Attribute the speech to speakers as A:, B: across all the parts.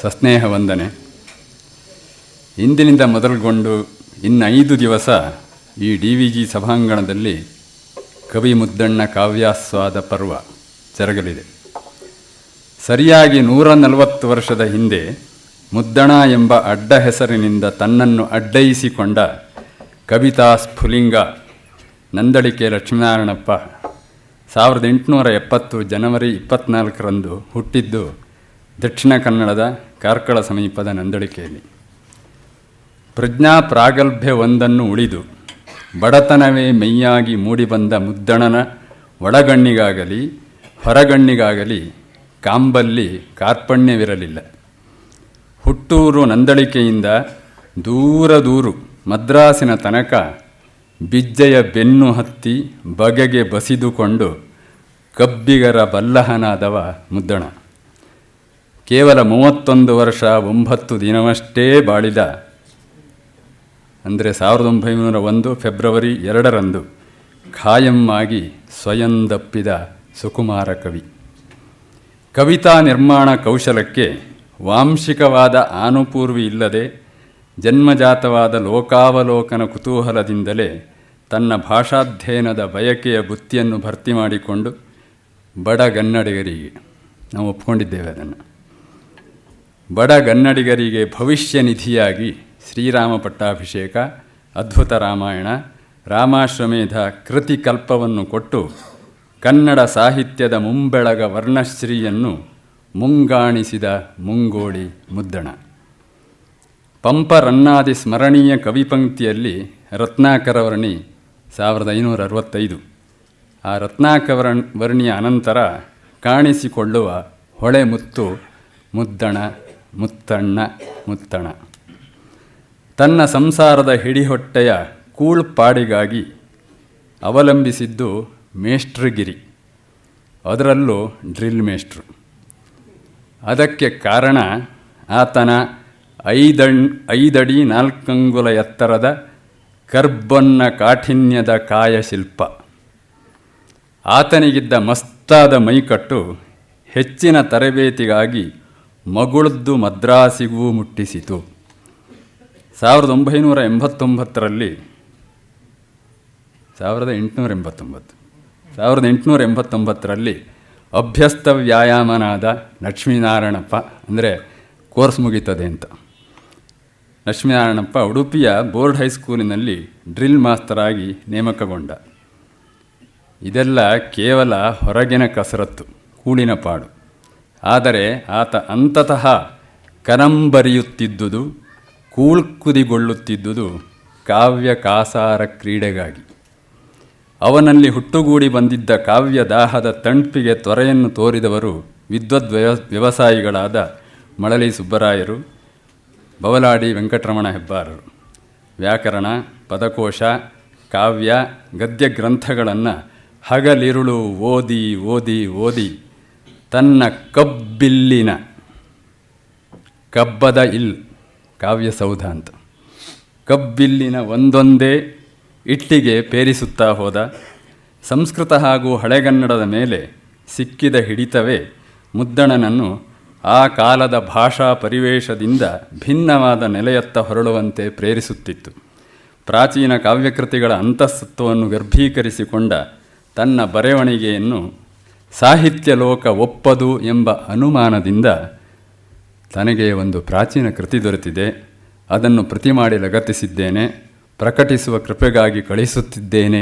A: ಸಸ್ನೇಹ ವಂದನೆ. ಇಂದಿನಿಂದ ಮೊದಲುಗೊಂಡು ಇನ್ನು 5 ದಿವಸ ಈ DVG ಸಭಾಂಗಣದಲ್ಲಿ ಕವಿ ಮುದ್ದಣ್ಣ ಕಾವ್ಯಾಸ್ವಾದ ಪರ್ವ ಜರಗಲಿದೆ. ಸರಿಯಾಗಿ 140 ವರ್ಷದ ಹಿಂದೆ ಮುದ್ದಣ ಎಂಬ ಅಡ್ಡ ಹೆಸರಿನಿಂದ ತನ್ನನ್ನು ಅಡ್ಡಯಿಸಿಕೊಂಡ ಕವಿತಾ ಸ್ಫುಲಿಂಗ ನಂದಳಿಕೆ ಲಕ್ಷ್ಮೀನಾರಾಯಣಪ್ಪ 1870 ಜನವರಿ 24ರಂದು ಹುಟ್ಟಿದ್ದು ದಕ್ಷಿಣ ಕನ್ನಡದ ಕಾರ್ಕಳ ಸಮೀಪದ ನಂದಳಿಕೆಯಲ್ಲಿ. ಪ್ರಜ್ಞಾ ಪ್ರಾಗಲ್ಭ್ಯವೊಂದನ್ನು ಉಳಿದು ಬಡತನವೇ ಮೈಯಾಗಿ ಮೂಡಿಬಂದ ಮುದ್ದಣನ ಒಳಗಣ್ಣಿಗಾಗಲಿ ಹೊರಗಣ್ಣಿಗಾಗಲಿ ಕಾಂಬಲ್ಲಿ ಕಾರ್ಪಣ್ಯವಿರಲಿಲ್ಲ. ಹುಟ್ಟೂರು ನಂದಳಿಕೆಯಿಂದ ದೂರು ಮದ್ರಾಸಿನ ತನಕ ಬಿಜ್ಜೆಯ ಬೆನ್ನು ಹತ್ತಿ ಬಗೆಗೆ ಬಸಿದುಕೊಂಡು ಕಬ್ಬಿಗರ ಬಲ್ಲಹನಾದವ ಮುದ್ದಣ. ಕೇವಲ 31 ವರ್ಷ 9 ದಿನವಷ್ಟೇ ಬಾಳಿದ, ಅಂದರೆ 1901 ಫೆಬ್ರವರಿ 2ರಂದು ಖಾಯಂ ಆಗಿ ಸ್ವಯಂದಪ್ಪಿದ ಸುಕುಮಾರ ಕವಿ. ಕವಿತಾ ನಿರ್ಮಾಣ ಕೌಶಲಕ್ಕೆ ವಾಂಶಿಕವಾದ ಆನುಪೂರ್ವಿ ಇಲ್ಲದೆ ಜನ್ಮಜಾತವಾದ ಲೋಕಾವಲೋಕನ ಕುತೂಹಲದಿಂದಲೇ ತನ್ನ ಭಾಷಾಧ್ಯಯನದ ಬಯಕೆಯ ಬುತ್ತಿಯನ್ನು ಭರ್ತಿ ಮಾಡಿಕೊಂಡು ಬಡಗನ್ನಡಿಗರಿಗೆ, ನಾವು ಒಪ್ಕೊಂಡಿದ್ದೇವೆ ಅದನ್ನು, ಬಡಗನ್ನಡಿಗರಿಗೆ ಭವಿಷ್ಯ ನಿಧಿಯಾಗಿ ಶ್ರೀರಾಮ ಪಟ್ಟಾಭಿಷೇಕ, ಅದ್ಭುತ ರಾಮಾಯಣ, ರಾಮಾಶ್ವಮೇಧ ಕೃತಿಕಲ್ಪವನ್ನು ಕೊಟ್ಟು ಕನ್ನಡ ಸಾಹಿತ್ಯದ ಮುಂಬೆಳಗ ವರ್ಣಶ್ರೀಯನ್ನು ಮುಂಗಾಣಿಸಿದ ಮುಂಗೋಡಿ ಮುದ್ದಣ. ಪಂಪರನ್ನಾದಿ ಸ್ಮರಣೀಯ ಕವಿಪಂಕ್ತಿಯಲ್ಲಿ ರತ್ನಾಕರವರ್ಣಿ 1565. ಆ ರತ್ನಾಕರವರ್ಣಿಯ ಅನಂತರ ಕಾಣಿಸಿಕೊಳ್ಳುವ ಹೊಳೆ ಮುತ್ತು ಮುದ್ದಣ, ಮುತ್ತಣ್ಣ, ಮುತ್ತಣ. ತನ್ನ ಸಂಸಾರದ ಹಿಡಿಹೊಟ್ಟೆಯ ಕೂಳ್ಪಾಡಿಗಾಗಿ ಅವಲಂಬಿಸಿದ್ದು ಮೇಷ್ಟ್ರಗಿರಿ, ಅದರಲ್ಲೂ ಡ್ರಿಲ್ ಮೇಷ್ಟ್ರು. ಅದಕ್ಕೆ ಕಾರಣ ಆತನ 5 ಅಡಿ 4 ಅಂಗುಲ ಎತ್ತರದ ಕರ್ಬನ್ನ ಕಾಠಿನ್ಯದ ಕಾಯಶಿಲ್ಪ. ಆತನಿಗಿದ್ದ ಮಸ್ತಾದ ಮೈಕಟ್ಟು ಹೆಚ್ಚಿನ ತರಬೇತಿಗಾಗಿ ಮಗುಳ್ದು ಮದ್ರಾಸಿಗೂ ಮುಟ್ಟಿಸಿತು. 1889ರಲ್ಲಿ 1889ರಲ್ಲಿ ಅಭ್ಯಸ್ತ ವ್ಯಾಯಾಮನಾದ ಲಕ್ಷ್ಮೀನಾರಾಯಣಪ್ಪ, ಅಂದರೆ ಕೋರ್ಸ್ ಮುಗೀತದೆ ಅಂತ, ಲಕ್ಷ್ಮೀನಾರಾಯಣಪ್ಪ ಉಡುಪಿಯ ಬೋರ್ಡ್ ಹೈಸ್ಕೂಲಿನಲ್ಲಿ ಡ್ರಿಲ್ ಮಾಸ್ತರ್ ಆಗಿ ನೇಮಕಗೊಂಡ. ಇದೆಲ್ಲ ಕೇವಲ ಹೊರಗಿನ ಕಸರತ್ತು, ಕೂಳಿನ ಪಾಡು. ಆದರೆ ಆತ ಅಂತತಃ ಕರಂಬರಿಯುತ್ತಿದ್ದುದು, ಕೂಳ್ಕುದಿಗೊಳ್ಳುತ್ತಿದ್ದುದು ಕಾವ್ಯ ಕಾಸಾರ ಕ್ರೀಡೆಗಾಗಿ. ಅವನಲ್ಲಿ ಹುಟ್ಟುಗೂಡಿ ಬಂದಿದ್ದ ಕಾವ್ಯ ದಾಹದ ತಣ್ಪಿಗೆ ತ್ವರೆಯನ್ನು ತೋರಿದವರು ವಿದ್ವದ್ ವ್ಯವಸಾಯಿಗಳಾದ ಮಳಲಿ ಸುಬ್ಬರಾಯರು, ಬವಲಾಡಿ ವೆಂಕಟರಮಣ ಹೆಬ್ಬಾರರು. ವ್ಯಾಕರಣ, ಪದಕೋಶ, ಕಾವ್ಯ, ಗದ್ಯ ಗ್ರಂಥಗಳನ್ನು ಹಗಲಿರುಳು ಓದಿ ಓದಿ ಓದಿ ತನ್ನ ಕಬ್ಬಿಲ್ಲಿನ, ಕಬ್ಬದ ಇಲ್ ಕಾವ್ಯಸೌಧ ಅಂತ, ಕಬ್ಬಿಲ್ಲಿನ ಒಂದೊಂದೇ ಇಟ್ಟಿಗೆ ಪೇರಿಸುತ್ತಾ ಹೋದ. ಸಂಸ್ಕೃತ ಹಾಗೂ ಹಳೆಗನ್ನಡದ ಮೇಲೆ ಸಿಕ್ಕಿದ ಹಿಡಿತವೇ ಮುದ್ದಣನನ್ನು ಆ ಕಾಲದ ಭಾಷಾ ಪರಿವೇಶದಿಂದ ಭಿನ್ನವಾದ ನೆಲೆಯತ್ತ ಹೊರಳುವಂತೆ ಪ್ರೇರಿಸುತ್ತಿತ್ತು. ಪ್ರಾಚೀನ ಕಾವ್ಯಕೃತಿಗಳ ಅಂತಃಸತ್ವವನ್ನು ಗರ್ಭೀಕರಿಸಿಕೊಂಡ ತನ್ನ ಬರೆವಣಿಗೆಯನ್ನು ಸಾಹಿತ್ಯ ಲೋಕ ಒಪ್ಪದು ಎಂಬ ಅನುಮಾನದಿಂದ ತನಗೆ ಒಂದು ಪ್ರಾಚೀನ ಕೃತಿ ದೊರೆತಿದೆ, ಅದನ್ನು ಪ್ರತಿ ಮಾಡಿ ಲಗತ್ತಿಸಿದ್ದೇನೆ, ಪ್ರಕಟಿಸುವ ಕೃಪೆಗಾಗಿ ಕಳಿಸುತ್ತಿದ್ದೇನೆ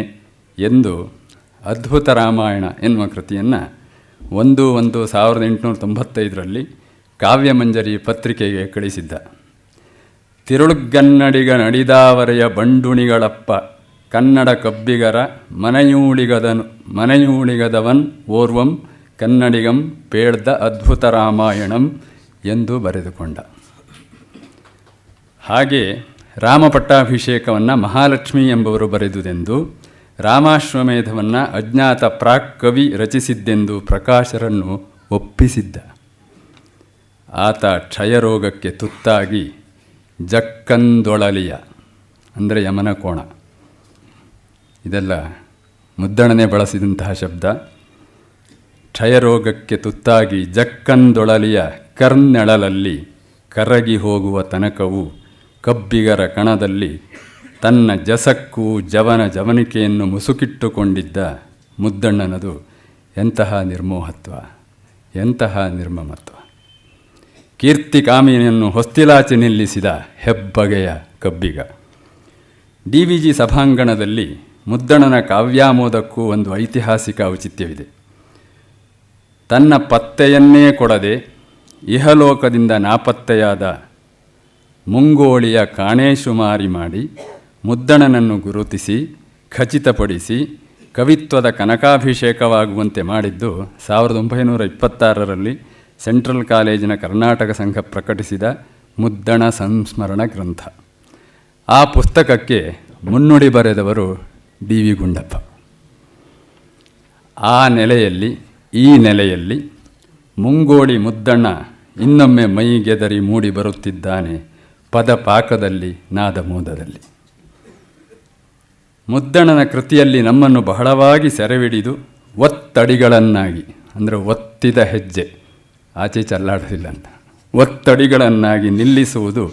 A: ಎಂದು ಅದ್ಭುತ ರಾಮಾಯಣ ಎನ್ನುವ ಕೃತಿಯನ್ನು 1/1/1895ರಲ್ಲಿ ಕಾವ್ಯಮಂಜರಿ ಪತ್ರಿಕೆಗೆ ಕಳಿಸಿದ್ದ. ತಿರುಳುಗನ್ನಡಿಗ ನಡಿದಾವರೆಯ ಬಂಡುಣಿಗಳಪ್ಪ ಕನ್ನಡ ಕಬ್ಬಿಗರ ಮನೆಯೂಳಿಗದವನ್ ಓರ್ವಂ ಕನ್ನಡಿಗಂ ಪೇಳ್ದ ಅದ್ಭುತ ರಾಮಾಯಣಂ ಎಂದು ಬರೆದುಕೊಂಡ. ಹಾಗೆ ರಾಮ ಪಟ್ಟಾಭಿಷೇಕವನ್ನು ಮಹಾಲಕ್ಷ್ಮಿ ಎಂಬವರು ಬರೆದುದೆಂದು, ರಾಮಾಶ್ವಮೇಧವನ್ನು ಅಜ್ಞಾತ ಪ್ರಾಕ್ ಕವಿ ರಚಿಸಿದ್ದೆಂದು ಪ್ರಕಾಶರನ್ನು ಒಪ್ಪಿಸಿದ್ದ. ಆತ ಕ್ಷಯರೋಗಕ್ಕೆ ತುತ್ತಾಗಿ ಜಕ್ಕಂದೊಳಲಿಯ, ಅಂದರೆ ಯಮನ ಕೋಣ, ಇದೆಲ್ಲ ಮುದ್ದಣನೆ ಬಳಸಿದಂತಹ ಶಬ್ದ. ಕ್ಷಯರೋಗಕ್ಕೆ ತುತ್ತಾಗಿ ಜಕ್ಕಂದೊಳಲಿಯ ಕರ್ನೆಳಲಲ್ಲಿ ಕರಗಿ ಹೋಗುವ ತನಕವೂ ಕಬ್ಬಿಗರ ಕಣದಲ್ಲಿ ತನ್ನ ಜಸಕ್ಕೂ ಜವನಿಕೆಯನ್ನು ಮುಸುಕಿಟ್ಟುಕೊಂಡಿದ್ದ ಮುದ್ದಣ್ಣನದು ಎಂತಹ ನಿರ್ಮೋಹತ್ವ, ಎಂತಹ ನಿರ್ಮಮತ್ವ. ಕೀರ್ತಿಕಾಮಿನಿಯನ್ನು ಹೊಸ್ತಿಲಾಚೆ ನಿಲ್ಲಿಸಿದ ಹೆಬ್ಬಗೆಯ ಕಬ್ಬಿಗ. DVG ಸಭಾಂಗಣದಲ್ಲಿ ಮುದ್ದಣ್ಣನ ಕಾವ್ಯಾಮೋದಕ್ಕೂ ಒಂದು ಐತಿಹಾಸಿಕ ಔಚಿತ್ಯವಿದೆ. ತನ್ನ ಪತ್ತೆಯನ್ನೇ ಕೊಡದೆ ಇಹಲೋಕದಿಂದ ನಾಪತ್ತೆಯಾದ ಮುಂಗೋಳಿಯ ಕಾಣೇಶುಮಾರಿ ಮಾಡಿ ಮುದ್ದಣ್ಣನನ್ನು ಗುರುತಿಸಿ ಖಚಿತಪಡಿಸಿ ಕವಿತ್ವದ ಕನಕಾಭಿಷೇಕವಾಗುವಂತೆ ಮಾಡಿದ್ದು 1926ರಲ್ಲಿ ಸೆಂಟ್ರಲ್ ಕಾಲೇಜಿನ ಕರ್ನಾಟಕ ಸಂಘ ಪ್ರಕಟಿಸಿದ ಮುದ್ದಣ ಸಂಸ್ಮರಣ ಗ್ರಂಥ. ಆ ಪುಸ್ತಕಕ್ಕೆ ಮುನ್ನುಡಿ ಬರೆದವರು DV ಗುಂಡಪ್ಪ. ಆ ನೆಲೆಯಲ್ಲಿ ಈ ನೆಲೆಯಲ್ಲಿ ಮುಂಗೋಳಿ ಮುದ್ದಣ್ಣ ಇನ್ನೊಮ್ಮೆ ಮೈಗೆದರಿ ಮೂಡಿ ಬರುತ್ತಿದ್ದಾನೆ ಪದಪಾಕದಲ್ಲಿ ನಾದಮೋದದಲ್ಲಿ. ಮುದ್ದಣ್ಣನ ಕೃತಿಯಲ್ಲಿ ನಮ್ಮನ್ನು ಬಹಳವಾಗಿ ಸೆರೆಹಿಡಿದು ಒತ್ತಡಿಗಳನ್ನಾಗಿ, ಅಂದರೆ ಒತ್ತಿದ ಹೆಜ್ಜೆ ಆಚೆ ಚಲ್ಲಾಡೋದಿಲ್ಲ ಅಂತ, ಒತ್ತಡಿಗಳನ್ನಾಗಿ ನಿಲ್ಲಿಸುವುದು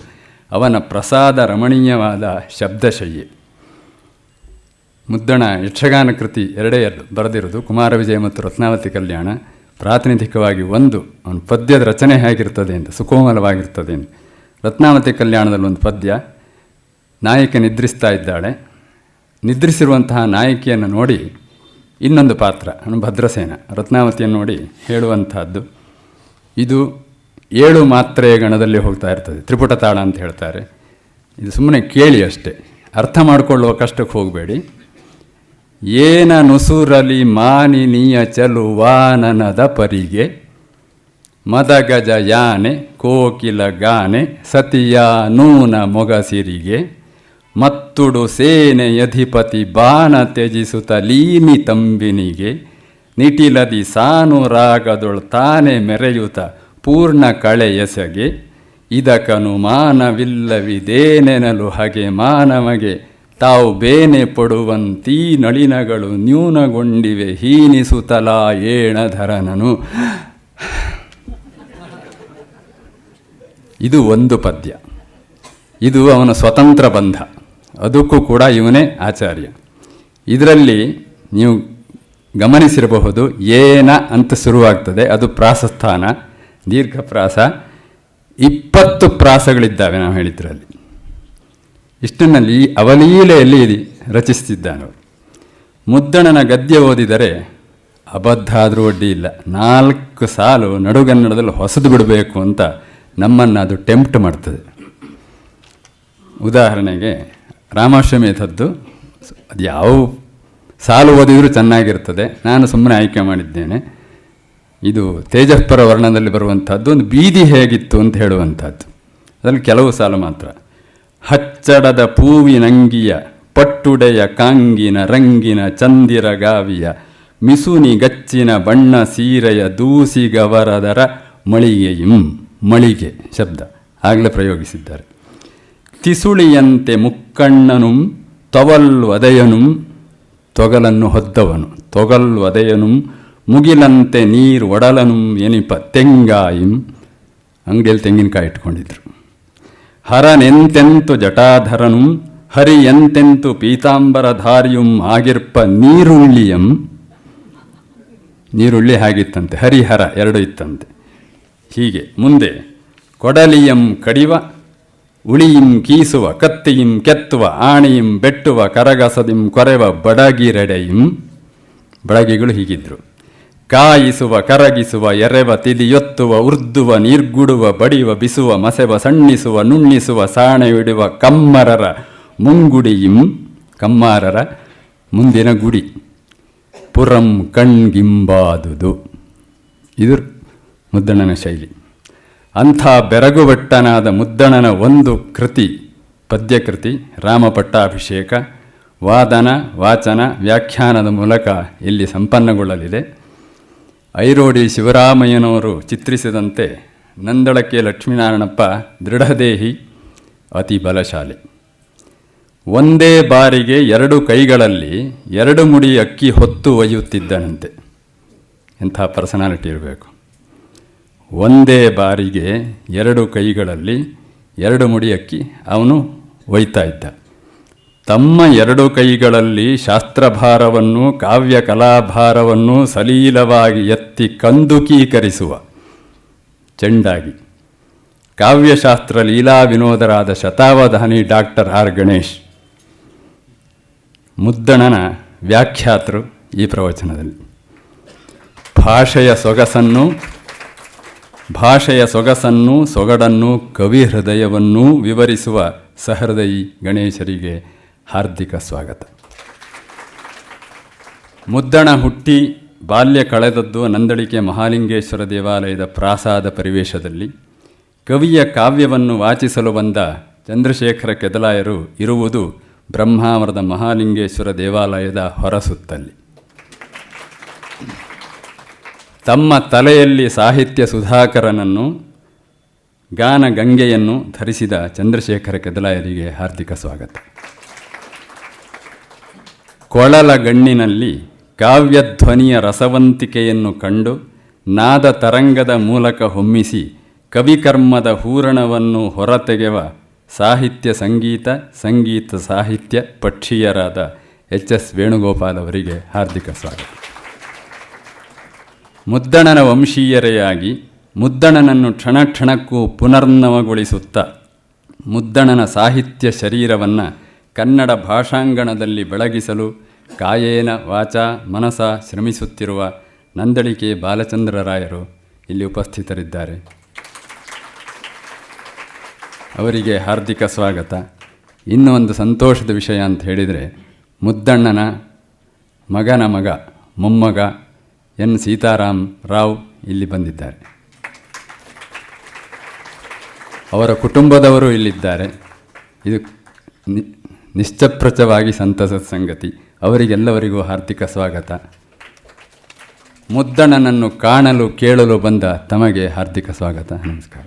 A: ಅವನ ಪ್ರಸಾದ ರಮಣೀಯವಾದ ಶಬ್ದಶಯ್ಯೆ. ಮುದ್ದಣ ಯಕ್ಷಗಾನ ಕೃತಿ ಎರಡೇ ಬರೆದಿರೋದು, ಕುಮಾರವಿಜಯ ಮತ್ತು ರತ್ನಾವತಿ ಕಲ್ಯಾಣ. ಪ್ರಾತಿನಿಧಿಕವಾಗಿ ಒಂದು ಅವನ ಪದ್ಯದ ರಚನೆ ಹೇಗಿರ್ತದೆ ಅಂತ, ಸುಕೋಮಲವಾಗಿರ್ತದೆ ಅಂತ. ರತ್ನಾವತಿ ಕಲ್ಯಾಣದಲ್ಲಿ ಒಂದು ಪದ್ಯ, ನಾಯಕಿ ನಿದ್ರಿಸ್ತಾ ಇದ್ದಾಳೆ. ನಿದ್ರಿಸಿರುವಂತಹ ನಾಯಕಿಯನ್ನು ನೋಡಿ ಇನ್ನೊಂದು ಪಾತ್ರ ಭದ್ರಸೇನ ರತ್ನಾವತಿಯನ್ನು ನೋಡಿ ಹೇಳುವಂತಹದ್ದು, ಇದು 7 ಮಾತ್ರೆಯ ಗಣದಲ್ಲಿ ಹೋಗ್ತಾ ಇರ್ತದೆ, ತ್ರಿಪುಟ ತಾಳ ಅಂತ ಹೇಳ್ತಾರೆ. ಇದು ಸುಮ್ಮನೆ ಕೇಳಿ ಅಷ್ಟೇ, ಅರ್ಥ ಮಾಡಿಕೊಳ್ಳುವ ಕಷ್ಟಕ್ಕೆ ಹೋಗಬೇಡಿ. ಏನ ನುಸುರಲಿ ಮಾನಿನಿಯ ಚಲುವಾನನದ ಪರಿಗೆ ಮದಗಜ ಯಾನೆ ಕೋಕಿಲ ಗಾನೆ ಸತಿಯ ನೂನ ಮೊಗಸಿರಿಗೆ ಮತ್ತುಡು ಸೇನೆಯಧಿಪತಿ ಬಾಣ ತ್ಯಜಿಸುತ್ತ ಲೀನಿ ತಂಬಿನಿಗೆ ನಿಟಿಲದಿ ಸಾನುರಾಗದೊಳ್ ತಾನೆ ಮೆರೆಯುತ ಪೂರ್ಣ ಕಳೆಯಸಗೆ ಇದಕನು ಮಾನವಿಲ್ಲವಿದೇನೆನಲು ಹಗೆ ಮಾನವಗೆ ತಾವು ಬೇನೆ ಪಡುವಂತೀ ನಳಿನಗಳು ನ್ಯೂನಗೊಂಡಿವೆ ಹೀನಿಸುತ್ತಲಾ ಏಣಧರನನು. ಇದು ಒಂದು ಪದ್ಯ. ಇದು ಅವನ ಸ್ವತಂತ್ರ ಬಂಧ, ಅದಕ್ಕೂ ಕೂಡ ಇವನೇ ಆಚಾರ್ಯ. ಇದರಲ್ಲಿ ನೀವು ಗಮನಿಸಿರಬಹುದು, ಏನ ಅಂತ ಶುರುವಾಗ್ತದೆ, ಅದು ಪ್ರಾಸಸ್ಥಾನ, ದೀರ್ಘ ಪ್ರಾಸ. 20 ಪ್ರಾಸಗಳಿದ್ದಾವೆ ನಾವು ಹೇಳಿದ್ರಲ್ಲಿ. ಇಷ್ಟನ್ನಲ್ಲಿ ಅವಲೀಲೆಯಲ್ಲಿ ರಚಿಸ್ತಿದ್ದಾನು. ಮುದ್ದಣನ ಗದ್ಯ ಓದಿದರೆ ಅಬದ್ಧ ಆದರೂ ಅಡ್ಡಿ ಇಲ್ಲ, 4 ಸಾಲು ನಡುಗನ್ನಡದಲ್ಲಿ ಹೊಸದು ಬಿಡಬೇಕು ಅಂತ ನಮ್ಮನ್ನು ಅದು ಟೆಂಪ್ಟ್ ಮಾಡ್ತದೆ. ಉದಾಹರಣೆಗೆ ರಾಮಾಶ್ವಮೇಧದ್ದು ಅದು ಯಾವ ಸಾಲು ಓದಿದರೂ ಚೆನ್ನಾಗಿರ್ತದೆ. ನಾನು ಸುಮ್ಮನೆ ಆಯ್ಕೆ ಮಾಡಿದ್ದೇನೆ. ಇದು ತೇಜಸ್ಪರ ವರ್ಣದಲ್ಲಿ ಬರುವಂಥದ್ದು, ಒಂದು ಬೀದಿ ಹೇಗಿತ್ತು ಅಂತ ಹೇಳುವಂಥದ್ದು. ಅದರಲ್ಲಿ ಕೆಲವು ಸಾಲು ಮಾತ್ರ. ಹಚ್ಚಡದ ಪೂವಿನಂಗಿಯ ಪಟ್ಟುಡೆಯ ಕಾಂಗಿನ ರಂಗಿನ ಚಂದಿರ ಗಾವಿಯ ಮಿಸುನಿ ಗಚ್ಚಿನ ಬಣ್ಣ ಸೀರೆಯ ದೂಸಿಗವರದರ ಮಳಿಗೆಯಂ. ಮಳಿಗೆ ಶಬ್ದ ಆಗಲೇ ಪ್ರಯೋಗಿಸಿದ್ದಾರೆ. ತಿಸುಳಿಯಂತೆ ಮುಕ್ಕಣ್ಣನುಂ ತೊವಲ್ಲು ಅದಯನುಂ, ತೊಗಲನ್ನು ಹೊದ್ದವನು, ತೊಗಲ್ಲು ಅದಯನುಂ ಮುಗಿಲಂತೆ ನೀರು ಒಡಲನುಂ ಎನಿಪ ತೆಂಗಾಯಿಂ. ಅಂಗಡಿಯಲ್ಲಿ ತೆಂಗಿನಕಾಯಿ ಇಟ್ಕೊಂಡಿದ್ರು. ಹರನೆಂತೆಂತು ಜಟಾಧರನುಂ ಹರಿ ಎಂತೆಂತು ಪೀತಾಂಬರಧಾರಿಯುಂ ಆಗಿರ್ಪ ನೀರುಳ್ಳಿಯಂ. ನೀರುಳ್ಳಿ ಹಾಗಿತ್ತಂತೆ, ಹರಿಹರ 2 ಇತ್ತಂತೆ. ಹೀಗೆ ಮುಂದೆ ಕೊಡಲಿಯಂ ಕಡಿವ ಉಳಿಯಿಂ ಕೀಸುವ ಕತ್ತಿಯಿಂ ಕೆತ್ತುವ ಆಣಿಯಿಂ ಬೆಟ್ಟುವ ಕರಗಸದಿಂ ಕೊರೆವ ಬಡಗಿರೆಡೆಯಿಂ. ಬಡಗಿಗಳು ಹೀಗಿದ್ರು. ಕಾಯಿಸುವ ಕರಗಿಸುವ ಎರೆವ ತಿದಿಯೊತ್ತುವ ಉರ್ದುವ ನೀರ್ಗುಡುವ ಬಡಿವ ಬಿಸುವ ಮಸೆವ ಸಣ್ಣಿಸುವ ನುಣ್ಣಿಸುವ ಸಾಣೆಯಿಡುವ ಕಮ್ಮರರ ಮುಂಗುಡಿಯಿಂ. ಕಮ್ಮಾರರ ಮುಂದಿನ ಗುಡಿ. ಪುರಂ ಕಣ್ಗಿಂಬಾದುದು. ಇದು ಮುದ್ದಣನ ಶೈಲಿ. ಅಂಥ ಬೆರಗುಬಟ್ಟನಾದ ಮುದ್ದಣನ ಒಂದು ಕೃತಿ, ಪದ್ಯಕೃತಿ ರಾಮಪಟ್ಟಾಭಿಷೇಕ, ವಾದನ ವಾಚನ ವ್ಯಾಖ್ಯಾನದ ಮೂಲಕ ಇಲ್ಲಿ ಸಂಪನ್ನಗೊಳ್ಳಲಿದೆ. ಐರೋಡಿ ಶಿವರಾಮಯ್ಯನವರು ಚಿತ್ರಿಸಿದಂತೆ ನಂದಳಕೆ ಲಕ್ಷ್ಮೀನಾರಾಯಣಪ್ಪ ದೃಢದೇಹಿ, ಅತಿ ಬಲಶಾಲಿ. ಒಂದೇ ಬಾರಿಗೆ 2 ಕೈಗಳಲ್ಲಿ 2 ಮುಡಿ ಅಕ್ಕಿ ಹೊತ್ತು ಒಯ್ಯುತ್ತಿದ್ದನಂತೆ. ಎಂಥ ಪರ್ಸನಾಲಿಟಿ ಇರಬೇಕು. ಒಂದೇ ಬಾರಿಗೆ 2 ಕೈಗಳಲ್ಲಿ 2 ಮುಡಿ ಅಕ್ಕಿ ಅವನು ಒಯ್ತಾ ಇದ್ದ. ತಮ್ಮ 2 ಕೈಗಳಲ್ಲಿ ಶಾಸ್ತ್ರಭಾರವನ್ನು ಕಾವ್ಯ ಕಲಾಭಾರವನ್ನು ಸಲೀಲವಾಗಿ ಎತ್ತಿ ಕಂದುಕೀಕರಿಸುವ ಚೆಂಡಾಗಿ ಕಾವ್ಯಶಾಸ್ತ್ರ ಲೀಲಾ ವಿನೋದರಾದ ಶತಾವಧಾನಿ ಡಾಕ್ಟರ್ ಆರ್ ಗಣೇಶ್ ಮುದ್ದಣನ ವ್ಯಾಖ್ಯಾತರು ಈ ಪ್ರವಚನದಲ್ಲಿ. ಭಾಷೆಯ ಸೊಗಸನ್ನು ಸೊಗಡನ್ನು ಕವಿ ಹೃದಯವನ್ನೂ ವಿವರಿಸುವ ಸಹೃದಯಿ ಗಣೇಶರಿಗೆ ಹಾರ್ದಿಕ ಸ್ವಾಗತ. ಮುದ್ದಣ ಹುಟ್ಟಿ ಬಾಲ್ಯ ಕಳೆದದ್ದು ನಂದಳಿಕೆ ಮಹಾಲಿಂಗೇಶ್ವರ ದೇವಾಲಯದ ಪ್ರಾಸಾದ ಪರಿವೇಶದಲ್ಲಿ. ಕವಿಯ ಕಾವ್ಯವನ್ನು ವಾಚಿಸಲು ಬಂದ ಚಂದ್ರಶೇಖರ ಕೆದಲಾಯರು ಇರುವುದು ಬ್ರಹ್ಮಾವರದ ಮಹಾಲಿಂಗೇಶ್ವರ ದೇವಾಲಯದ ಹೊರಸುತ್ತಲ್ಲಿ. ತಮ್ಮ ತಲೆಯಲ್ಲಿ ಸಾಹಿತ್ಯ ಸುಧಾಕರನನ್ನು ಗಾನ ಗಂಗೆಯನ್ನು ಧರಿಸಿದ ಚಂದ್ರಶೇಖರ ಕೆದಲಾಯರಿಗೆ ಹಾರ್ದಿಕ ಸ್ವಾಗತ. ಕೊಳಲ ಗಣ್ಣಿನಲ್ಲಿ ಕಾವ್ಯಧ್ವನಿಯ ರಸವಂತಿಕೆಯನ್ನು ಕಂಡು ನಾದ ತರಂಗದ ಮೂಲಕ ಹೊಮ್ಮಿಸಿ ಕವಿಕರ್ಮದ ಹೂರಣವನ್ನು ಹೊರತೆಗೆವ ಸಾಹಿತ್ಯ ಸಂಗೀತ ಸಾಹಿತ್ಯ ಪಕ್ಷೀಯರಾದ ಎಚ್.ಎಸ್. ವೇಣುಗೋಪಾಲ್ ಅವರಿಗೆ ಹಾರ್ದಿಕ ಸ್ವಾಗತ. ಮುದ್ದಣನ ವಂಶೀಯರೆಯಾಗಿ ಮುದ್ದಣನನ್ನು ಕ್ಷಣಕ್ಕೂ ಪುನರ್ನವಗೊಳಿಸುತ್ತಾ ಮುದ್ದಣನ ಸಾಹಿತ್ಯ ಶರೀರವನ್ನು ಕನ್ನಡ ಭಾಷಾಂಗಣದಲ್ಲಿ ಬೆಳಗಿಸಲು ಕಾಯೇನ ವಾಚಾ ಮನಸ ಶ್ರಮಿಸುತ್ತಿರುವ ನಂದಳಿಕೆ ಬಾಲಚಂದ್ರರಾಯರು ಇಲ್ಲಿ ಉಪಸ್ಥಿತರಿದ್ದಾರೆ. ಅವರಿಗೆ ಹಾರ್ದಿಕ ಸ್ವಾಗತ. ಇನ್ನೂ ಒಂದು ಸಂತೋಷದ ವಿಷಯ ಅಂತ ಹೇಳಿದರೆ, ಮುದ್ದಣ್ಣನ ಮಗನ ಮಗ ಮೊಮ್ಮಗ ಎನ್ ಸೀತಾರಾಮ್ ರಾವ್ ಇಲ್ಲಿ ಬಂದಿದ್ದಾರೆ. ಅವರ ಕುಟುಂಬದವರು ಇಲ್ಲಿದ್ದಾರೆ. ಇದು ನಿಶ್ಚಪ್ರಚವಾಗಿ ಸಂತಸದ ಸಂಗತಿ. ಅವರಿಗೆಲ್ಲವರಿಗೂ ಹಾರ್ದಿಕ ಸ್ವಾಗತ. ಮುದ್ದಣ್ಣನನ್ನು ಕಾಣಲು ಕೇಳಲು ಬಂದ ತಮಗೆ ಹಾರ್ದಿಕ ಸ್ವಾಗತ. ನಮಸ್ಕಾರ.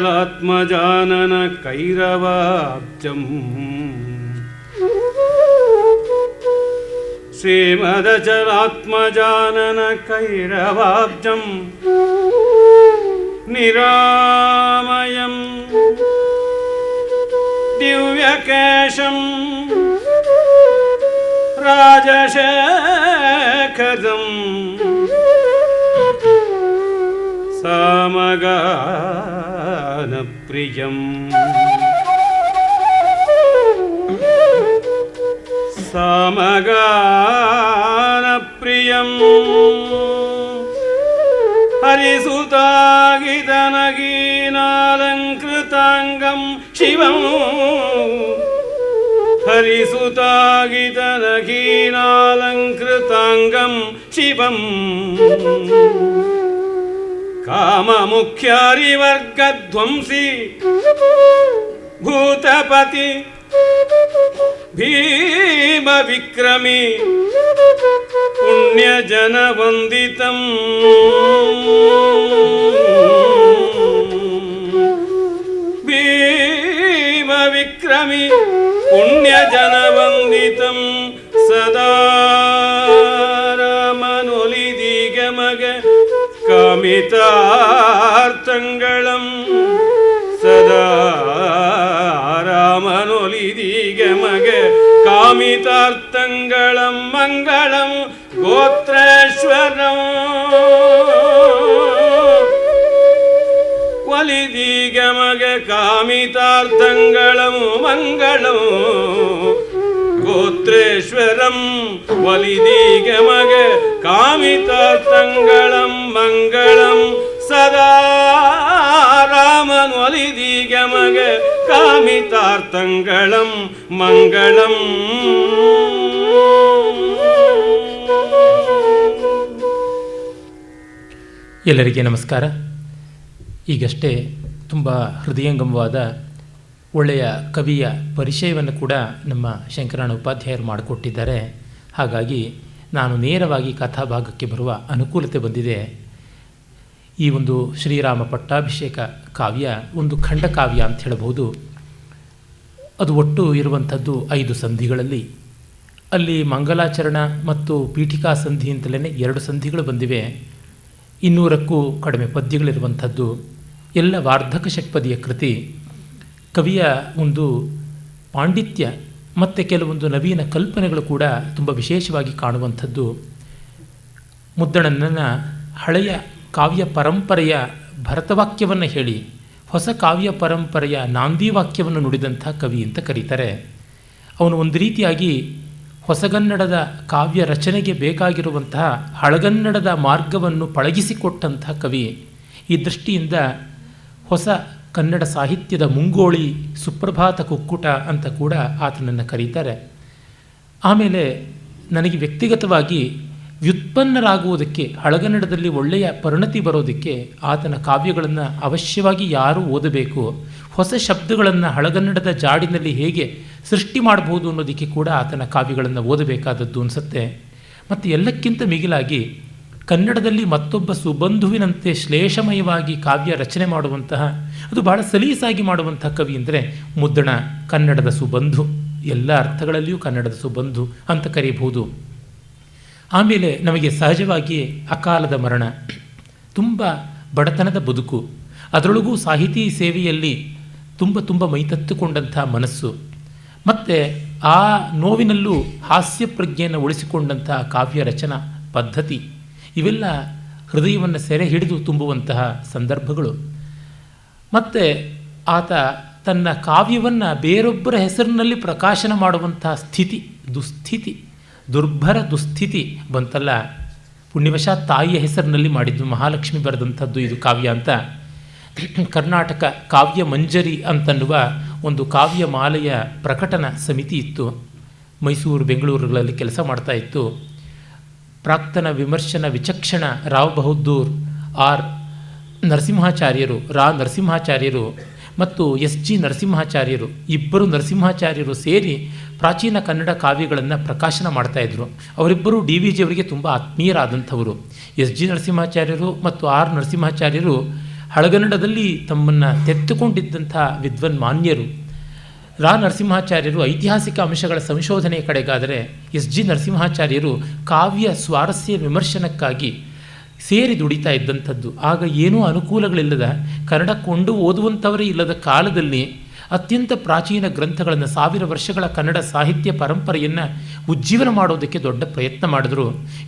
B: श्रीमदचलात्मजानन कैरवाब्जं श्रीमदचलात्मजानन कैरवाब्जं निरामयं दिव्यकेशं राजशेखरं सामगानप्रियं सामगानप्रियं हरिसुतागितनगीनालङ्कृताङ्गं शिवं हरिसुतागितनगीनालङ्कृताङ्गं शिवं काममुख्यारिवर्गध्वंसी भूतपति भीमविक्रमी पुण्यजनवन्दितं भीमविक्रमी पुण्यजनवन्दितं सदा रामनुलिदिगमग कामितार्थंगलं सदा रामनुलिदिगमग कामितार्थंगलं मंगलं गोत्रेश्वरं वलिदिगमग कामितार्थंगलं मंगलं गोत्रेश्वरं वलिदिगमग कामितार्थंगलं मंगलं सदा राम ಒಲಿದೀಗಮಗ ಕಾಮಿತಾರ್ಥಂಗಳಂ ಮಂಗಳಂ.
C: ಎಲ್ಲರಿಗೆ ನಮಸ್ಕಾರ. ಈಗಷ್ಟೇ ತುಂಬ ಹೃದಯಂಗಮವಾದ ಒಳ್ಳೆಯ ಕವಿಯ ಪರಿಚಯವನ್ನು ಕೂಡ ನಮ್ಮ ಶಂಕರಣ್ಣ ಉಪಾಧ್ಯಾಯರು ಮಾಡಿಕೊಟ್ಟಿದ್ದಾರೆ. ಹಾಗಾಗಿ ನಾನು ನೇರವಾಗಿ ಕಥಾಭಾಗಕ್ಕೆ ಬರುವ ಅನುಕೂಲತೆ ಬಂದಿದೆ. ಈ ಒಂದು ಶ್ರೀರಾಮ ಪಟ್ಟಾಭಿಷೇಕ ಕಾವ್ಯ ಒಂದು ಖಂಡಕಾವ್ಯ ಅಂತ ಹೇಳಬಹುದು. ಅದು ಒಟ್ಟು ಇರುವಂಥದ್ದು 5 ಸಂಧಿಗಳಲ್ಲಿ. ಅಲ್ಲಿ ಮಂಗಲಾಚರಣ ಮತ್ತು ಪೀಠಿಕಾ ಸಂಧಿ ಅಂತಲೇ 2 ಸಂಧಿಗಳು ಬಂದಿವೆ. 200ಕ್ಕೂ ಕಡಿಮೆ ಪದ್ಯಗಳಿರುವಂಥದ್ದು. ಎಲ್ಲ ವಾರ್ಧಕ ಷಟ್ಪದಿಯ ಕೃತಿ. ಕವಿಯ ಒಂದು ಪಾಂಡಿತ್ಯ ಮತ್ತು ಕೆಲವೊಂದು ನವೀನ ಕಲ್ಪನೆಗಳು ಕೂಡ ತುಂಬ ವಿಶೇಷವಾಗಿ ಕಾಣುವಂಥದ್ದು. ಮುದ್ದಣನ ಹಳೆಯ ಕಾವ್ಯ ಪರಂಪರೆಯ ಭರತವಾಕ್ಯವನ್ನು ಹೇಳಿ ಹೊಸ ಕಾವ್ಯ ಪರಂಪರೆಯ ನಾಂದಿ ವಾಕ್ಯವನ್ನು ನುಡಿದಂಥ ಕವಿ ಅಂತ ಕರೀತಾರೆ. ಅವನು ಒಂದು ರೀತಿಯಾಗಿ ಹೊಸಗನ್ನಡದ ಕಾವ್ಯ ರಚನೆಗೆ ಬೇಕಾಗಿರುವಂತಹ ಹಳಗನ್ನಡದ ಮಾರ್ಗವನ್ನು ಪಳಗಿಸಿಕೊಟ್ಟಂಥ ಕವಿ. ಈ ದೃಷ್ಟಿಯಿಂದ ಹೊಸ ಕನ್ನಡ ಸಾಹಿತ್ಯದ ಮುಂಗೋಳಿ, ಸುಪ್ರಭಾತ ಕುಕ್ಕುಟ ಅಂತ ಕೂಡ ಆತನನ್ನು ಕರೀತಾರೆ. ಆಮೇಲೆ ನನಗೆ ವ್ಯಕ್ತಿಗತವಾಗಿ ವ್ಯುತ್ಪನ್ನರಾಗುವುದಕ್ಕೆ, ಹಳಗನ್ನಡದಲ್ಲಿ ಒಳ್ಳೆಯ ಪರಿಣತಿ ಬರೋದಕ್ಕೆ ಆತನ ಕಾವ್ಯಗಳನ್ನು ಅವಶ್ಯವಾಗಿ ಯಾರೂ ಓದಬೇಕು. ಹೊಸ ಶಬ್ದಗಳನ್ನು ಹಳಗನ್ನಡದ ಜಾಡಿನಲ್ಲಿ ಹೇಗೆ ಸೃಷ್ಟಿ ಮಾಡಬಹುದು ಅನ್ನೋದಕ್ಕೆ ಕೂಡ ಆತನ ಕಾವ್ಯಗಳನ್ನು ಓದಬೇಕಾದದ್ದು ಅನಿಸುತ್ತೆ. ಮತ್ತು ಎಲ್ಲಕ್ಕಿಂತ ಮಿಗಿಲಾಗಿ ಕನ್ನಡದಲ್ಲಿ ಮತ್ತೊಬ್ಬ ಸುಬಂಧುವಿನಂತೆ ಶ್ಲೇಷಮಯವಾಗಿ ಕಾವ್ಯ ರಚನೆ ಮಾಡುವಂತಹ, ಅದು ಬಹಳ ಸಲೀಸಾಗಿ ಮಾಡುವಂತಹ ಕವಿ ಅಂದರೆ ಮುದ್ದಣ ಕನ್ನಡದ ಸುಬಂಧು. ಎಲ್ಲ ಅರ್ಥಗಳಲ್ಲಿಯೂ ಕನ್ನಡದ ಸುಬಂಧು ಅಂತ ಕರೀಬಹುದು. ಆಮೇಲೆ ನಮಗೆ ಸಹಜವಾಗಿ ಅಕಾಲದ ಮರಣ, ತುಂಬ ಬಡತನದ ಬದುಕು, ಅದರೊಳಗೂ ಸಾಹಿತಿ ಸೇವೆಯಲ್ಲಿ ತುಂಬ ಮೈತತ್ತುಕೊಂಡಂಥ ಮನಸ್ಸು, ಮತ್ತು ಆ ನೋವಿನಲ್ಲೂ ಹಾಸ್ಯ ಪ್ರಜ್ಞೆಯನ್ನು ಉಳಿಸಿಕೊಂಡಂಥ ಕಾವ್ಯ ರಚನಾ ಪದ್ಧತಿ, ಇವೆಲ್ಲ ಹೃದಯವನ್ನು ಸೆರೆ ಹಿಡಿದು ತುಂಬುವಂತಹ ಸಂದರ್ಭಗಳು. ಮತ್ತು ಆತ ತನ್ನ ಕಾವ್ಯವನ್ನು ಬೇರೊಬ್ಬರ ಹೆಸರಿನಲ್ಲಿ ಪ್ರಕಾಶನ ಮಾಡುವಂತಹ ಸ್ಥಿತಿ, ದುಸ್ಥಿತಿ, ದುರ್ಭರ ದುಸ್ಥಿತಿ ಬಂತಲ್ಲ. ಪುಣ್ಯವಶಾತ್ ತಾಯಿಯ ಹೆಸರಿನಲ್ಲಿ ಮಾಡಿದ್ದು, ಮಹಾಲಕ್ಷ್ಮಿ ಬರೆದಂಥದ್ದು ಇದು ಕಾವ್ಯ ಅಂತ. ಕರ್ನಾಟಕ ಕಾವ್ಯ ಮಂಜರಿ ಅಂತನ್ನುವ ಒಂದು ಕಾವ್ಯ ಮಾಲೆಯ ಪ್ರಕಟನ ಸಮಿತಿ ಇತ್ತು. ಮೈಸೂರು, ಬೆಂಗಳೂರುಗಳಲ್ಲಿ ಕೆಲಸ ಮಾಡ್ತಾ ಇತ್ತು. ಪ್ರಾಕ್ತನ ವಿಮರ್ಶನ ವಿಚಕ್ಷಣ ರಾವ್ ಬಹದ್ದೂರ್ ನರಸಿಂಹಾಚಾರ್ಯರು, ನರಸಿಂಹಾಚಾರ್ಯರು ಮತ್ತು SG ನರಸಿಂಹಾಚಾರ್ಯರು, ಇಬ್ಬರು ನರಸಿಂಹಾಚಾರ್ಯರು ಸೇರಿ ಪ್ರಾಚೀನ ಕನ್ನಡ ಕಾವ್ಯಗಳನ್ನು ಪ್ರಕಾಶನ ಮಾಡ್ತಾಯಿದ್ರು. ಅವರಿಬ್ಬರು DVG ಅವರಿಗೆ ತುಂಬ ಆತ್ಮೀಯರಾದಂಥವರು. SG ನರಸಿಂಹಾಚಾರ್ಯರು ಮತ್ತು ನರಸಿಂಹಾಚಾರ್ಯರು ಹಳಗನ್ನಡದಲ್ಲಿ ತಮ್ಮನ್ನು ತೆತ್ತುಕೊಂಡಿದ್ದಂಥ ವಿದ್ವನ್ಮಾನ್ಯರು. ನರಸಿಂಹಾಚಾರ್ಯರು ಐತಿಹಾಸಿಕ ಅಂಶಗಳ ಸಂಶೋಧನೆಯ ಕಡೆಗಾದರೆ SG ನರಸಿಂಹಾಚಾರ್ಯರು ಕಾವ್ಯ ಸ್ವಾರಸ್ಯ ವಿಮರ್ಶನಕ್ಕಾಗಿ ಸೇರಿ ದುಡಿತಾ ಇದ್ದಂಥದ್ದು. ಆಗ ಏನೂ ಅನುಕೂಲಗಳಿಲ್ಲದ, ಕನ್ನಡ ಕೊಂಡು ಓದುವಂಥವರೇ ಇಲ್ಲದ ಕಾಲದಲ್ಲಿ ಅತ್ಯಂತ ಪ್ರಾಚೀನ ಗ್ರಂಥಗಳನ್ನು, 1000 ವರ್ಷಗಳ ಕನ್ನಡ ಸಾಹಿತ್ಯ ಪರಂಪರೆಯನ್ನು ಉಜ್ಜೀವನ ಮಾಡೋದಕ್ಕೆ ದೊಡ್ಡ ಪ್ರಯತ್ನ ಮಾಡಿದ್ರು.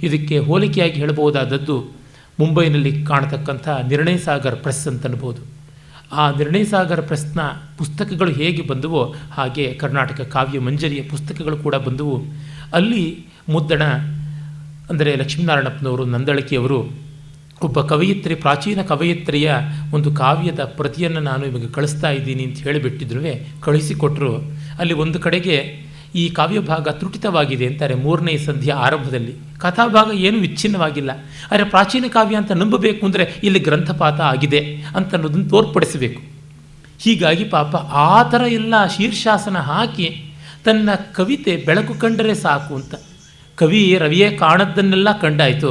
C: ಇದಕ್ಕೆ ಹೋಲಿಕೆಯಾಗಿ ಹೇಳಬಹುದಾದದ್ದು ಮುಂಬೈನಲ್ಲಿ ಕಾಣತಕ್ಕಂಥ ನಿರ್ಣಯ ಸಾಗರ್ ಪ್ರೆಸ್ ಅಂತನ್ಬೋದು. ಆ ನಿರ್ಣಯ ಸಾಗರ ಪ್ರೆಸ್ನ ಪುಸ್ತಕಗಳು ಹೇಗೆ ಬಂದವೋ ಹಾಗೆ ಕರ್ನಾಟಕ ಕಾವ್ಯ ಮಂಜರಿಯ ಪುಸ್ತಕಗಳು ಕೂಡ ಬಂದವು. ಅಲ್ಲಿ ಮುದ್ದಣ ಅಂದರೆ ಲಕ್ಷ್ಮೀನಾರಾಯಣಪ್ಪನವರು, ನಂದಳಕಿಯವರು, ಒಬ್ಬ ಕವಯಿತ್ರಿ, ಪ್ರಾಚೀನ ಕವಯಿತ್ರಿಯ ಒಂದು ಕಾವ್ಯದ ಪ್ರತಿಯನ್ನು ನಾನು ಇವಾಗ ಕಳಿಸ್ತಾ ಇದ್ದೀನಿ ಅಂತ ಹೇಳಿಬಿಟ್ಟಿದ್ರು. ಕಳಿಸಿಕೊಟ್ಟರು. ಅಲ್ಲಿ ಒಂದು ಕಡೆಗೆ ಈ ಕಾವ್ಯ ಭಾಗ ತ್ರುಟಿತವಾಗಿದೆ ಅಂತಾರೆ 3ನೇ ಸಂಧಿಯ ಆರಂಭದಲ್ಲಿ. ಕಥಾಭಾಗ ಏನೂ ವಿಚ್ಛಿನ್ನವಾಗಿಲ್ಲ. ಆದರೆ ಪ್ರಾಚೀನ ಕಾವ್ಯ ಅಂತ ನಂಬಬೇಕು ಅಂದರೆ ಇಲ್ಲಿ ಗ್ರಂಥಪಾತ ಆಗಿದೆ ಅಂತ ಅನ್ನೋದನ್ನು ತೋರ್ಪಡಿಸಬೇಕು. ಹೀಗಾಗಿ ಪಾಪ ಆ ಥರ ಎಲ್ಲ ಶೀರ್ಷಾಸನ ಹಾಕಿ ತನ್ನ ಕವಿತೆ ಬೆಳಕು ಕಂಡರೆ ಸಾಕು ಅಂತ. ಕವಿ ರವಿಯೇ ಕಾಣದ್ದನ್ನೆಲ್ಲ ಕಂಡಾಯಿತು.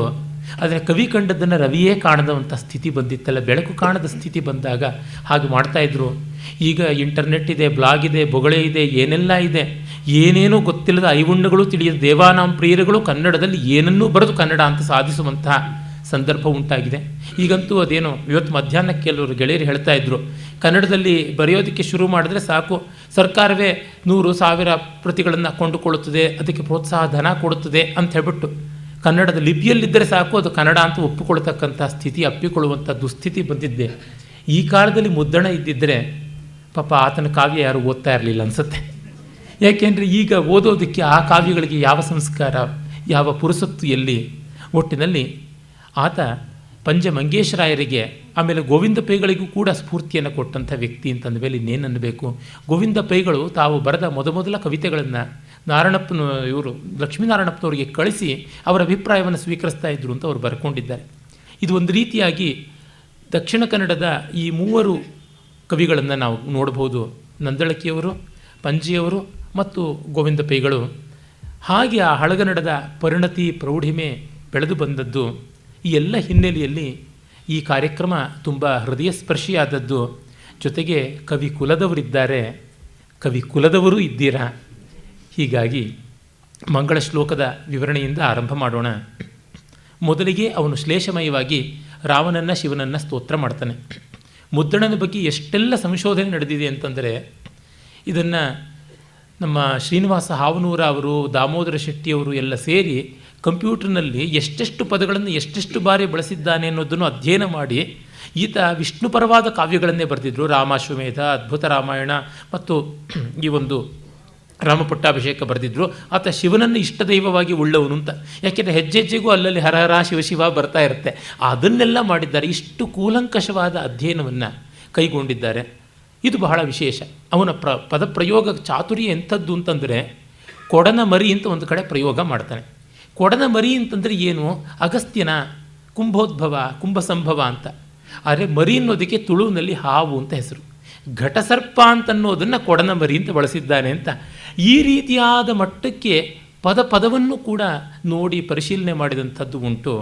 C: ಆದರೆ ಕವಿ ಕಂಡದ್ದನ್ನು ರವಿಯೇ ಕಾಣದಂಥ ಸ್ಥಿತಿ ಬಂದಿತ್ತಲ್ಲ, ಬೆಳಕು ಕಾಣದ ಸ್ಥಿತಿ ಬಂದಾಗ ಹಾಗೆ ಮಾಡ್ತಾಯಿದ್ರು. ಈಗ ಇಂಟರ್ನೆಟ್ ಇದೆ, ಬ್ಲಾಗ್ ಇದೆ, ಬೊಗಳೆ ಇದೆ, ಏನೆಲ್ಲ ಇದೆ, ಏನೇನೂ ಗೊತ್ತಿಲ್ಲದ ಐವುಣ್ಣಗಳು ತಿಳಿಯದ ದೇವಾನಾಂ ಪ್ರಿಯರುಗಳು ಕನ್ನಡದಲ್ಲಿ ಏನನ್ನೂ ಬರೆದು ಕನ್ನಡ ಅಂತ ಸಾಧಿಸುವಂತಹ ಸಂದರ್ಭ ಉಂಟಾಗಿದೆ. ಈಗಂತೂ ಅದೇನೋ ಇವತ್ತು ಮಧ್ಯಾಹ್ನ ಕೆಲವರು ಗೆಳೆಯರು ಹೇಳ್ತಾ ಇದ್ರು, ಕನ್ನಡದಲ್ಲಿ ಬರೆಯೋದಕ್ಕೆ ಶುರು ಮಾಡಿದ್ರೆ ಸಾಕು, ಸರ್ಕಾರವೇ 100,000 ಪ್ರತಿಗಳನ್ನು ಕೊಂಡುಕೊಳ್ಳುತ್ತದೆ, ಅದಕ್ಕೆ ಪ್ರೋತ್ಸಾಹ ಧನ ಕೊಡುತ್ತದೆ ಅಂತ ಹೇಳ್ಬಿಟ್ಟು ಕನ್ನಡದ ಲಿಪಿಯಲ್ಲಿದ್ದರೆ ಸಾಕು ಅದು ಕನ್ನಡ ಅಂತ ಒಪ್ಪಿಕೊಳ್ತಕ್ಕಂಥ ಸ್ಥಿತಿ, ಅಪ್ಪಿಕೊಳ್ಳುವಂಥ ದುಸ್ಥಿತಿ ಬಂದಿದ್ದೆ. ಈ ಕಾಲದಲ್ಲಿ ಮುದ್ದಣ ಇದ್ದಿದ್ದರೆ ಪಾಪ ಆತನ ಕಾವ್ಯ ಯಾರು ಓದ್ತಾ ಇರಲಿಲ್ಲ ಅನಿಸುತ್ತೆ. ಯಾಕೆಂದರೆ ಈಗ ಓದೋದಕ್ಕೆ ಆ ಕಾವ್ಯಗಳಿಗೆ ಯಾವ ಸಂಸ್ಕಾರ, ಯಾವ ಪುರುಸತ್ತು ಎಲ್ಲಿ. ಒಟ್ಟಿನಲ್ಲಿ ಆತ ಪಂಜ ಮಂಗೇಶರಾಯರಿಗೆ ಆಮೇಲೆ ಗೋವಿಂದ ಪೈಗಳಿಗೂ ಕೂಡ ಸ್ಫೂರ್ತಿಯನ್ನು ಕೊಟ್ಟಂಥ ವ್ಯಕ್ತಿ ಅಂತಂದ ಮೇಲೆ ಇನ್ನೇನು ಅನ್ನಬೇಕು. ಗೋವಿಂದ ಪೈಗಳು ತಾವು ಬರೆದ ಮೊದಲ ಕವಿತೆಗಳನ್ನು ಇವರು ಲಕ್ಷ್ಮೀನಾರಾಯಣಪ್ಪನವರಿಗೆ ಕಳಿಸಿ ಅವರ ಅಭಿಪ್ರಾಯವನ್ನು ಸ್ವೀಕರಿಸ್ತಾ ಇದ್ದರು ಅಂತ ಅವರು ಬರ್ಕೊಂಡಿದ್ದಾರೆ. ಇದು ಒಂದು ರೀತಿಯಾಗಿ ದಕ್ಷಿಣ ಕನ್ನಡದ ಈ 3 ಕವಿಗಳನ್ನು ನಾವು ನೋಡ್ಬೋದು. ನಂದಳಕಿಯವರು, ಪಂಜಿಯವರು ಮತ್ತು ಗೋವಿಂದ ಪೈಗಳು. ಹಾಗೆ ಆ ಹಳಗನ್ನಡದ ಪರಿಣತಿ ಪ್ರೌಢಿಮೆ ಬೆಳೆದು ಬಂದದ್ದು. ಈ ಎಲ್ಲ ಹಿನ್ನೆಲೆಯಲ್ಲಿ ಈ ಕಾರ್ಯಕ್ರಮ ತುಂಬ ಹೃದಯ ಸ್ಪರ್ಶಿಯಾದದ್ದು. ಜೊತೆಗೆ ಕವಿ ಕುಲದವರಿದ್ದಾರೆ, ಕವಿ ಕುಲದವರೂ ಇದ್ದೀರಾ. ಹೀಗಾಗಿ ಮಂಗಳ ಶ್ಲೋಕದ ವಿವರಣೆಯಿಂದ ಆರಂಭ ಮಾಡೋಣ. ಮೊದಲಿಗೆ ಅವನು ಶ್ಲೇಷಮಯವಾಗಿ ರಾಮನನ್ನು ಶಿವನನ್ನು ಸ್ತೋತ್ರ ಮಾಡ್ತಾನೆ. ಮುದ್ದಣನ ಬಗ್ಗೆ ಎಷ್ಟೆಲ್ಲ ಸಂಶೋಧನೆ ನಡೆದಿದೆ ಅಂತಂದರೆ, ಇದನ್ನು ನಮ್ಮ ಶ್ರೀನಿವಾಸ ಹಾವನೂರ ಅವರು, ದಾಮೋದರ ಶೆಟ್ಟಿಯವರು ಎಲ್ಲ ಸೇರಿ ಕಂಪ್ಯೂಟರ್ನಲ್ಲಿ ಎಷ್ಟೆಷ್ಟು ಪದಗಳನ್ನು ಎಷ್ಟೆಷ್ಟು ಬಾರಿ ಬಳಸಿದ್ದಾನೆ ಅನ್ನೋದನ್ನು ಅಧ್ಯಯನ ಮಾಡಿ ಈತ ವಿಷ್ಣುಪರವಾದ ಕಾವ್ಯಗಳನ್ನೇ ಬರೆದಿದ್ದರು. ರಾಮಾಶ್ವಮೇಧ, ಅದ್ಭುತ ರಾಮಾಯಣ ಮತ್ತು ಈ ಒಂದು ರಾಮಪಟ್ಟಾಭಿಷೇಕ ಬರೆದಿದ್ದರು. ಆತ ಶಿವನನ್ನು ಇಷ್ಟದೈವವಾಗಿ ಉಳ್ಳವನು ಅಂತ. ಯಾಕೆಂದರೆ ಹೆಜ್ಜೆಜ್ಜೆಗೂ ಅಲ್ಲಲ್ಲಿ ಹರಹರ ಶಿವ ಬರ್ತಾ ಇರುತ್ತೆ. ಅದನ್ನೆಲ್ಲ ಮಾಡಿದ್ದಾರೆ. ಇಷ್ಟು ಕೂಲಂಕಷವಾದ ಅಧ್ಯಯನವನ್ನು ಕೈಗೊಂಡಿದ್ದಾರೆ. ಇದು ಬಹಳ ವಿಶೇಷ. ಅವನ ಪದಪ್ರಯೋಗ ಚಾತುರ್ಯ ಎಂಥದ್ದು ಅಂತಂದರೆ, ಕೊಡನ ಮರಿ ಅಂತ ಒಂದು ಕಡೆ ಪ್ರಯೋಗ ಮಾಡ್ತಾನೆ. ಕೊಡನ ಮರಿ ಅಂತಂದರೆ ಏನು? ಅಗಸ್ತ್ಯನ ಕುಂಭೋದ್ಭವ, ಕುಂಭಸಂಭವ ಅಂತ. ಆದರೆ ಮರಿ ಅನ್ನೋದಕ್ಕೆ ತುಳುವಿನಲ್ಲಿ ಹಾವು ಅಂತ ಹೆಸರು. ಘಟಸರ್ಪ ಅಂತನ್ನೋದನ್ನು ಕೊಡನ ಮರಿ ಅಂತ ಬಳಸಿದ್ದಾನೆ ಅಂತ. ಈ ರೀತಿಯಾದ ಮಟ್ಟಕ್ಕೆ ಪದವನ್ನು ಕೂಡ ನೋಡಿ ಪರಿಶೀಲನೆ ಮಾಡಿದಂಥದ್ದು ಉಂಟು.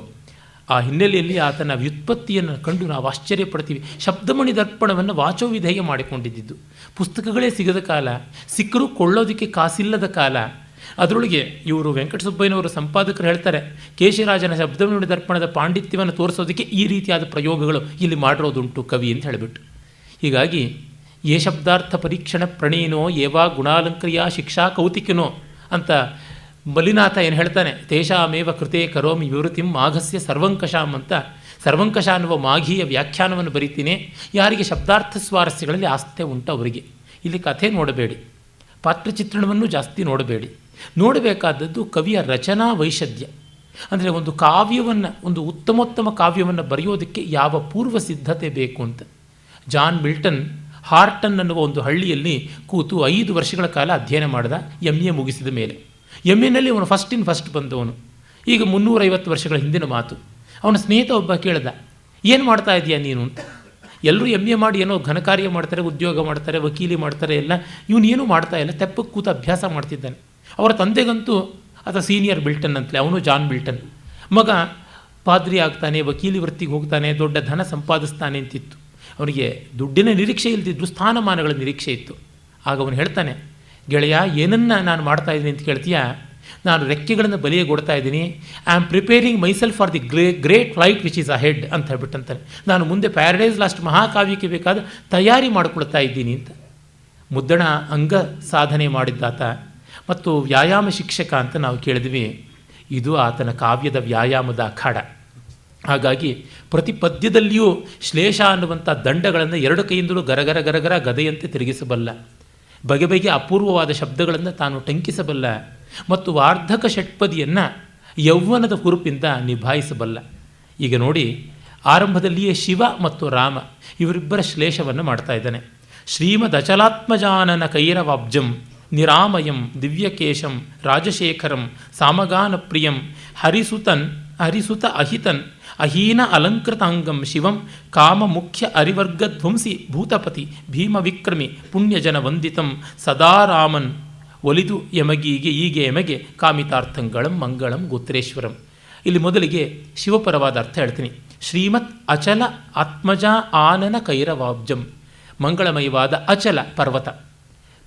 C: ಆ ಹಿನ್ನೆಲೆಯಲ್ಲಿ ಆತನ ವ್ಯುತ್ಪತ್ತಿಯನ್ನು ಕಂಡು ನಾವು ಆಶ್ಚರ್ಯಪಡ್ತೀವಿ. ಶಬ್ದಮಣಿ ದರ್ಪಣವನ್ನು ವಾಚೋವಿಧೇಯ ಮಾಡಿಕೊಂಡಿದ್ದು. ಪುಸ್ತಕಗಳೇ ಸಿಗದ ಕಾಲ, ಸಿಕ್ಕರೂ ಕೊಳ್ಳೋದಕ್ಕೆ ಕಾಸಿಲ್ಲದ ಕಾಲ. ಅದರೊಳಗೆ ಇವರು ವೆಂಕಟಸುಬ್ಬಯ್ಯನವರು ಸಂಪಾದಕರು ಹೇಳ್ತಾರೆ, ಕೇಶರಾಜನ ಶಬ್ದಮಣಿ ದರ್ಪಣದ ಪಾಂಡಿತ್ಯವನ್ನು ತೋರಿಸೋದಕ್ಕೆ ಈ ರೀತಿಯಾದ ಪ್ರಯೋಗಗಳು ಇಲ್ಲಿ ಮಾಡಿರೋದುಂಟು ಕವಿ ಅಂತ ಹೇಳಿಬಿಟ್ಟು. ಹೀಗಾಗಿ ಯೇ ಶಬ್ದಾರ್ಥ ಪರೀಕ್ಷಣ ಪ್ರಣೀನೋ ಏವಾ ಗುಣಾಲಂಕ್ರಿಯ ಶಿಕ್ಷಾ ಕೌತಿಕನೋ ಅಂತ ಮಲ್ಲಿನಾಥ ಏನು ಹೇಳ್ತಾನೆ, ತೇಷಾಮೇವ ಕೃತೆ ಕರೋಮಿ ವಿವೃತಿಂ ಮಾಘಸ್ಯ ಸರ್ವಂಕಷಾಂ ಅಂತ. ಸರ್ವಂಕಷ ಅನ್ನುವ ಮಾಘಿಯ ವ್ಯಾಖ್ಯಾನವನ್ನು ಬರೀತೀನಿ. ಯಾರಿಗೆ ಶಬ್ದಾರ್ಥ ಸ್ವಾರಸ್ಯಗಳಲ್ಲಿ ಆಸ್ಥೆ ಉಂಟು ಅವರಿಗೆ. ಇಲ್ಲಿ ಕಥೆ ನೋಡಬೇಡಿ, ಪಾತ್ರಚಿತ್ರಣವನ್ನು ಜಾಸ್ತಿ ನೋಡಬೇಡಿ. ನೋಡಬೇಕಾದದ್ದು ಕವಿಯ ರಚನಾ ವೈಶದ್ಯ. ಅಂದರೆ ಒಂದು ಕಾವ್ಯವನ್ನು, ಒಂದು ಉತ್ತಮೋತ್ತಮ ಕಾವ್ಯವನ್ನು ಬರೆಯೋದಕ್ಕೆ ಯಾವ ಪೂರ್ವ ಸಿದ್ಧತೆ ಬೇಕು ಅಂತ. ಜಾನ್ ಮಿಲ್ಟನ್ ಹಾರ್ಟನ್ ಅನ್ನುವ ಒಂದು ಹಳ್ಳಿಯಲ್ಲಿ ಕೂತು 5 ವರ್ಷಗಳ ಕಾಲ ಅಧ್ಯಯನ ಮಾಡಿದ. MA ಮುಗಿಸಿದ ಮೇಲೆ MAನಲ್ಲಿ ಅವನು ಫಸ್ಟ್ ಬಂದವನು. ಈಗ 350 ವರ್ಷಗಳ ಹಿಂದಿನ ಮಾತು. ಅವನ ಸ್ನೇಹಿತ ಒಬ್ಬ ಕೇಳ್ದ, ಏನು ಮಾಡ್ತಾ ಇದೆಯಾ ನೀನು ಅಂತ. ಎಲ್ಲರೂ MA ಮಾಡಿ ಏನೋ ಘನಕಾರ್ಯ ಮಾಡ್ತಾರೆ, ಉದ್ಯೋಗ ಮಾಡ್ತಾರೆ, ವಕೀಲಿ ಮಾಡ್ತಾರೆ ಎಲ್ಲ. ಇವನೇನೂ ಮಾಡ್ತಾ ಇಲ್ಲ, ತೆಪ್ಪಕ್ಕೆ ಕೂತು ಅಭ್ಯಾಸ ಮಾಡ್ತಿದ್ದಾನೆ. ಅವರ ತಂದೆಗಂತೂ ಆತ ಸೀನಿಯರ್ ಮಿಲ್ಟನ್ ಅಂತಲೇ, ಅವನು ಜಾನ್ ಮಿಲ್ಟನ್. ಮಗ ಪಾದ್ರಿ ಆಗ್ತಾನೆ, ವಕೀಲಿ ವೃತ್ತಿಗೆ ಹೋಗ್ತಾನೆ, ದೊಡ್ಡ ಧನ ಸಂಪಾದಿಸ್ತಾನೆ ಅಂತಿತ್ತು. ಅವನಿಗೆ ದುಡ್ಡಿನ ನಿರೀಕ್ಷೆ ಇಲ್ದಿದ್ರು, ಸ್ಥಾನಮಾನಗಳ ನಿರೀಕ್ಷೆ ಇತ್ತು. ಆಗ ಅವನು ಹೇಳ್ತಾನೆ, ಗೆಳೆಯ ಏನನ್ನು ನಾನು ಮಾಡ್ತಾ ಇದ್ದೀನಿ ಅಂತ ಕೇಳ್ತೀಯಾ? ನಾನು ರೆಕ್ಕೆಗಳನ್ನು ಬಲಿಯಗೊಡ್ತಾ ಇದ್ದೀನಿ. I am preparing myself for the great flight which is ahead ಅಂತ ಹೇಳ್ಬಿಟ್ಟಂತಾನೆ. ನಾನು ಮುಂದೆ ಪ್ಯಾರಡೈಸ್ ಲಾಸ್ಟ್ ಮಹಾಕಾವ್ಯಕ್ಕೆ ಬೇಕಾದ ತಯಾರಿ ಮಾಡಿಕೊಳ್ತಾ ಇದ್ದೀನಿ ಅಂತ. ಮುದ್ದಣ ಅಂಗ ಸಾಧನೆ ಮಾಡಿದ್ದಾತ ಮತ್ತು ವ್ಯಾಯಾಮ ಶಿಕ್ಷಕ ಅಂತ ನಾವು ಕೇಳಿದ್ವಿ. ಇದು ಆತನ ಕಾವ್ಯದ ವ್ಯಾಯಾಮದ ಅಖಾಡ. ಹಾಗಾಗಿ ಪ್ರತಿ ಪದ್ಯದಲ್ಲಿಯೂ ಶ್ಲೇಷ ಅನ್ನುವಂಥ ದಂಡಗಳನ್ನು 2 ಕೈಯಿಂದಲೂ ಗರಗರ ಗರಗರ ಗದೆಯಂತೆ ತಿರುಗಿಸಬಲ್ಲ. ಬಗೆ ಅಪೂರ್ವವಾದ ಶಬ್ದಗಳನ್ನು ತಾನು ಟಂಕಿಸಬಲ್ಲ ಮತ್ತು ವಾರ್ಧಕ ಷಟ್ಪದಿಯನ್ನು ಯೌವನದ ಹುರುಪಿಂದ ನಿಭಾಯಿಸಬಲ್ಲ. ಈಗ ನೋಡಿ, ಆರಂಭದಲ್ಲಿಯೇ ಶಿವ ಮತ್ತು ರಾಮ ಇವರಿಬ್ಬರ ಶ್ಲೇಷವನ್ನು ಮಾಡ್ತಾ ಇದ್ದಾನೆ. ಶ್ರೀಮದಚಲಾತ್ಮಜಾನನ ಕೈರವಾಬ್ಜಂ ನಿರಾಮಯಂ ದಿವ್ಯಕೇಶಂ ರಾಜಶೇಖರಂ ಸಾಮಗಾನ ಪ್ರಿಯಂ ಹರಿಸುತ ಅಹಿತನ್ ಅಹೀನ ಅಲಂಕೃತಾಂಗಂ ಶಿವಂ ಕಾಮ ಮುಖ್ಯ ಅರಿವರ್ಗಧ್ವಂಸಿ ಭೂತಪತಿ ಭೀಮ ವಿಕ್ರಮಿ ಪುಣ್ಯಜನ ವಂದಿತಂ ಸದಾರಾಮನ್ ಒಲಿದು ಯಮಗೀಗೆ ಈಗೆ ಯಮಗೆ ಕಾಮಿತಾರ್ಥಂಗಳಂ ಮಂಗಳಂ ಗೋತ್ರೇಶ್ವರಂ. ಇಲ್ಲಿ ಮೊದಲಿಗೆ ಶಿವಪರವಾದ ಅರ್ಥ ಹೇಳ್ತೀನಿ. ಶ್ರೀಮತ್ ಅಚಲ ಆತ್ಮಜ ಆನನ ಕೈರವಾಬ್ಜಂ, ಮಂಗಳಮಯವಾದ ಅಚಲ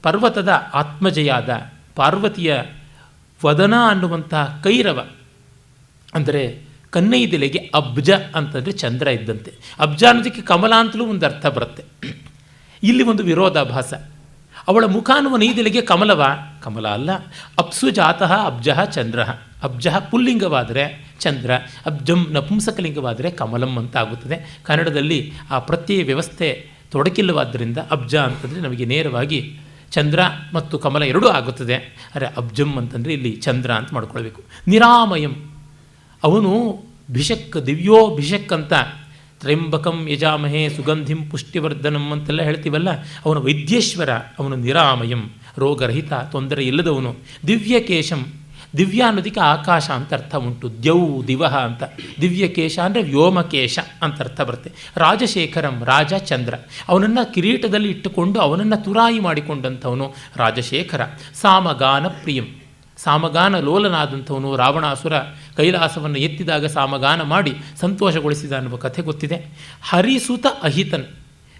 C: ಪರ್ವತದ ಆತ್ಮಜೆಯಾದ ಪಾರ್ವತಿಯ ವದನ ಅನ್ನುವಂಥ ಕೈರವ ಅಂದರೆ ಕನ್ನೈದೆಲೆಗೆ ಅಬ್ಜ ಅಂತಂದರೆ ಚಂದ್ರ ಇದ್ದಂತೆ. ಅಬ್ಜ ಅನ್ನೋದಕ್ಕೆ ಕಮಲ ಅಂತಲೂ ಒಂದು ಅರ್ಥ ಬರುತ್ತೆ. ಇಲ್ಲಿ ಒಂದು ವಿರೋಧಾಭಾಸ. ಅವಳ ಮುಖ ಅನ್ನುವ ನೈದೆಲೆಗೆ ಕಮಲ ಅಲ್ಲ. ಅಪ್ಸು ಜಾತಃ ಅಬ್ಜ ಚಂದ್ರ. ಅಬ್ಜ ಪುಲ್ಲಿಂಗವಾದರೆ ಚಂದ್ರ, ಅಬ್ಜಂ ನಪುಂಸಕಲಿಂಗವಾದರೆ ಕಮಲಂ ಅಂತ ಆಗುತ್ತದೆ. ಕನ್ನಡದಲ್ಲಿ ಆ ಪ್ರತ್ಯಯ ವ್ಯವಸ್ಥೆ ತೊಡಕಿಲ್ಲವಾದ್ದರಿಂದ ಅಬ್ಜ ಅಂತಂದರೆ ನಮಗೆ ನೇರವಾಗಿ ಚಂದ್ರ ಮತ್ತು ಕಮಲ ಎರಡೂ ಆಗುತ್ತದೆ. ಆದರೆ ಅಬ್ಜಂ ಅಂತಂದರೆ ಇಲ್ಲಿ ಚಂದ್ರ ಅಂತ ಮಾಡ್ಕೊಳ್ಬೇಕು. ನಿರಾಮಯಂ, ಅವನು ಭಿಷಕ್ ದಿವ್ಯೋ ಭಿಷಕ್ ಅಂತ ತ್ರ್ಯಂಬಕಂ ಯಜಾಮಹೇ ಸುಗಂಧಿಂ ಪುಷ್ಟಿವರ್ಧನಂ ಅಂತೆಲ್ಲ ಹೇಳ್ತೀವಲ್ಲ, ಅವನು ವೈದ್ಯೇಶ್ವರ, ಅವನು ನಿರಾಮಯಂ, ರೋಗರಹಿತ, ತೊಂದರೆ ಇಲ್ಲದವನು. ದಿವ್ಯಕೇಶಂ, ದಿವ್ಯ ಅನ್ನೋದಕ್ಕೆ ಆಕಾಶ ಅಂತ ಅರ್ಥ ಉಂಟು, ದ್ಯೌ ದಿವಹ ಅಂತ. ದಿವ್ಯಕೇಶ ಅಂದರೆ ವ್ಯೋಮಕೇಶ ಅಂತ ಅರ್ಥ ಬರುತ್ತೆ. ರಾಜಶೇಖರಂ, ರಾಜ ಚಂದ್ರ, ಅವನನ್ನು ಕಿರೀಟದಲ್ಲಿ ಇಟ್ಟುಕೊಂಡು ಅವನನ್ನು ತುರಾಯಿ ಮಾಡಿಕೊಂಡಂಥವನು ರಾಜಶೇಖರ. ಸಾಮಗಾನ ಪ್ರಿಯಂ, ಸಾಮಗಾನ ಲೋಲನಾದಂಥವನು. ರಾವಣಾಸುರ ಕೈಲಾಸವನ್ನು ಎತ್ತಿದಾಗ ಸಾಮಗಾನ ಮಾಡಿ ಸಂತೋಷಗೊಳಿಸಿದ ಅನ್ನುವ ಕಥೆ ಗೊತ್ತಿದೆ. ಹರಿಸುತ ಅಹಿತನ್,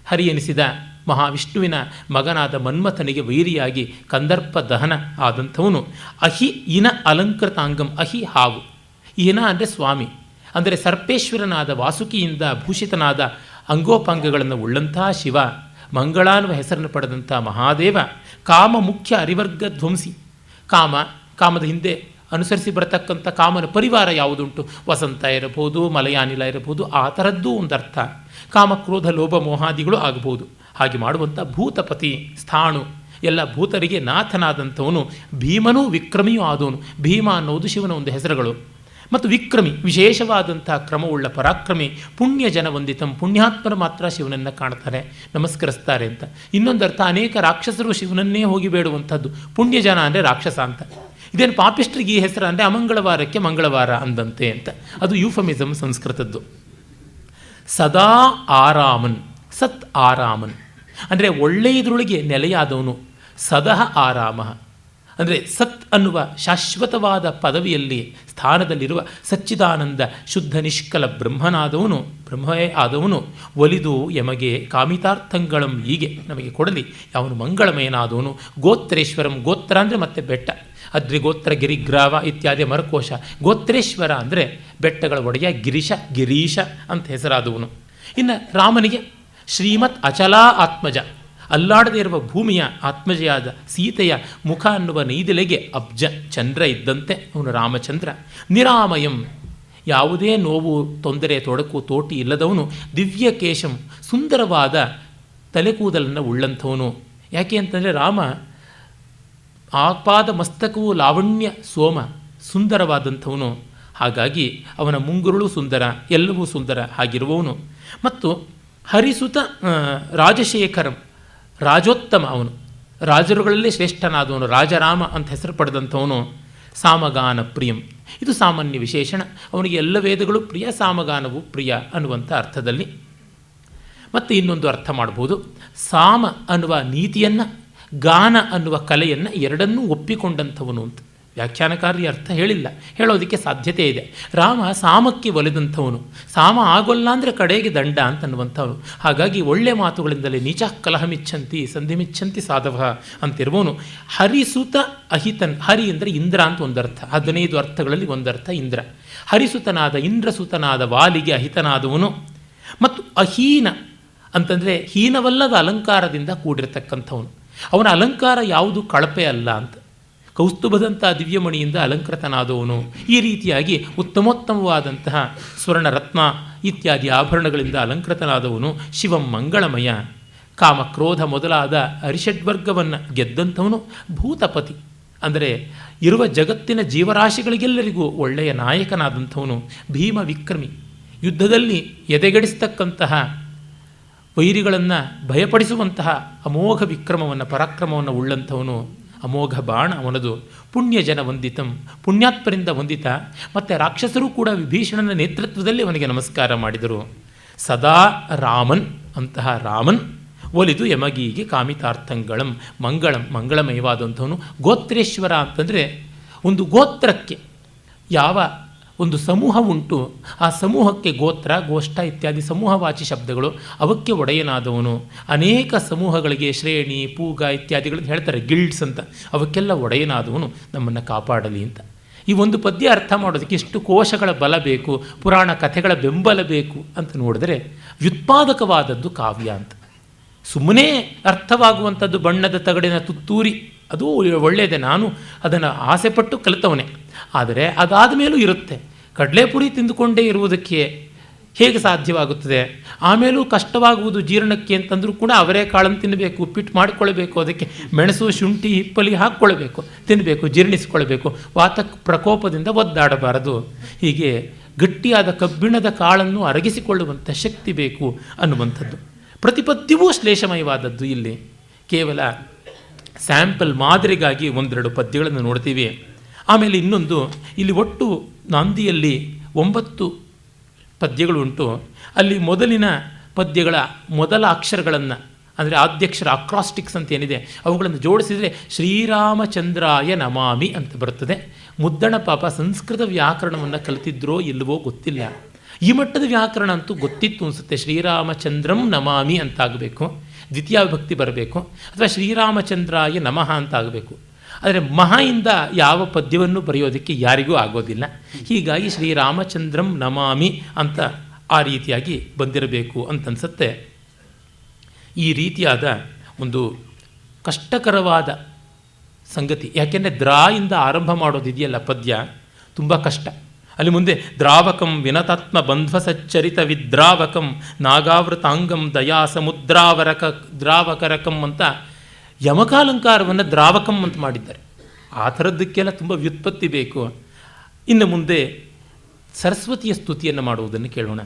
C: ಹರಿ ಎನಿಸಿದ ಮಹಾವಿಷ್ಣುವಿನ ಮಗನಾದ ಮನ್ಮಥನಿಗೆ ವೈರಿಯಾಗಿ ಕಂದರ್ಪ ದಹನ ಆದಂಥವನು. ಅಹಿ ಇನ ಅಲಂಕೃತಾಂಗಂ, ಅಹಿ ಹಾವು, ಇನ ಅಂದರೆ ಸ್ವಾಮಿ, ಅಂದರೆ ಸರ್ಪೇಶ್ವರನಾದ ವಾಸುಕಿಯಿಂದ ಭೂಷಿತನಾದ ಅಂಗೋಪಾಂಗಗಳನ್ನು ಉಳ್ಳಂಥ ಶಿವ, ಮಂಗಳ ಅನ್ನುವ ಹೆಸರನ್ನು ಪಡೆದಂಥ ಮಹಾದೇವ. ಕಾಮ ಮುಖ್ಯ ಅರಿವರ್ಗ ಧ್ವಂಸಿ, ಕಾಮದ ಹಿಂದೆ ಅನುಸರಿಸಿ ಬರತಕ್ಕಂಥ ಕಾಮನ ಪರಿವಾರ ಯಾವುದುಂಟು, ವಸಂತ ಇರಬಹುದು, ಮಲಯಾನಿಲ ಇರಬಹುದು, ಆ ಥರದ್ದೂ ಒಂದರ್ಥ. ಕಾಮಕ್ರೋಧ ಲೋಭ ಮೋಹಾದಿಗಳು ಆಗಬಹುದು. ಹಾಗೆ ಮಾಡುವಂಥ ಭೂತಪತಿ, ಸ್ಥಾಣು, ಎಲ್ಲ ಭೂತರಿಗೆ ನಾಥನಾದಂಥವನು. ಭೀಮನೂ ವಿಕ್ರಮಿಯೂ ಆದವನು. ಭೀಮ ಅನ್ನೋದು ಶಿವನ ಒಂದು ಹೆಸರುಗಳು. ಮತ್ತು ವಿಕ್ರಮಿ, ವಿಶೇಷವಾದಂಥ ಕ್ರಮವುಳ್ಳ ಪರಾಕ್ರಮಿ. ಪುಣ್ಯ ಜನ ವಂದಿತಂ, ಪುಣ್ಯಾತ್ಮರು ಮಾತ್ರ ಶಿವನನ್ನು ಕಾಣ್ತಾರೆ, ನಮಸ್ಕರಿಸ್ತಾರೆ ಅಂತ. ಇನ್ನೊಂದು ಅರ್ಥ, ಅನೇಕ ರಾಕ್ಷಸರು ಶಿವನನ್ನೇ ಹೋಗಿ ಬೇಡುವಂಥದ್ದು. ಪುಣ್ಯ ಜನ ಅಂದರೆ ರಾಕ್ಷಸ ಅಂತ. ಇದೇನು ಪಾಪಿಸ್ಟ್ರಿಗೆ ಈ ಹೆಸರು ಅಂದರೆ ಅಮಂಗಳವಾರಕ್ಕೆ ಮಂಗಳವಾರ ಅಂದಂತೆ ಅಂತ. ಅದು ಯೂಫಮಿಸಮ್ ಸಂಸ್ಕೃತದ್ದು. ಸದಾ ಆರಾಮನ್, ಸತ್ ಆರಾಮನ್ ಅಂದರೆ ಒಳ್ಳೆಯದರೊಳಗೆ ನೆಲೆಯಾದವನು. ಸದಹ ಆರಾಮ ಅಂದರೆ ಸತ್ ಅನ್ನುವ ಶಾಶ್ವತವಾದ ಪದವಿಯಲ್ಲಿ ಸ್ಥಾನದಲ್ಲಿರುವ ಸಚ್ಚಿದಾನಂದ ಶುದ್ಧ ನಿಷ್ಕಲ ಬ್ರಹ್ಮನಾದವನು, ಬ್ರಹ್ಮವೇ ಆದವನು. ಒಲಿದು ಯಮಗೆ ಕಾಮಿತಾರ್ಥಂಗಳಂ, ಹೀಗೆ ನಮಗೆ ಕೊಡಲಿ. ಅವನು ಮಂಗಳಮಯನಾದವನು. ಗೋತ್ರೇಶ್ವರಂ, ಗೋತ್ರ ಅಂದರೆ ಮತ್ತೆ ಬೆಟ್ಟ, ಅದ್ರಿಗೋತ್ರ ಗಿರಿಗ್ರಾವ ಇತ್ಯಾದಿ ಮರಕೋಶ. ಗೋತ್ರೇಶ್ವರ ಅಂದರೆ ಬೆಟ್ಟಗಳ ಒಡೆಯ, ಗಿರೀಶ ಅಂತ ಹೆಸರಾದವನು. ಇನ್ನು ರಾಮನಿಗೆ ಶ್ರೀಮತ್ ಅಚಲಾ ಆತ್ಮಜ, ಅಲ್ಲಾಡದೇ ಇರುವ ಭೂಮಿಯ ಆತ್ಮಜೆಯಾದ ಸೀತೆಯ ಮುಖ ಅನ್ನುವ ನೈದಿಲೆಗೆ ಅಬ್ಜ ಚಂದ್ರ ಇದ್ದಂತೆ ಅವನು ರಾಮಚಂದ್ರ. ನಿರಾಮಯಂ, ಯಾವುದೇ ನೋವು ತೊಂದರೆ ತೊಡಕು ತೋಟಿ ಇಲ್ಲದವನು. ದಿವ್ಯಕೇಶಂ, ಸುಂದರವಾದ ತಲೆಕೂದಲನ್ನು ಉಳ್ಳಂಥವನು. ಯಾಕೆ ಅಂತಂದರೆ ರಾಮ ಆಪಾದ ಮಸ್ತಕವು ಲಾವಣ್ಯ ಸೋಮ, ಸುಂದರವಾದಂಥವನು. ಹಾಗಾಗಿ ಅವನ ಮುಂಗುರುಳು ಸುಂದರ, ಎಲ್ಲವೂ ಸುಂದರ ಆಗಿರುವವನು. ಮತ್ತು ಹರಿಸುತ ರಾಜಶೇಖರಂ, ರಾಜೋತ್ತಮ, ಅವನು ರಾಜರುಗಳಲ್ಲಿ ಶ್ರೇಷ್ಠನಾದವನು, ರಾಜರಾಮ ಅಂತ ಹೆಸರು ಪಡೆದಂಥವನು. ಸಾಮಗಾನ ಪ್ರಿಯಂ, ಇದು ಸಾಮಾನ್ಯ ವಿಶೇಷಣ. ಅವನಿಗೆ ಎಲ್ಲ ವೇದಗಳು ಪ್ರಿಯ, ಸಾಮಗಾನವು ಪ್ರಿಯ ಅನ್ನುವಂಥ ಅರ್ಥದಲ್ಲಿ. ಮತ್ತು ಇನ್ನೊಂದು ಅರ್ಥ ಮಾಡ್ಬೋದು, ಸಾಮ ಅನ್ನುವ ನೀತಿಯನ್ನು, ಗಾನ ಅನ್ನುವ ಕಲೆಯನ್ನು ಎರಡನ್ನೂ ಒಪ್ಪಿಕೊಂಡಂಥವನು ಅಂತ. ವ್ಯಾಖ್ಯಾನಕಾರಿ ಅರ್ಥ ಹೇಳಿಲ್ಲ, ಹೇಳೋದಕ್ಕೆ ಸಾಧ್ಯತೆ ಇದೆ. ರಾಮ ಸಾಮಕ್ಕೆ ಒಲಿದಂಥವನು, ಸಾಮ ಆಗೋಲ್ಲ ಅಂದರೆ ಕಡೆಗೆ ದಂಡ ಅಂತನ್ನುವಂಥವನು. ಹಾಗಾಗಿ ಒಳ್ಳೆ ಮಾತುಗಳಿಂದಲೇ ನೀಚ ಕಲಹಮಿಚ್ಛಂತಿ ಸಂಧಿಮಿಚ್ಛಂತಿ ಸಾಧವ ಅಂತಿರುವವನು. ಹರಿಸುತ ಅಹಿತನ್, ಹರಿ ಅಂದರೆ ಇಂದ್ರ ಅಂತ ಒಂದರ್ಥ, 15 ಅರ್ಥಗಳಲ್ಲಿ ಒಂದರ್ಥ ಇಂದ್ರ. ಹರಿಸುತನಾದ ಇಂದ್ರಸುತನಾದ ವಾಲಿಗೆ ಅಹಿತನಾದವನು. ಮತ್ತು ಅಹೀನ ಅಂತಂದರೆ ಹೀನವಲ್ಲದ ಅಲಂಕಾರದಿಂದ ಕೂಡಿರತಕ್ಕಂಥವನು. ಅವನ ಅಲಂಕಾರ ಯಾವುದು ಕಳಪೆ ಅಲ್ಲ ಅಂತ. ಕೌಸ್ತುಭದಂಥ ದಿವ್ಯಮಣಿಯಿಂದ ಅಲಂಕೃತನಾದವನು. ಈ ರೀತಿಯಾಗಿ ಉತ್ತಮೋತ್ತಮವಾದಂತಹ ಸ್ವರ್ಣರತ್ನ ಇತ್ಯಾದಿ ಆಭರಣಗಳಿಂದ ಅಲಂಕೃತನಾದವನು. ಶಿವಂ ಮಂಗಳಮಯ, ಕಾಮಕ್ರೋಧ ಮೊದಲಾದ ಅರಿಷಡ್ವರ್ಗವನ್ನು ಗೆದ್ದಂಥವನು. ಭೂತಪತಿ ಅಂದರೆ ಇರುವ ಜಗತ್ತಿನ ಜೀವರಾಶಿಗಳಿಗೆಲ್ಲರಿಗೂ ಒಳ್ಳೆಯ ನಾಯಕನಾದಂಥವನು. ಭೀಮ ವಿಕ್ರಮಿ, ಯುದ್ಧದಲ್ಲಿ ಎದೆಗಡಿಸ್ತಕ್ಕಂತಹ ವೈರಿಗಳನ್ನು ಭಯಪಡಿಸುವಂತಹ ಅಮೋಘ ವಿಕ್ರಮವನ್ನು, ಪರಾಕ್ರಮವನ್ನು ಉಳ್ಳಂಥವನು. ಅಮೋಘ ಬಾಣ ಅವನದು. ಪುಣ್ಯ ಜನ ವಂದಿತಂ, ಪುಣ್ಯಾತ್ಮರಿಂದ ವಂದಿತ. ಮತ್ತು ರಾಕ್ಷಸರು ಕೂಡ ವಿಭೀಷಣನ ನೇತೃತ್ವದಲ್ಲಿ ಅವನಿಗೆ ನಮಸ್ಕಾರ ಮಾಡಿದರು. ಸದಾ ರಾಮನ್, ಅಂತಹ ರಾಮನ್ ಒಲಿದು ಯಮಗೀಗೆ ಕಾಮಿತಾರ್ಥಂಗಳಂ, ಮಂಗಳಮಯವಾದಂಥವನು. ಗೋತ್ರೇಶ್ವರ ಅಂತಂದರೆ ಒಂದು ಗೋತ್ರಕ್ಕೆ ಯಾವ ಒಂದು ಸಮೂಹ ಉಂಟು, ಆ ಸಮೂಹಕ್ಕೆ ಗೋತ್ರ, ಗೋಷ್ಠ ಇತ್ಯಾದಿ ಸಮೂಹವಾಚಿ ಶಬ್ದಗಳು, ಅವಕ್ಕೆ ಒಡೆಯನಾದವನು. ಅನೇಕ ಸಮೂಹಗಳಿಗೆ ಶ್ರೇಣಿ, ಪೂಗ ಇತ್ಯಾದಿಗಳನ್ನು ಹೇಳ್ತಾರೆ, ಗಿಲ್ಡ್ಸ್ ಅಂತ, ಅವಕ್ಕೆಲ್ಲ ಒಡೆಯನಾದವನು ನಮ್ಮನ್ನು ಕಾಪಾಡಲಿ ಅಂತ. ಈ ಒಂದು ಪದ್ಯ ಅರ್ಥ ಮಾಡೋದಕ್ಕೆ ಎಷ್ಟು ಕೋಶಗಳ ಬಲ ಬೇಕು, ಪುರಾಣ ಕಥೆಗಳ ಬೆಂಬಲ ಬೇಕು ಅಂತ ನೋಡಿದ್ರೆ ವ್ಯುತ್ಪಾದಕವಾದದ್ದು ಕಾವ್ಯ ಅಂತ. ಸುಮ್ಮನೆ ಅರ್ಥವಾಗುವಂಥದ್ದು ಬಣ್ಣದ ತಗಡಿನ ತುತ್ತೂರಿ, ಅದು ಒಳ್ಳೆಯದೇ, ನಾನು ಅದನ್ನು ಆಸೆಪಟ್ಟು ಕಲಿತವನೇ. ಆದರೆ ಅದಾದ ಮೇಲೂ ಇರುತ್ತೆ. ಕಡಲೆಪುರಿ ತಿಂದುಕೊಂಡೇ ಇರುವುದಕ್ಕೆ ಹೇಗೆ ಸಾಧ್ಯವಾಗುತ್ತದೆ? ಆಮೇಲೂ ಕಷ್ಟವಾಗುವುದು ಜೀರ್ಣಕ್ಕೆ ಅಂತಂದರೂ ಕೂಡ ಅವರೇ ಕಾಳನ್ನು ತಿನ್ನಬೇಕು, ಉಪ್ಪಿಟ್ಟು ಮಾಡಿಕೊಳ್ಬೇಕು, ಅದಕ್ಕೆ ಮೆಣಸು, ಶುಂಠಿ, ಹಿಪ್ಪಲಿ ಹಾಕ್ಕೊಳ್ಬೇಕು, ತಿನ್ನಬೇಕು, ಜೀರ್ಣಿಸಿಕೊಳ್ಬೇಕು, ವಾತ ಪ್ರಕೋಪದಿಂದ ಒದ್ದಾಡಬಾರದು. ಹೀಗೆ ಗಟ್ಟಿಯಾದ ಕಬ್ಬಿಣದ ಕಾಳನ್ನು ಅರಗಿಸಿಕೊಳ್ಳುವಂಥ ಶಕ್ತಿ ಬೇಕು ಅನ್ನುವಂಥದ್ದು. ಪ್ರತಿಪದ್ಯವೂ ಶ್ಲೇಷಮಯವಾದದ್ದು. ಇಲ್ಲಿ ಕೇವಲ ಸ್ಯಾಂಪಲ್ ಮಾದರಿಗಾಗಿ ಒಂದೆರಡು ಪದ್ಯಗಳನ್ನು ನೋಡ್ತೀವಿ. ಆಮೇಲೆ ಇನ್ನೊಂದು, ಇಲ್ಲಿ ಒಟ್ಟು ನಾಂದಿಯಲ್ಲಿ 9 ಪದ್ಯಗಳು ಉಂಟು. ಅಲ್ಲಿ ಮೊದಲಿನ ಪದ್ಯಗಳ ಮೊದಲ ಅಕ್ಷರಗಳನ್ನು, ಅಂದರೆ ಆದ್ಯಕ್ಷರ ಅಕ್ರಾಸ್ಟಿಕ್ಸ್ ಅಂತ ಏನಿದೆ ಅವುಗಳನ್ನು ಜೋಡಿಸಿದರೆ ಶ್ರೀರಾಮಚಂದ್ರಾಯ ನಮಾಮಿ ಅಂತ ಬರ್ತದೆ. ಮುದ್ದಣ ಪಾಪ ಸಂಸ್ಕೃತ ವ್ಯಾಕರಣವನ್ನು ಕಲಿತಿದ್ರೋ ಇಲ್ಲವೋ ಗೊತ್ತಿಲ್ಲ. ಈ ಮಟ್ಟದ ವ್ಯಾಕರಣ ಅಂತೂ ಗೊತ್ತಿತ್ತು ಅನಿಸುತ್ತೆ. ಶ್ರೀರಾಮಚಂದ್ರಂ ನಮಾಮಿ ಅಂತಾಗಬೇಕು, ದ್ವಿತೀಯ ವಿಭಕ್ತಿ ಬರಬೇಕು, ಅಥವಾ ಶ್ರೀರಾಮಚಂದ್ರಾಯ ನಮಃ ಅಂತಾಗಬೇಕು. ಆದರೆ ಮಹಾಯಿಂದ ಯಾವ ಪದ್ಯವನ್ನು ಬರೆಯೋದಕ್ಕೆ ಯಾರಿಗೂ ಆಗೋದಿಲ್ಲ. ಹೀಗಾಗಿ ಶ್ರೀರಾಮಚಂದ್ರಂ ನಮಾಮಿ ಅಂತ ಆ ರೀತಿಯಾಗಿ ಬಂದಿರಬೇಕು ಅಂತನ್ಸುತ್ತೆ. ಈ ರೀತಿಯಾದ ಒಂದು ಕಷ್ಟಕರವಾದ ಸಂಗತಿ, ಯಾಕೆಂದರೆ ದ್ರಾಯಿಂದ ಆರಂಭ ಮಾಡೋದಿದೆಯಲ್ಲ ಪದ್ಯ, ತುಂಬ ಕಷ್ಟ. ಅಲ್ಲಿ ಮುಂದೆ ದ್ರಾವಕಂ ವಿನತಾತ್ಮ ಬಂಧ್ವಸಚ್ಚರಿತ ವಿದ್ರಾವಕಂ ನಾಗಾವೃತಾಂಗಂ ದಯಾ ದ್ರಾವಕರಕಂ ಅಂತ ಯಮಕಾಲಂಕಾರವನ್ನು ದ್ರಾವಕಂ ಅಂತ ಮಾಡಿದ್ದಾರೆ. ಆ ಥರದ್ದಕ್ಕೆಲ್ಲ ತುಂಬ ವ್ಯುತ್ಪತ್ತಿ ಬೇಕು. ಇನ್ನು ಮುಂದೆ ಸರಸ್ವತಿಯ ಸ್ತುತಿಯನ್ನು ಮಾಡುವುದನ್ನು ಕೇಳೋಣ.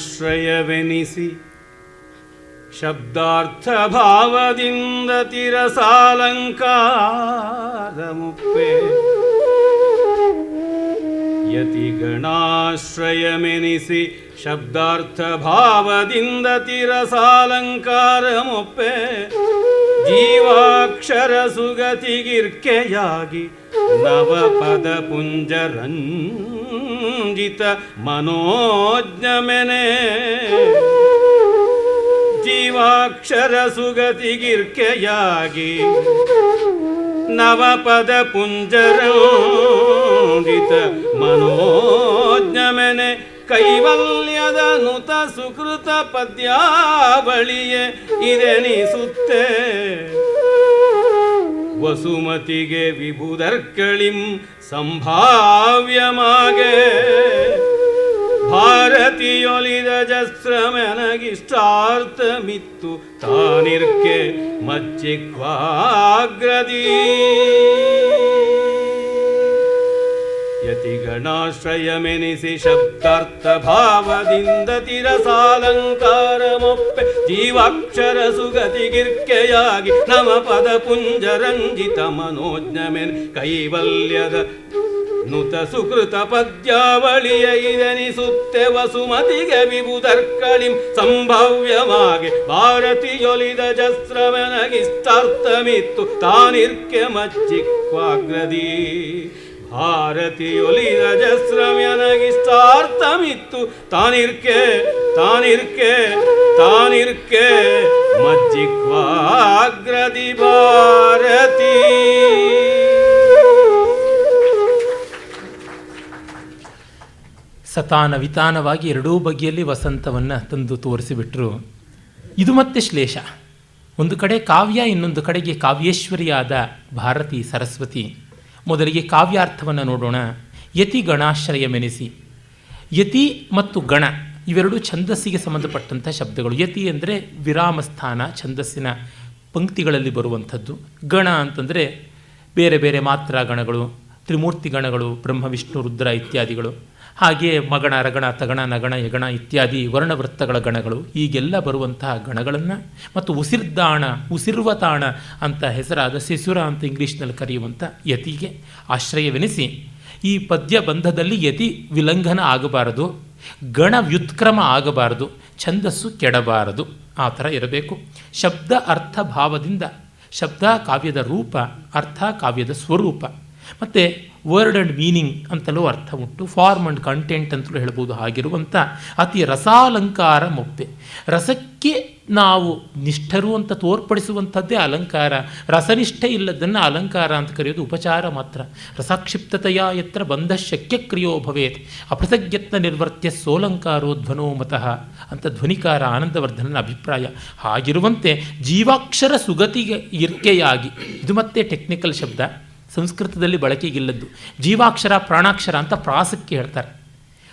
B: ಯತಿಗಣಾಶ್ರಯವೆನಿಸಿ ಶಬ್ದಾರ್ಥ ಭಾವದಿಂದ ತಿರಸಾಲಂಕಾರ ಮುಪ್ಪೆ. ಯತಿಗಣಾಶ್ರಯಮೆನಿಸಿ ಶಬ್ದಾರ್ಥ ಭಾವದಿಂದ ತಿರಸಾಲಂಕಾರ ಮುಪ್ಪೆ. ಜೀವಾಕ್ಷರ ಸುಗತಿಗಿರ್ಕೆಯಾಗಿ ನವಪದ ಪುಂಜರಂಜಿತ ಮನೋಜ್ಞಮೆನೆ. ಜೀವಾಕ್ಷರ ಸುಗತಿಗಿರ್ಕೆಯಾಗಿ ನವಪದ ಪುಂಜರಂಜಿತ ಮನೋಜ್ಞಮೆನೆ. ಕೈವಲ್ಯದ ನುತ ಸುಕೃತ ಪದ್ಯಾವಳಿಯೇ ಇದೆನಿಸುತ್ತೆ. ವಸುಮತಿಗೆ ವಿಭುದರ್ಕಳಿಂ ಸಂಭಾವ್ಯಮಾಗೆ. ಭಾರತಿಯೊಲಿದ ಜಸ್ರಮೆನಗಿಷ್ಟಾರ್ಥಮಿತ್ತು ತಾನಿರ್ಕೆ ಮಚ್ಚಿಕ್ವಾಗ್ರದಿ. ಯತಿಗಣಾಶ್ರಯಮೆನಿಸಿ ಶಬ್ದಾರ್ಥ ಭಾವದಿಂದ ತಿರಸಾಲಂಕಾರ ಮೊಪ್ಪೆ. ಜೀವಾಕ್ಷರ ಸುಗತಿಗಿರ್ಕೆಯಾಗಿ ನವಪದ ಪುಂಜರಂಜಿತ ಮನೋಜ್ಞಮೆನ್. ಕೈವಲ್ಯದ ನುತ ಸುಕೃತ ಪದ್ಯಾವಳಿಯ ಇದೆನಿಸುತ್ತೆ. ವಸುಮತಿಗೆ ವಿಭುದರ್ಕಳಿಂ ಸಂಭವ್ಯವಾಗಿ. ಭಾರತಿಯೊಲಿದ ಜಸ್ರಮೆನಗಿಷ್ಟಾರ್ಥಮಿತ್ತು ತಾನಿರ್ಕೆ ಮಚ್ಚಿಕ್ವಾಗ್ರದಿ. ಭಾರತಿಯೊಲಿದ ಜಸ್ರಮೆನಗಿಷ್ಟಾರ್ಥಮಿತ್ತು ತಾನಿರ್ಕೆ ತಾನಿರ್ಕೆ ತಾನಿರ್ಕೆ ಮಜ್ಜಿಕ್ವಾಗ್ರದಿ ಭಾರತಿ.
C: ಸತಾನ ವಿತಾನವಾಗಿ ಎರಡೂ ಬಗೆಯಲ್ಲಿ ವಸಂತವನ್ನು ತಂದು ತೋರಿಸಿಬಿಟ್ರು. ಇದು ಮತ್ತೆ ಶ್ಲೇಷ. ಒಂದು ಕಡೆ ಕಾವ್ಯ, ಇನ್ನೊಂದು ಕಡೆಗೆ ಕಾವ್ಯೇಶ್ವರಿಯಾದ ಭಾರತಿ ಸರಸ್ವತಿ. ಮೊದಲಿಗೆ ಕಾವ್ಯಾರ್ಥವನ್ನು ನೋಡೋಣ. ಯತಿ ಗಣಾಶ್ರಯಮೆನಿಸಿ. ಯತಿ ಮತ್ತು ಗಣ ಇವೆರಡೂ ಛಂದಸ್ಸಿಗೆ ಸಂಬಂಧಪಟ್ಟಂಥ ಶಬ್ದಗಳು. ಯತಿ ಅಂದರೆ ವಿರಾಮ ಸ್ಥಾನ, ಛಂದಸ್ಸಿನ ಪಂಕ್ತಿಗಳಲ್ಲಿ ಬರುವಂಥದ್ದು. ಗಣ ಅಂತಂದರೆ ಬೇರೆ ಬೇರೆ ಮಾತ್ರಾ ಗಣಗಳು, ತ್ರಿಮೂರ್ತಿ ಗಣಗಳು, ಬ್ರಹ್ಮ ವಿಷ್ಣು ರುದ್ರ ಇತ್ಯಾದಿಗಳು. ಹಾಗೆಯೇ ಮಗಣ, ರಗಣ, ತಗಣ, ನಗಣ, ಯಗಣ ಇತ್ಯಾದಿ ವರ್ಣವೃತ್ತಗಳ ಗಣಗಳು. ಹೀಗೆಲ್ಲ ಬರುವಂತಹ ಗಣಗಳನ್ನು ಮತ್ತು ಉಸಿರ್ದಾಣ, ಉಸಿರ್ವತಾಣ ಅಂತ ಹೆಸರಾದ ಸಿಸುರ ಅಂತ ಇಂಗ್ಲೀಷ್ನಲ್ಲಿ ಕರೆಯುವಂಥ ಯತಿಗೆ ಆಶ್ರಯವೆನಿಸಿ ಈ ಪದ್ಯ ಬಂಧದಲ್ಲಿ ಯತಿ ವಿಲಂಘನ ಆಗಬಾರದು, ಗಣ ವ್ಯುತ್ಕ್ರಮ ಆಗಬಾರದು, ಛಂದಸ್ಸು ಕೆಡಬಾರದು. ಆ ಥರ ಇರಬೇಕು. ಶಬ್ದ ಅರ್ಥ ಭಾವದಿಂದ, ಶಬ್ದ ಕಾವ್ಯದ ರೂಪ, ಅರ್ಥ ಕಾವ್ಯದ ಸ್ವರೂಪ. ಮತ್ತು ವರ್ಡ್ ಆ್ಯಂಡ್ ಮೀನಿಂಗ್ ಅಂತಲೂ ಅರ್ಥ ಉಂಟು, ಫಾರ್ಮ್ ಆ್ಯಂಡ್ ಕಂಟೆಂಟ್ ಅಂತಲೂ ಹೇಳ್ಬೋದು. ಹಾಗಿರುವಂಥ ಅತಿ ರಸಾಲಂಕಾರ ಮೊಪ್ಪೆ, ರಸಕ್ಕೆ ನಾವು ನಿಷ್ಠರು ಅಂತ ತೋರ್ಪಡಿಸುವಂಥದ್ದೇ ಅಲಂಕಾರ. ರಸನಿಷ್ಠೆ ಇಲ್ಲದನ್ನು ಅಲಂಕಾರ ಅಂತ ಕರೆಯೋದು ಉಪಚಾರ ಮಾತ್ರ. ರಸಾಕ್ಷಿಪ್ತತೆಯ ಯತ್ರ ಬಂಧ ಶಕ್ಯಕ್ರಿಯೋ ಭವೇತ್ ಅಪೃಥಗ್ಯತ್ನ ನಿರ್ವರ್ತ್ಯ ಸೋಲಂಕಾರೋ ಧ್ವನೋ ಮತಃ ಅಂತ ಧ್ವನಿಕಾರ ಆನಂದವರ್ಧನನ ಅಭಿಪ್ರಾಯ. ಹಾಗಿರುವಂತೆ ಜೀವಾಕ್ಷರ ಸುಗತಿಗೆ ಇರ್ಕೆಯಾಗಿ, ಇದು ಮತ್ತೆ ಟೆಕ್ನಿಕಲ್ ಶಬ್ದ, ಸಂಸ್ಕೃತದಲ್ಲಿ ಬಳಕೆಗಿಲ್ಲದ್ದು. ಜೀವಾಕ್ಷರ ಪ್ರಾಣಾಕ್ಷರ ಅಂತ ಪ್ರಾಸಕ್ಕೆ ಹೇಳ್ತಾರೆ.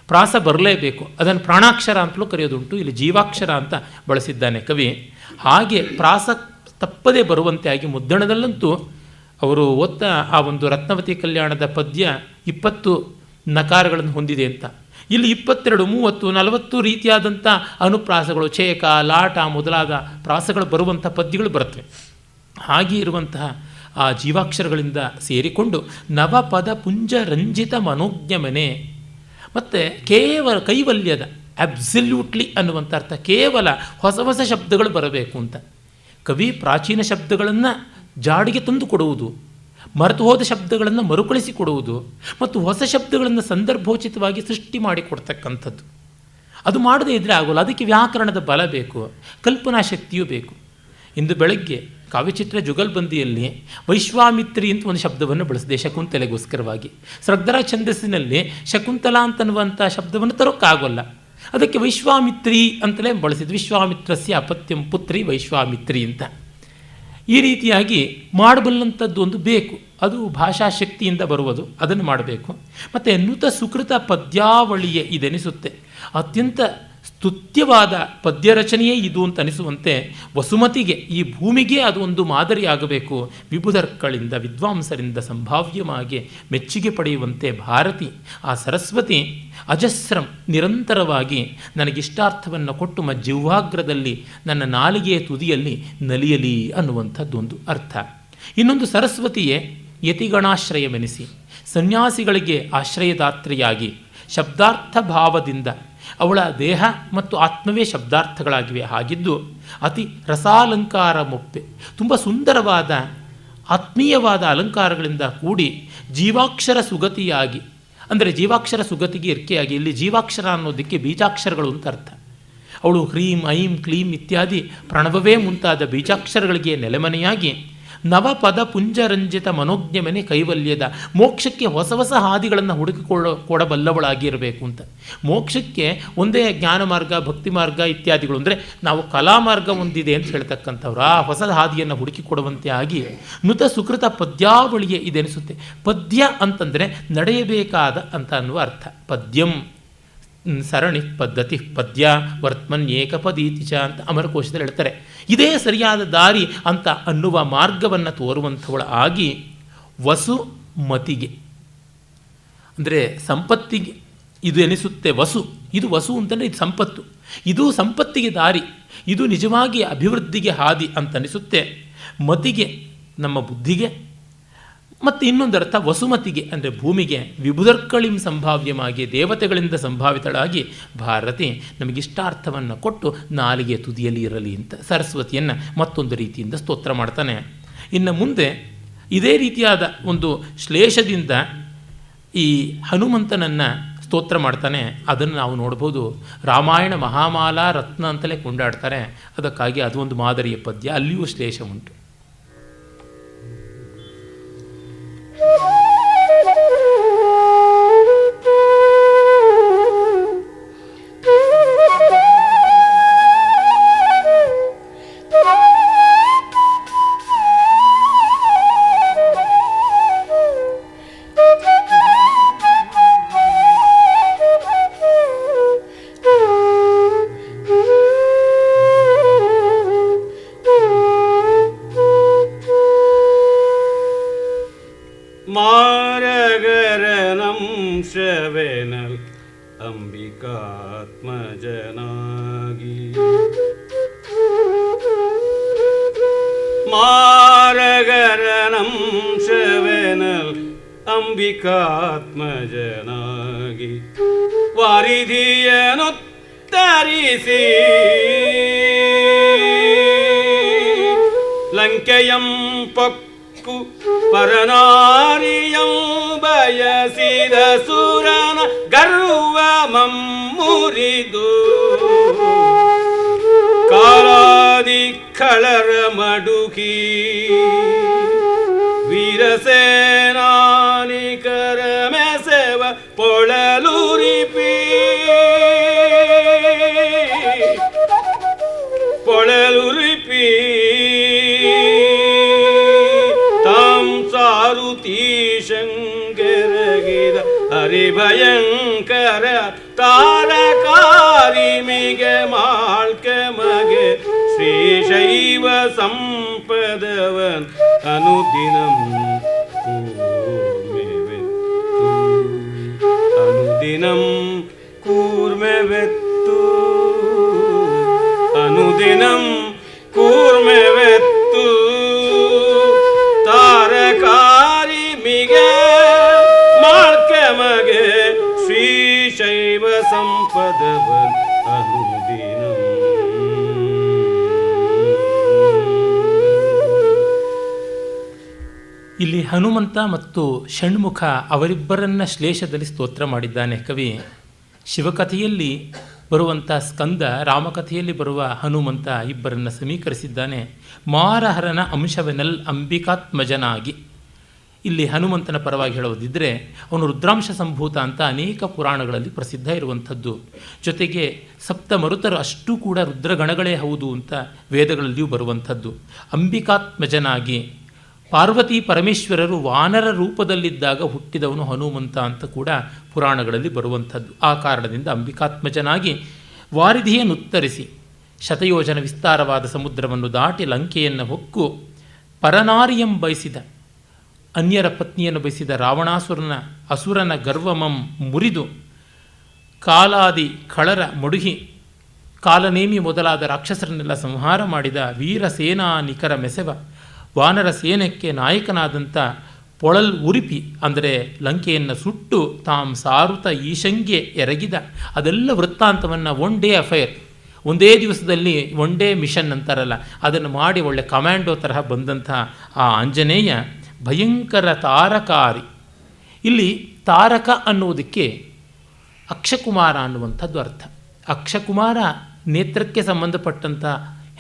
C: ಪ್ರಾಸ ಬರಲೇಬೇಕು, ಅದನ್ನು ಪ್ರಾಣಾಕ್ಷರ ಅಂತಲೂ ಕರೆಯೋದುಂಟು. ಇಲ್ಲಿ ಜೀವಾಕ್ಷರ ಅಂತ ಬಳಸಿದ್ದಾನೆ ಕವಿ. ಹಾಗೆ ಪ್ರಾಸ ತಪ್ಪದೇ ಬರುವಂತೆ ಆಗಿ ಮುದ್ದಣದಲ್ಲಂತೂ ಅವರು ಓದ್ತಾ ಆ ಒಂದು ರತ್ನವತಿ ಕಲ್ಯಾಣದ ಪದ್ಯ 20 ನಕಾರಗಳನ್ನು ಹೊಂದಿದೆ ಅಂತ. ಇಲ್ಲಿ 22, 30, 40 ರೀತಿಯಾದಂಥ ಅನುಪ್ರಾಸಗಳು, ಛೇಕ, ಲಾಟ ಮೊದಲಾದ ಪ್ರಾಸಗಳು ಬರುವಂಥ ಪದ್ಯಗಳು ಬರುತ್ತವೆ. ಹಾಗೆ ಇರುವಂತಹ ಆ ಜೀವಾಕ್ಷರಗಳಿಂದ ಸೇರಿಕೊಂಡು ನವಪದ ಪುಂಜ ರಂಜಿತ ಮನೋಜ್ಞಮನೆ, ಮತ್ತು ಕೇವಲ ಕೈವಲ್ಯದ ಅಬ್ಸಲ್ಯೂಟ್ಲಿ ಅನ್ನುವಂಥ ಅರ್ಥ, ಕೇವಲ ಹೊಸ ಹೊಸ ಶಬ್ದಗಳು ಬರಬೇಕು ಅಂತ. ಕವಿ ಪ್ರಾಚೀನ ಶಬ್ದಗಳನ್ನು ಜಾಡಿಗೆ ತಂದು ಕೊಡುವುದು, ಮರೆತು ಹೋದ ಶಬ್ದಗಳನ್ನು ಮರುಕಳಿಸಿಕೊಡುವುದು ಮತ್ತು ಹೊಸ ಶಬ್ದಗಳನ್ನು ಸಂದರ್ಭೋಚಿತವಾಗಿ ಸೃಷ್ಟಿ ಮಾಡಿಕೊಡ್ತಕ್ಕಂಥದ್ದು. ಅದು ಮಾಡದೇ ಇದ್ದರೆ ಆಗೋಲ್ಲ. ಅದಕ್ಕೆ ವ್ಯಾಕರಣದ ಬಲ ಬೇಕು, ಕಲ್ಪನಾ ಶಕ್ತಿಯೂ ಬೇಕು. ಇಂದು ಬೆಳಗ್ಗೆ ಕಾವ್ಯಚಿತ್ರ ಜುಗಲ್ಬಂದಿಯಲ್ಲಿ ವೈಶ್ವಾಮಿತ್ರಿ ಅಂತ ಒಂದು ಶಬ್ದವನ್ನು ಬಳಸಿದೆ ಶಕುಂತಲೆಗೋಸ್ಕರವಾಗಿ. ಸ್ರಗ್ಧರ ಛಂದಸ್ಸಿನಲ್ಲಿ ಶಕುಂತಲಾ ಅಂತನ್ನುವಂಥ ಶಬ್ದವನ್ನು ತರೋಕ್ಕಾಗೋಲ್ಲ, ಅದಕ್ಕೆ ವೈಶ್ವಾಮಿತ್ರಿ ಅಂತಲೇ ಬಳಸಿದ್ದು. ವಿಶ್ವಾಮಿತ್ರಸ್ಯ ಅಪತ್ಯಂ ಪುತ್ರಿ ವೈಶ್ವಾಮಿತ್ರಿ ಅಂತ. ಈ ರೀತಿಯಾಗಿ ಮಾಡಬಲ್ಲಂಥದ್ದು ಒಂದು ಬೇಕು, ಅದು ಭಾಷಾಶಕ್ತಿಯಿಂದ ಬರುವುದು, ಅದನ್ನು ಮಾಡಬೇಕು. ಮತ್ತು ನುತ ಸುಕೃತ ಪದ್ಯಾವಳಿಯೇ ಇದೆನಿಸುತ್ತೆ. ಅತ್ಯಂತ ಸ್ತುತ್ಯವಾದ ಪದ್ಯ ರಚನೆಯೇ ಇದು ಅಂತ ಅನಿಸುವಂತೆ ವಸುಮತಿಗೆ, ಈ ಭೂಮಿಗೆ ಅದು ಒಂದು ಮಾದರಿಯಾಗಬೇಕು. ವಿಬುಧರ್ಕಳಿಂದ ವಿದ್ವಾಂಸರಿಂದ ಸಂಭಾವ್ಯವಾಗಿ ಮೆಚ್ಚುಗೆ ಪಡೆಯುವಂತೆ ಭಾರತಿ, ಆ ಸರಸ್ವತಿ ಅಜಸ್ರಂ ನಿರಂತರವಾಗಿ ನನಗಿಷ್ಟಾರ್ಥವನ್ನು ಕೊಟ್ಟು ಜಿಹ್ವಾಗ್ರದಲ್ಲಿ ನನ್ನ ನಾಲಿಗೆಯ ತುದಿಯಲ್ಲಿ ನಲಿಯಲಿ ಅನ್ನುವಂಥದ್ದೊಂದು ಅರ್ಥ. ಇನ್ನೊಂದು ಸರಸ್ವತಿಯೇ ಯತಿಗಣಾಶ್ರಯವೆನಿಸಿ ಸನ್ಯಾಸಿಗಳಿಗೆ ಆಶ್ರಯದಾತ್ರಿಯಾಗಿ ಶಬ್ದಾರ್ಥ ಭಾವದಿಂದ ಅವಳ ದೇಹ ಮತ್ತು ಆತ್ಮವೇ ಶಬ್ದಾರ್ಥಗಳಾಗಿವೆ. ಹಾಗಿದ್ದು ಅತಿ ರಸಾಲಂಕಾರ ಮೊಪ್ಪೆ, ತುಂಬ ಸುಂದರವಾದ ಆತ್ಮೀಯವಾದ ಅಲಂಕಾರಗಳಿಂದ ಕೂಡಿ ಜೀವಾಕ್ಷರ ಸುಗತಿಯಾಗಿ, ಅಂದರೆ ಜೀವಾಕ್ಷರ ಸುಗತಿಗೆ ಇರ್ಕೆಯಾಗಿ, ಇಲ್ಲಿ ಜೀವಾಕ್ಷರ ಅನ್ನೋದಕ್ಕೆ ಬೀಜಾಕ್ಷರಗಳು ಅಂತ ಅರ್ಥ. ಅವಳು ಹ್ರೀಂ ಐಂ ಕ್ಲೀಂ ಇತ್ಯಾದಿ ಪ್ರಣವವೇ ಮುಂತಾದ ಬೀಜಾಕ್ಷರಗಳಿಗೆ ನೆಲೆಮನೆಯಾಗಿ ನವಪದ ಪುಂಜರಂಜಿತ ಮನೋಜ್ಞಮನೆ ಕೈವಲ್ಯದ ಮೋಕ್ಷಕ್ಕೆ ಹೊಸ ಹೊಸ ಹಾದಿಗಳನ್ನು ಕೊಡಬಲ್ಲವಳಾಗಿರಬೇಕು ಅಂತ. ಮೋಕ್ಷಕ್ಕೆ ಒಂದೇ ಜ್ಞಾನ ಮಾರ್ಗ, ಭಕ್ತಿ ಮಾರ್ಗ ಇತ್ಯಾದಿಗಳು, ಅಂದರೆ ನಾವು ಕಲಾ ಮಾರ್ಗ ಒಂದಿದೆ ಅಂತ ಹೇಳ್ತಕ್ಕಂಥವ್ರು ಆ ಹೊಸ ಹಾದಿಯನ್ನು ಹುಡುಕಿಕೊಡುವಂತೆ ಆಗಿ ನುತ ಸುಕೃತ ಪದ್ಯಾವಳಿಯೇ ಇದೆನಿಸುತ್ತೆ. ಪದ್ಯ ಅಂತಂದರೆ ನಡೆಯಬೇಕಾದ ಅಂತ ಅನ್ನುವ ಅರ್ಥ. ಪದ್ಯಂ ಸರಣಿ ಪದ್ಧತಿ ಪದ್ಯ ವರ್ತಮನ್ ಏಕಪದೀತಿ ಚ ಅಂತ ಅಮರಕೋಶದಲ್ಲಿ ಹೇಳ್ತಾರೆ. ಇದೇ ಸರಿಯಾದ ದಾರಿ ಅಂತ ಅನ್ನುವ ಮಾರ್ಗವನ್ನು ತೋರುವಂಥವಳ ಆಗಿ ವಸುಮತಿಗೆ, ಅಂದರೆ ಸಂಪತ್ತಿಗೆ ಇದು ಎನಿಸುತ್ತೆ. ಇದು ವಸು ಅಂತಂದರೆ ಇದು ಸಂಪತ್ತು, ಇದು ಸಂಪತ್ತಿಗೆ ದಾರಿ, ಇದು ನಿಜವಾಗಿ ಅಭಿವೃದ್ಧಿಗೆ ಹಾದಿ ಅಂತ ಅನಿಸುತ್ತೆ. ಮತಿಗೆ ನಮ್ಮ ಬುದ್ಧಿಗೆ, ಮತ್ತು ಇನ್ನೊಂದು ಅರ್ಥ ವಸುಮತಿಗೆ ಅಂದರೆ ಭೂಮಿಗೆ, ವಿಬುಧರ್ಕಳಿಂ ಸಂಭಾವ್ಯವಾಗಿ ದೇವತೆಗಳಿಂದ ಸಂಭಾವಿತಳಾಗಿ ಭಾರತಿ ನಮಗಿಷ್ಟಾರ್ಥವನ್ನು ಕೊಟ್ಟು ನಾಲಿಗೆ ತುದಿಯಲ್ಲಿ ಇರಲಿ ಅಂತ ಸರಸ್ವತಿಯನ್ನು ಮತ್ತೊಂದು ರೀತಿಯಿಂದ ಸ್ತೋತ್ರ ಮಾಡ್ತಾನೆ. ಇನ್ನು ಮುಂದೆ ಇದೇ ರೀತಿಯಾದ ಒಂದು ಶ್ಲೇಷದಿಂದ ಈ ಹನುಮಂತನನ್ನು ಸ್ತೋತ್ರ ಮಾಡ್ತಾನೆ. ಅದನ್ನು ನಾವು ನೋಡ್ಬೋದು. ರಾಮಾಯಣ ಮಹಾಮಾಲಾ ರತ್ನ ಅಂತಲೇ ಕೊಂಡಾಡ್ತಾರೆ. ಅದಕ್ಕಾಗಿ ಅದು ಒಂದು ಮಾದರಿಯ ಪದ್ಯ, ಅಲ್ಲಿಯೂ ಶ್ಲೇಷ ಉಂಟು.
B: മാരകരനം ശ്രവണൽ അംബികാത്മജനാഗി മാരകരനം ശ്രവണൽ അംബികാത്മജനാഗി വാരിധിയനുത്തരിಸಿ ಲಂಕೆಯಂ ಪಕ್ಕು ಪರನಾರಿಯಂ ಬಯಸಿದ ಸುರನ ಗರ್ವ ಮಮ್ಮುರಿದು ಕಾಲ ಖಳರ ಮಡುಕಿ ವೀರಸೇನಾನಿಕರ ಮೆಸೆವ ಪೊಳಲುರಿಪಿ ತಾಂ ಸಾರುತೀಶಂಕರಗಿದ ಹರಿಭಯಂಕರ ತಾರಕಾರಿಮಿಗೆ ಮಾಳ್ಕೆ ಮಗೆ ಶ್ರೀಶೈವ ಸಂಪದವನ್ ಅನುದಿನಂ ಕೂರ್ಮೆವೆತ್ತು ಅನುದಿನಂ ಕೂರ್ಮೆವೆತ್ತು ತಾರಕಾರಿ ಮಿಗೆ ಮಾಳ್ಕೆ ಮಗೆ ಶ್ರೀಶೈವ ಸಂಪದವನ್ ಅನುದಿನಂ.
C: ಇಲ್ಲಿ ಹನುಮಂತ ಮತ್ತು ಷಣ್ಮುಖ ಅವರಿಬ್ಬರನ್ನ ಶ್ಲೇಷದಲ್ಲಿ ಸ್ತೋತ್ರ ಮಾಡಿದ್ದಾನೆ ಕವಿ. ಶಿವಕಥೆಯಲ್ಲಿ ಬರುವಂಥ ಸ್ಕಂದ, ರಾಮಕಥೆಯಲ್ಲಿ ಬರುವ ಹನುಮಂತ ಇಬ್ಬರನ್ನು ಸಮೀಕರಿಸಿದ್ದಾನೆ. ಮಾರಹರನ ಅಂಶವೆನಲ್ ಅಂಬಿಕಾತ್ಮಜನಾಗಿ. ಇಲ್ಲಿ ಹನುಮಂತನ ಪರವಾಗಿ ಹೇಳೋದಿದ್ದರೆ ಅವನು ರುದ್ರಾಂಶ ಸಂಭೂತ ಅಂತ ಅನೇಕ ಪುರಾಣಗಳಲ್ಲಿ ಪ್ರಸಿದ್ಧ ಇರುವಂಥದ್ದು. ಜೊತೆಗೆ ಸಪ್ತ ಮರುತರು ಅಷ್ಟೂ ಕೂಡ ರುದ್ರಗಣಗಳೇ ಹೌದು ಅಂತ ವೇದಗಳಲ್ಲಿಯೂ ಬರುವಂಥದ್ದು. ಅಂಬಿಕಾತ್ಮಜನಾಗಿ, ಪಾರ್ವತಿ ಪರಮೇಶ್ವರರು ವಾನರ ರೂಪದಲ್ಲಿದ್ದಾಗ ಹುಟ್ಟಿದವನು ಹನುಮಂತ ಅಂತ ಕೂಡ ಪುರಾಣಗಳಲ್ಲಿ ಬರುವಂಥದ್ದು. ಆ ಕಾರಣದಿಂದ ಅಂಬಿಕಾತ್ಮಜನಾಗಿ ವಾರಿಧಿಯನ್ನುತ್ತರಿಸಿ ಶತಯೋಜನ ವಿಸ್ತಾರವಾದ ಸಮುದ್ರವನ್ನು ದಾಟಿ ಲಂಕೆಯನ್ನು ಹೊಕ್ಕು ಪರನಾರಿಯಂ ಬಯಸಿದ, ಅನ್ಯರ ಪತ್ನಿಯನ್ನು ಬಯಸಿದ ಅಸುರನ ಗರ್ವಮಂ ಮುರಿದು ಕಾಲಾದಿ ಖಳರ ಮಡುಹಿ ಕಾಲನೇಮಿ ಮೊದಲಾದ ರಾಕ್ಷಸರನ್ನೆಲ್ಲ ಸಂಹಾರ ಮಾಡಿದ ವೀರಸೇನಾ ನಿಖರ ಮೆಸೆವ ವಾನರ ಸೇನೆಕ್ಕೆ ನಾಯಕನಾದಂಥ ಪೊಳಲ್ ಉರಿಪಿ ಅಂದರೆ ಲಂಕೆಯನ್ನು ಸುಟ್ಟು ತಾಂ ಸಾರುತ ಈಶಂಗೆ ಎರಗಿದ. ಅದೆಲ್ಲ ವೃತ್ತಾಂತವನ್ನು ಒನ್ ಡೇ ಅಫೈರ್, ಒಂದೇ ದಿವಸದಲ್ಲಿ ಒನ್ ಡೇ ಮಿಷನ್ ಅಂತಾರಲ್ಲ, ಅದನ್ನು ಮಾಡಿ ಒಳ್ಳೆ ಕಮಾಂಡೋ ತರಹ ಬಂದಂಥ ಆ ಆಂಜನೇಯ ಭಯಂಕರ ತಾರಕಾರಿ. ಇಲ್ಲಿ ತಾರಕ ಅನ್ನುವುದಕ್ಕೆ ಅಕ್ಷಕುಮಾರ ಅನ್ನುವಂಥದ್ದು ಅರ್ಥ. ಅಕ್ಷಕುಮಾರ ನೇತ್ರಕ್ಕೆ ಸಂಬಂಧಪಟ್ಟಂಥ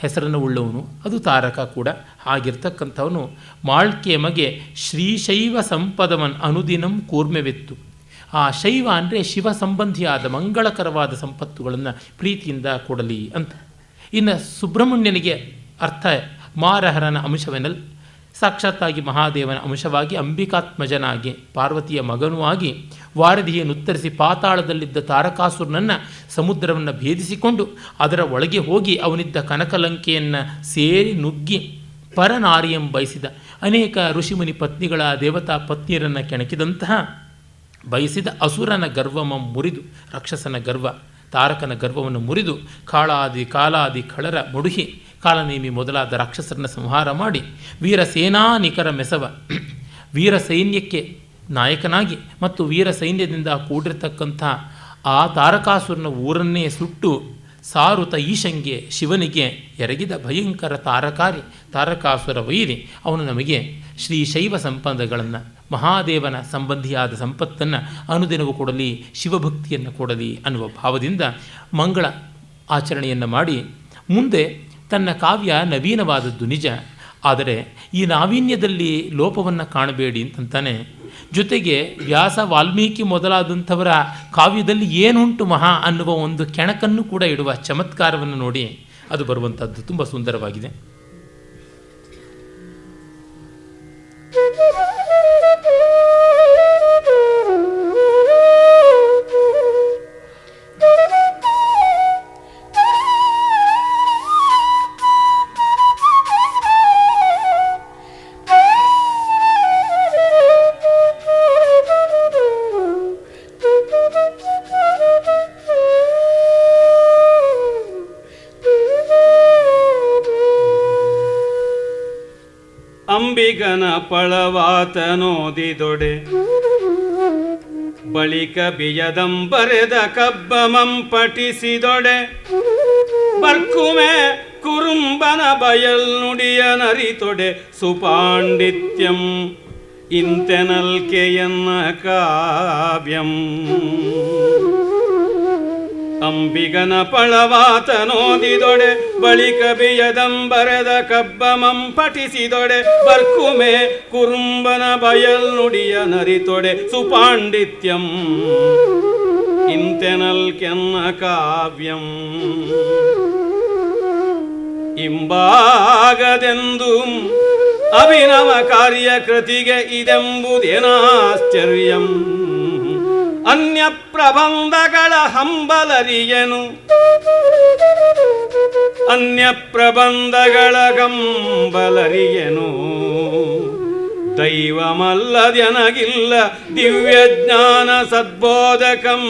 C: ಹೆಸರನ್ನು ಉಳ್ಳವನು, ಅದು ತಾರಕ ಕೂಡ. ಹಾಗಿರ್ತಕ್ಕಂಥವನು ಮಾಳ್ಕೆ ಮಗೆ ಶ್ರೀಶೈವ ಸಂಪದವನ್ ಅನುದಿನಂ ಕೂರ್ಮೆವೆತ್ತು. ಆ ಶೈವ ಅಂದರೆ ಶಿವ ಸಂಬಂಧಿಯಾದ ಮಂಗಳಕರವಾದ ಸಂಪತ್ತುಗಳನ್ನು ಪ್ರೀತಿಯಿಂದ ಕೊಡಲಿ ಅಂತ. ಇನ್ನು ಸುಬ್ರಹ್ಮಣ್ಯನಿಗೆ ಅರ್ಥ ಮಾರಹರನ ಅಂಶವೆನಲ್, ಸಾಕ್ಷಾತ್ತಾಗಿ ಮಹಾದೇವನ ಅಂಶವಾಗಿ ಅಂಬಿಕಾತ್ಮಜನಾಗಿ ಪಾರ್ವತಿಯ ಮಗನೂ ಆಗಿ ವಾರಧಿಯನ್ನುತ್ತರಿಸಿ ಪಾತಾಳದಲ್ಲಿದ್ದ ತಾರಕಾಸುರನನ್ನು ಸಮುದ್ರವನ್ನು ಭೇದಿಸಿಕೊಂಡು ಅದರ ಒಳಗೆ ಹೋಗಿ ಅವನಿದ್ದ ಕನಕಲಂಕೆಯನ್ನು ಸೇರಿ ನುಗ್ಗಿ ಪರನಾರಿಯಂ ಬಯಸಿದ. ಅನೇಕ ಋಷಿಮುನಿ ಪತ್ನಿಗಳ ದೇವತಾ ಪತ್ನಿಯರನ್ನು ಕೆಣಕಿದಂತಹ ಬಯಸಿದ ಅಸುರನ ಗರ್ವಮಂ ಮುರಿದು, ರಾಕ್ಷಸನ ಗರ್ವ ತಾರಕನ ಗರ್ವವನ್ನು ಮುರಿದು ಕಾಲಾದಿ ಖಳರ ಮುಡುಹಿ ಕಾಲನೇಮಿ ಮೊದಲಾದ ರಾಕ್ಷಸರನ್ನು ಸಂಹಾರ ಮಾಡಿ ವೀರಸೇನಾ ನಿಖರ ಮೆಸವ, ವೀರ ಸೈನ್ಯಕ್ಕೆ ನಾಯಕನಾಗಿ ಮತ್ತು ವೀರ ಸೈನ್ಯದಿಂದ ಕೂಡಿರತಕ್ಕಂಥ ಆ ತಾರಕಾಸುರನ ಊರನ್ನೇ ಸುಟ್ಟು ಸಾರುತ ಈಶಂಗೆ ಶಿವನಿಗೆ ಎರಗಿದ ಭಯಂಕರ ತಾರಕಾಸುರ ವೈರಿ ಅವನು ನಮಗೆ ಶ್ರೀಶೈವ ಸಂಪದಗಳನ್ನು, ಮಹಾದೇವನ ಸಂಬಂಧಿಯಾದ ಸಂಪತ್ತನ್ನು ಅನುದಿನವೂ ಕೊಡಲಿ, ಶಿವಭಕ್ತಿಯನ್ನು ಕೊಡಲಿ ಅನ್ನುವ ಭಾವದಿಂದ ಮಂಗಳ ಆಚರಣೆಯನ್ನು ಮಾಡಿ ಮುಂದೆ ತನ್ನ ಕಾವ್ಯ ನವೀನವಾದದ್ದು ನಿಜ, ಆದರೆ ಈ ನಾವೀನ್ಯದಲ್ಲಿ ಲೋಪವನ್ನು ಕಾಣಬೇಡಿ ಅಂತಂತಾನೆ. ಜೊತೆಗೆ ವ್ಯಾಸ ವಾಲ್ಮೀಕಿ ಮೊದಲಾದಂಥವರ ಕಾವ್ಯದಲ್ಲಿ ಏನುಂಟು ಮಹಾ ಅನ್ನುವ ಒಂದು ಕೆಣಕನ್ನು ಕೂಡ ಇಡುವ ಚಮತ್ಕಾರವನ್ನು ನೋಡಿ ಅದು ಬರುವಂಥದ್ದು ತುಂಬ ಸುಂದರವಾಗಿದೆ.
B: ಅಂಬಿಗನ ಪಳವಾತನೋದಿದೊಡೆ ಬಳಿಕ ಬಿಯದಂಬರೆದ ಕಬ್ಬಮಂ ಪಠಿಸಿದೊಡೆ ಬರ್ಕುಮೆ ಕುರುಂಬನ ಬಯಲ್ ನುಡಿಯ ನರಿತೊಡೆ ಸುಪಾಂಡಿತ್ಯಂ ಇಂತೆನಲ್ಕೆಯನ್ನ ಕಾವ್ಯಂ ಅಂಬಿಗನ ಪಳವಾತನೋದಿದೊಡೆ ಬಳಿಕ ಬಿಯದಂಬರೆದ ಕಬ್ಬಮಂ ಪಠಿಸಿದೊಡೆ ಬರ್ಕುಮೆ ಕುರುಂಬನ ಬಯಲ್ ನುಡಿಯ ನರಿತೊಡೆ ಸುಪಾಂಡಿತ್ಯಂ ಇಂತೆನಲ್ ಕೆನ್ನ ಕಾವ್ಯಂ ಇಂಬಾಗದೆಂದು ಅಭಿನವ ಕಾರ್ಯಕೃತಿಗೆ ಇದೆಂಬುದೇನಾಶ್ಚರ್ಯಂ ಅನ್ಯ ಪ್ರಬಂಧಗಳ ಹಂಬಲರಿಯನು ಅನ್ಯ ಪ್ರಬಂಧಗಳ ಗಂಬಲರಿಯನು ದೈವಮಲ್ಲದೆನಗಿಲ್ಲ ದಿವ್ಯಜ್ಞಾನ ಸದ್ಬೋಧಕಂ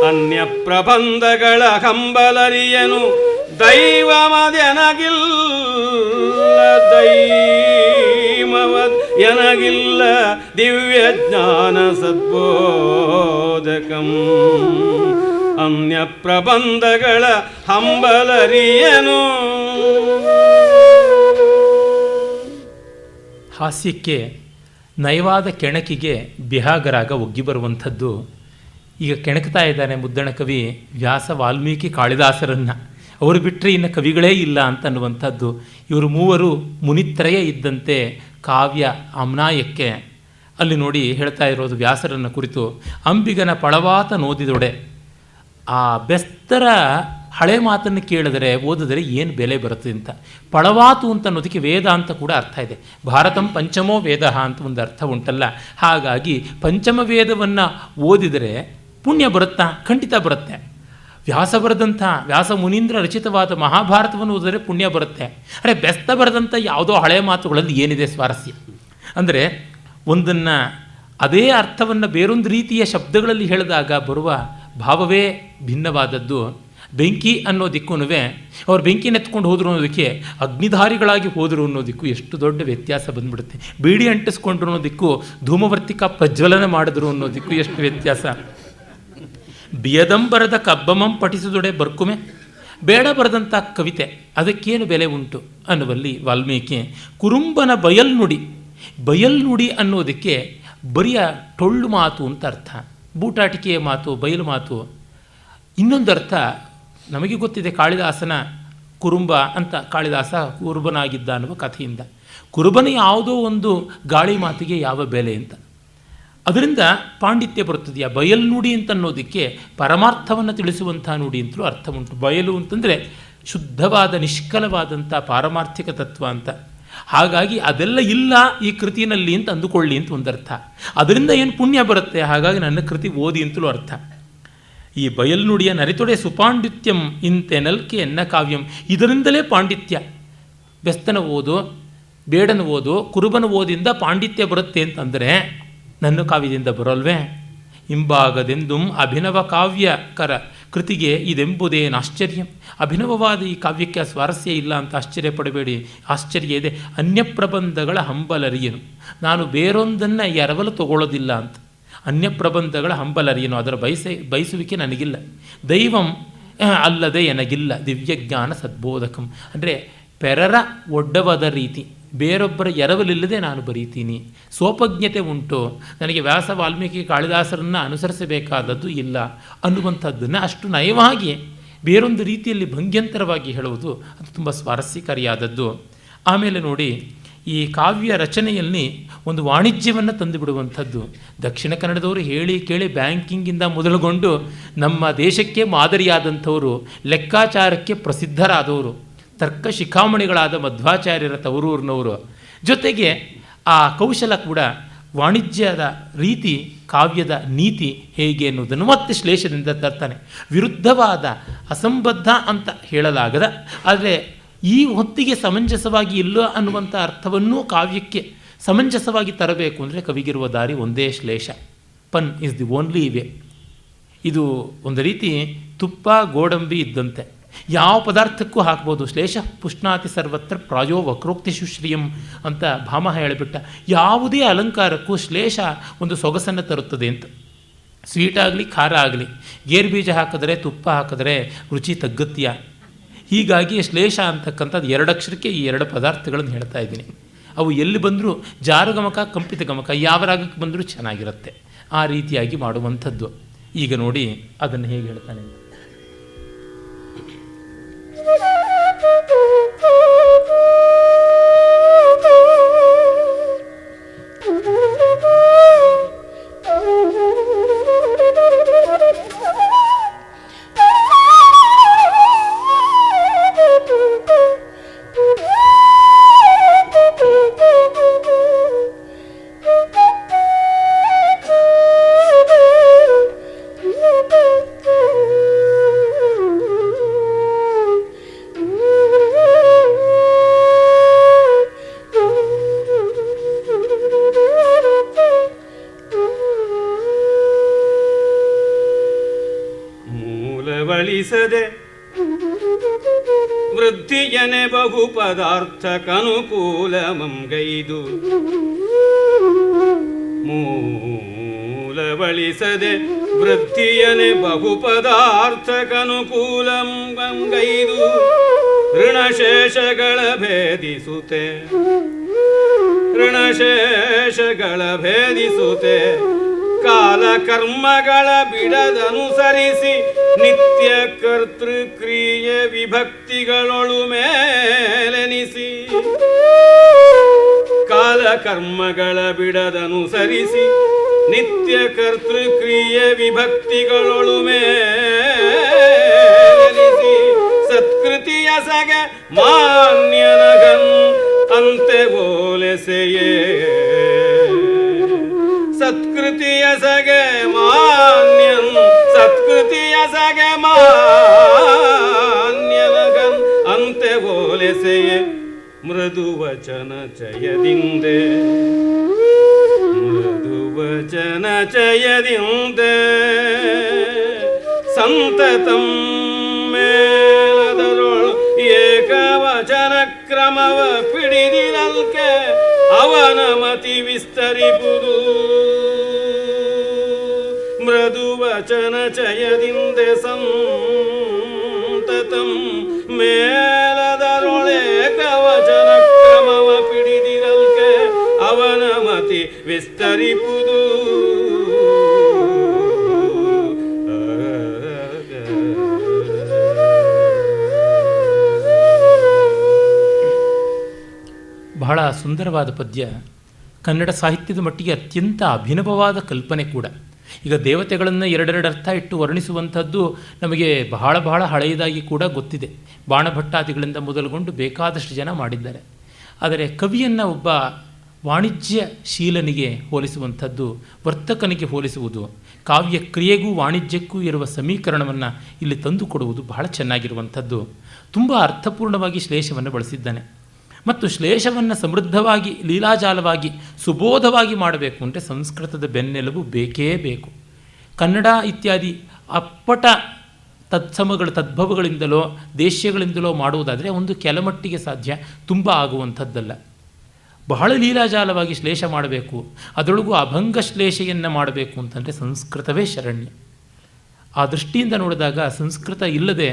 B: ಅನ್ಯ ಪ್ರಬಂಧಗಳ ಹಂಬಲರಿಯನು ದೈವಮದೆನಗಿಲ್ಲ ಎನಗಿಲ್ಲ ದಿವ್ಯಜ್ಞಾನ ಸದ್ಬೋಧಕಂ ಅನ್ಯ ಪ್ರಬಂಧಗಳ ಹಂಬಲರಿಯನು.
C: ಹಾಸ್ಯಕ್ಕೆ ನಯವಾದ ಕೆಣಕಿಗೆ ಬಿಹಾಗರಾಗ ಒಗ್ಗಿ ಬರುವಂಥದ್ದು. ಈಗ ಕೆಣಕ್ತಾ ಇದ್ದಾನೆ ಮುದ್ದಣ ಕವಿ ವ್ಯಾಸ, ವಾಲ್ಮೀಕಿ, ಕಾಳಿದಾಸರನ್ನು. ಅವರು ಬಿಟ್ಟರೆ ಇನ್ನು ಕವಿಗಳೇ ಇಲ್ಲ ಅಂತನ್ನುವಂಥದ್ದು. ಇವರು ಮೂವರು ಮುನಿತ್ರಯ ಇದ್ದಂತೆ ಕಾವ್ಯ ಅಮ್ನಾಯಕ್ಕೆ. ಅಲ್ಲಿ ನೋಡಿ ಹೇಳ್ತಾ ಇರೋದು ವ್ಯಾಸರನ್ನು ಕುರಿತು, ಅಂಬಿಗನ ಪಳವಾತ ನೋದಿದೊಡೆ. ಆ ಬೆಸ್ತರ ಹಳೆ ಮಾತನ್ನು ಕೇಳಿದರೆ ಓದಿದರೆ ಏನು ಬೆಲೆ ಬರುತ್ತೆ ಅಂತ. ಪಳವಾತು ಅಂತ ಅನ್ನೋದಕ್ಕೆ ವೇದ ಅಂತ ಕೂಡ ಅರ್ಥ ಇದೆ. ಭಾರತಂ ಪಂಚಮೋ ವೇದ ಅಂತ ಒಂದು ಅರ್ಥ ಉಂಟಲ್ಲ. ಹಾಗಾಗಿ ಪಂಚಮ ವೇದವನ್ನು ಓದಿದರೆ ಪುಣ್ಯ ಬರುತ್ತಾ? ಖಂಡಿತ ಬರುತ್ತೆ. ವ್ಯಾಸ ಬರೆದಂಥ, ವ್ಯಾಸ ಮುನೀಂದ್ರ ರಚಿತವಾದ ಮಹಾಭಾರತವನ್ನು ಓದಿದರೆ ಪುಣ್ಯ ಬರುತ್ತೆ. ಅರೆ ಬೆಸ್ತ ಬರೆದಂಥ ಯಾವುದೋ ಹಳೆ ಮಾತುಗಳಲ್ಲಿ ಏನಿದೆ ಸ್ವಾರಸ್ಯ ಅಂದರೆ, ಒಂದನ್ನು ಅದೇ ಅರ್ಥವನ್ನು ಬೇರೊಂದು ರೀತಿಯ ಶಬ್ದಗಳಲ್ಲಿ ಹೇಳಿದಾಗ ಬರುವ ಭಾವವೇ ಭಿನ್ನವಾದದ್ದು. ಬೆಂಕಿ ಅನ್ನೋದಕ್ಕೂ ಅವ್ರು ಬೆಂಕಿನ ಎತ್ಕೊಂಡು ಹೋದರು ಅನ್ನೋದಕ್ಕೆ ಅಗ್ನಿಧಾರಿಗಳಾಗಿ ಹೋದರು ಅನ್ನೋದಕ್ಕೂ ಎಷ್ಟು ದೊಡ್ಡ ವ್ಯತ್ಯಾಸ ಬಂದ್ಬಿಡುತ್ತೆ. ಬೀಡಿ ಅಂಟಿಸ್ಕೊಂಡ್ರು ಅನ್ನೋದಕ್ಕೂ ಧೂಮವರ್ತಿಕ ಪ್ರಜ್ವಲನ ಮಾಡಿದ್ರು ಅನ್ನೋದಕ್ಕೂ ಎಷ್ಟು ವ್ಯತ್ಯಾಸ. ಬಿಯದಂಬರದ ಕಬ್ಬಮಂ ಪಠಿಸಿದೊಡೆ ಬರ್ಕುಮೆ. ಬೇಡ ಬರೆದಂಥ ಕವಿತೆ ಅದಕ್ಕೇನು ಬೆಲೆ ಉಂಟು ಅನ್ನುವಲ್ಲಿ ವಾಲ್ಮೀಕಿ ಕುರುಂಬನ ಬಯಲ್ನುಡಿ. ಬಯಲ್ನುಡಿ ಅನ್ನೋದಕ್ಕೆ ಬರಿಯ ಟೊಳ್ಳು ಮಾತು ಅಂತ ಅರ್ಥ, ಬೂಟಾಟಿಕೆಯ ಮಾತು, ಬಯಲು ಮಾತು. ಇನ್ನೊಂದು ಅರ್ಥ ನಮಗೆ ಗೊತ್ತಿದೆ, ಕಾಳಿದಾಸನ ಕುರುಂಬ ಅಂತ. ಕಾಳಿದಾಸ ಕುರುಬನಾಗಿದ್ದ ಅನ್ನುವ ಕಥೆಯಿಂದ. ಕುರುಬನ ಯಾವುದೋ ಒಂದು ಗಾಳಿ ಮಾತಿಗೆ ಯಾವ ಬೆಲೆ ಅಂತ. ಅದರಿಂದ ಪಾಂಡಿತ್ಯ ಬರುತ್ತದೆ. ಆ ಬಯಲ್ನುಡಿ ಅಂತ ಅನ್ನೋದಕ್ಕೆ ಪರಮಾರ್ಥವನ್ನು ತಿಳಿಸುವಂಥ ನುಡಿ ಅಂತಲೂ ಅರ್ಥ ಉಂಟು. ಬಯಲು ಅಂತಂದರೆ ಶುದ್ಧವಾದ ನಿಷ್ಕಲವಾದಂಥ ಪಾರಮಾರ್ಥಿಕ ತತ್ವ ಅಂತ. ಹಾಗಾಗಿ ಅದೆಲ್ಲ ಇಲ್ಲ ಈ ಕೃತಿಯಲ್ಲಿ ಅಂತ ಅಂದುಕೊಳ್ಳಿ ಅಂತ ಒಂದರ್ಥ. ಅದರಿಂದ ಏನು ಪುಣ್ಯ ಬರುತ್ತೆ, ಹಾಗಾಗಿ ನನ್ನ ಕೃತಿ ಓದಿ ಅಂತಲೂ ಅರ್ಥ. ಈ ಬಯಲ್ನುಡಿಯ ನರಿತೊಡೆ ಸುಪಾಂಡಿತ್ಯಂ ಇಂತೆನಲ್ಕೆ ಎನ್ನ ಕಾವ್ಯಂ. ಇದರಿಂದಲೇ ಪಾಂಡಿತ್ಯ. ಬೆಸ್ತನ ಓದು, ಬೇಡನ ಓದು, ಕುರುಬನ ಓದಿಂದ ಪಾಂಡಿತ್ಯ ಬರುತ್ತೆ ಅಂತಂದರೆ ನನ್ನ ಕಾವ್ಯದಿಂದ ಬರೋಲ್ವೇ? ಹಿಂಬಾಗದೆಂದು ಅಭಿನವ ಕಾವ್ಯಕರ ಕೃತಿಗೆ ಇದೆಂಬುದೇನು ಆಶ್ಚರ್ಯ. ಅಭಿನವವಾದ ಈ ಕಾವ್ಯಕ್ಕೆ ಸ್ವಾರಸ್ಯ ಇಲ್ಲ ಅಂತ ಆಶ್ಚರ್ಯ ಪಡಬೇಡಿ. ಆಶ್ಚರ್ಯ ಇದೆ. ಅನ್ಯಪ್ರಬಂಧಗಳ ಹಂಬಲರಿಯನು. ನಾನು ಬೇರೊಂದನ್ನು ಎರವಲು ತಗೊಳ್ಳೋದಿಲ್ಲ ಅಂತ. ಅನ್ಯಪ್ರಬಂಧಗಳ ಹಂಬಲರಿಯನು, ಅದರ ಬಯಸುವಿಕೆ ನನಗಿಲ್ಲ. ದೈವಂ ಅಲ್ಲದೆ ನನಗಿಲ್ಲ ದಿವ್ಯಜ್ಞಾನ ಸದ್ಬೋಧಕಂ. ಅಂದರೆ ಪೆರರ ಒಡ್ಡವಾದ ರೀತಿ, ಬೇರೊಬ್ಬರ ಎರವಲಿಲ್ಲದೆ ನಾನು ಬರೀತೀನಿ. ಸ್ವೋಪಜ್ಞತೆ ಉಂಟು ನನಗೆ. ವ್ಯಾಸ, ವಾಲ್ಮೀಕಿ, ಕಾಳಿದಾಸರನ್ನು ಅನುಸರಿಸಬೇಕಾದದ್ದು ಇಲ್ಲ ಅನ್ನುವಂಥದ್ದನ್ನು ಅಷ್ಟು ನಯವಾಗಿ ಬೇರೊಂದು ರೀತಿಯಲ್ಲಿ ಭಂಗ್ಯಂತರವಾಗಿ ಹೇಳುವುದು ಅದು ತುಂಬ ಸ್ವಾರಸ್ಯಕಾರಿಯಾದದ್ದು. ಆಮೇಲೆ ನೋಡಿ, ಈ ಕಾವ್ಯ ರಚನೆಯಲ್ಲಿ ಒಂದು ವಾಣಿಜ್ಯವನ್ನು ತಂದುಬಿಡುವಂಥದ್ದು. ದಕ್ಷಿಣ ಕನ್ನಡದವರು ಹೇಳಿ ಕೇಳಿ ಬ್ಯಾಂಕಿಂಗಿಂದ ಮೊದಲುಗೊಂಡು ನಮ್ಮ ದೇಶಕ್ಕೆ ಮಾದರಿಯಾದಂಥವರು, ಲೆಕ್ಕಾಚಾರಕ್ಕೆ ಪ್ರಸಿದ್ಧರಾದವರು, ತರ್ಕ ಶಿಖಾಮಣಿಗಳಾದ ಮಧ್ವಾಚಾರ್ಯರ ತವರೂರಿನವರು. ಜೊತೆಗೆ ಆ ಕೌಶಲ ಕೂಡ ವಾಣಿಜ್ಯದ ರೀತಿ, ಕಾವ್ಯದ ನೀತಿ ಹೇಗೆ ಅನ್ನೋದನ್ನು ಮತ್ತೆ ಶ್ಲೇಷದಿಂದ ತರ್ತಾನೆ. ವಿರುದ್ಧವಾದ, ಅಸಂಬದ್ಧ ಅಂತ ಹೇಳಲಾಗದ, ಆದರೆ ಈ ಹೊತ್ತಿಗೆ ಸಮಂಜಸವಾಗಿ ಇಲ್ಲ ಅನ್ನುವಂಥ ಅರ್ಥವನ್ನೂ ಕಾವ್ಯಕ್ಕೆ ಸಮಂಜಸವಾಗಿ ತರಬೇಕು ಅಂದರೆ ಕವಿಗಿರುವ ದಾರಿ ಒಂದೇ Ashlesha. ಪನ್ is the only way. ಇದು ಒಂದು ರೀತಿ ತುಪ್ಪ ಗೋಡಂಬಿ ಇದ್ದಂತೆ. ಯಾವ ಪದಾರ್ಥಕ್ಕೂ ಹಾಕ್ಬೋದು. ಶ್ಲೇಷ ಪುಷ್ಣಾತಿ ಸರ್ವತ್ರ ಪ್ರಾಯೋ ವಕ್ರೋಕ್ತಿ ಸುಶ್ರಿಯಂ ಅಂತ ಭಾಮಹ ಹೇಳಿಬಿಟ್ಟ. ಯಾವುದೇ ಅಲಂಕಾರಕ್ಕೂ ಶ್ಲೇಷ ಒಂದು ಸೊಗಸನ್ನು ತರುತ್ತದೆ ಅಂತ. ಸ್ವೀಟಾಗಲಿ ಖಾರ ಆಗಲಿ, ಗೇರು ಬೀಜ ಹಾಕಿದ್ರೆ, ತುಪ್ಪ ಹಾಕಿದ್ರೆ ರುಚಿ ತಗ್ಗತ್ಯ. ಹೀಗಾಗಿ ಶ್ಲೇಷ ಅಂತಕ್ಕಂಥದ್ದು 2 ಅಕ್ಷರಕ್ಕೆ ಈ 2 ಪದಾರ್ಥಗಳನ್ನು ಹೇಳ್ತಾ ಇದ್ದೀನಿ. ಅವು ಎಲ್ಲಿ ಬಂದರೂ ಜಾರುಗಮಕ, ಕಂಪಿತ ಗಮಕ, ಯಾವ ರಾಗಕ್ಕೆ ಬಂದರೂ ಚೆನ್ನಾಗಿರುತ್ತೆ. ಆ ರೀತಿಯಾಗಿ ಮಾಡುವಂಥದ್ದು. ಈಗ ನೋಡಿ ಅದನ್ನು ಹೇಗೆ ಹೇಳ್ತಾನೆ.
B: ಮೂಲವಳಿಸದೆ ವೃದ್ಧಿಯನೆ ಬಹು ಪದಾರ್ಥಕ್ಕನುಕೂಲ ಮಂಗೈದು ಮೂಲವಳಿಸದೆ ವೃದ್ಧಿಯನೆ ಬಹು ಪದಾರ್ಥಕ್ಕನುಕೂಲ ಮಂಗೈದು ಋಣಶೇಷಗಳ ಭೇದಿಸುತ್ತೆ ಋಣಶೇಷಗಳ ಭೇದಿಸುತ್ತೆ ಕಾಲ ಕರ್ಮಗಳ ಬಿಡದನುಸರಿಸಿ ನಿತ್ಯ ಕರ್ತೃಕ್ರಿಯೆ ವಿಭಕ್ತಿಗಳೊಳು ಮೇಲೆನಿಸಿ ಕಾಲ ಕರ್ಮಗಳ ಬಿಡದನುಸರಿಸಿ ನಿತ್ಯ ಕರ್ತೃಕ್ರಿಯೆ ವಿಭಕ್ತಿಗಳೊಳು ಮೇಲೆನಿಸಿ ಸತ್ಕೃತಿಯ ಸಗ ಮಾನ್ಯನಗನ್ ಅಂತೆ ಓಲೆಸೆಯೇ ಸತ್ಕೃತಿಯ ಸಗೆ ಮಾನ್ಯನ್ ಸತ್ಕೃತಿಯ ಸಗೆ ಮಾನ್ಯನಗನ್ ಅಂತೆ ಓಲೆಸೆಯೇ ಮೃದುವಚನ ಚಯದಿಂದೆ ಮೃದುವಚನ ಚಯದಿಂದೆ ಸಂತತಂ ಮೇಲದರೊಳು ಏಕವಚನ ಕ್ರಮವ ಪಿಡಿದಿರಲ್ಕೆ ಅವನ ಮತಿ ವಿಸ್ತರಿಪುದು ಮೃದುವಚನ ಚಯದಿಂದೆ ಸಂತತಂ ಮೇಲದರೊಳೇಕವಚನ ಕ್ರಮವ ಪಿಡಿದಿರಲ್ಕೆ ಅವನ ಮತಿ ವಿಸ್ತರಿಪುದು
C: ಬಹಳ ಸುಂದರವಾದ ಪದ್ಯ. ಕನ್ನಡ ಸಾಹಿತ್ಯದ ಮಟ್ಟಿಗೆ ಅತ್ಯಂತ ಅಭಿನವವಾದ ಕಲ್ಪನೆ ಕೂಡ. ಈಗ ದೇವತೆಗಳನ್ನು ಎರಡೆರಡು ಅರ್ಥ ಇಟ್ಟು ವರ್ಣಿಸುವಂಥದ್ದು ನಮಗೆ ಬಹಳ ಬಹಳ ಹಳೆಯದಾಗಿ ಕೂಡ ಗೊತ್ತಿದೆ. ಬಾಣಭಟ್ಟಾದಿಗಳಿಂದ ಮೊದಲುಗೊಂಡು ಬೇಕಾದಷ್ಟು ಜನ ಮಾಡಿದ್ದಾರೆ. ಆದರೆ ಕವಿಯನ್ನು ಒಬ್ಬ ವಾಣಿಜ್ಯಶೀಲನಿಗೆ ಹೋಲಿಸುವಂಥದ್ದು, ವರ್ತಕನಿಗೆ ಹೋಲಿಸುವುದು, ಕಾವ್ಯ ಕ್ರಿಯೆಗೂ ವಾಣಿಜ್ಯಕ್ಕೂ ಇರುವ ಸಮೀಕರಣವನ್ನು ಇಲ್ಲಿ ತಂದುಕೊಡುವುದು ಬಹಳ ಚೆನ್ನಾಗಿರುವಂಥದ್ದು. ತುಂಬ ಅರ್ಥಪೂರ್ಣವಾಗಿ ಶ್ಲೇಷವನ್ನು ಬಳಸಿದ್ದಾನೆ. ಮತ್ತು ಶ್ಲೇಷವನ್ನು ಸಮೃದ್ಧವಾಗಿ ಲೀಲಾಜಾಲವಾಗಿ ಸುಬೋಧವಾಗಿ ಮಾಡಬೇಕು ಅಂದರೆ ಸಂಸ್ಕೃತದ ಬೆನ್ನೆಲುಬು ಬೇಕೇ ಬೇಕು. ಕನ್ನಡ ಇತ್ಯಾದಿ ಅಪ್ಪಟ ತದ್ಭವಗಳಿಂದಲೋ ದೇಶ್ಯಗಳಿಂದಲೋ ಮಾಡುವುದಾದರೆ ಒಂದು ಕೆಲಮಟ್ಟಿಗೆ ಸಾಧ್ಯ, ತುಂಬ ಆಗುವಂಥದ್ದಲ್ಲ. ಬಹಳ ಲೀಲಾಜಾಲವಾಗಿ ಶ್ಲೇಷ ಮಾಡಬೇಕು, ಅದರೊಳಗೂ ಅಭಂಗ ಶ್ಲೇಷೆಯನ್ನು ಮಾಡಬೇಕು ಅಂತಂದರೆ ಸಂಸ್ಕೃತವೇ ಶರಣ್ಯ. ಆ ದೃಷ್ಟಿಯಿಂದ ನೋಡಿದಾಗ ಸಂಸ್ಕೃತ ಇಲ್ಲದೆ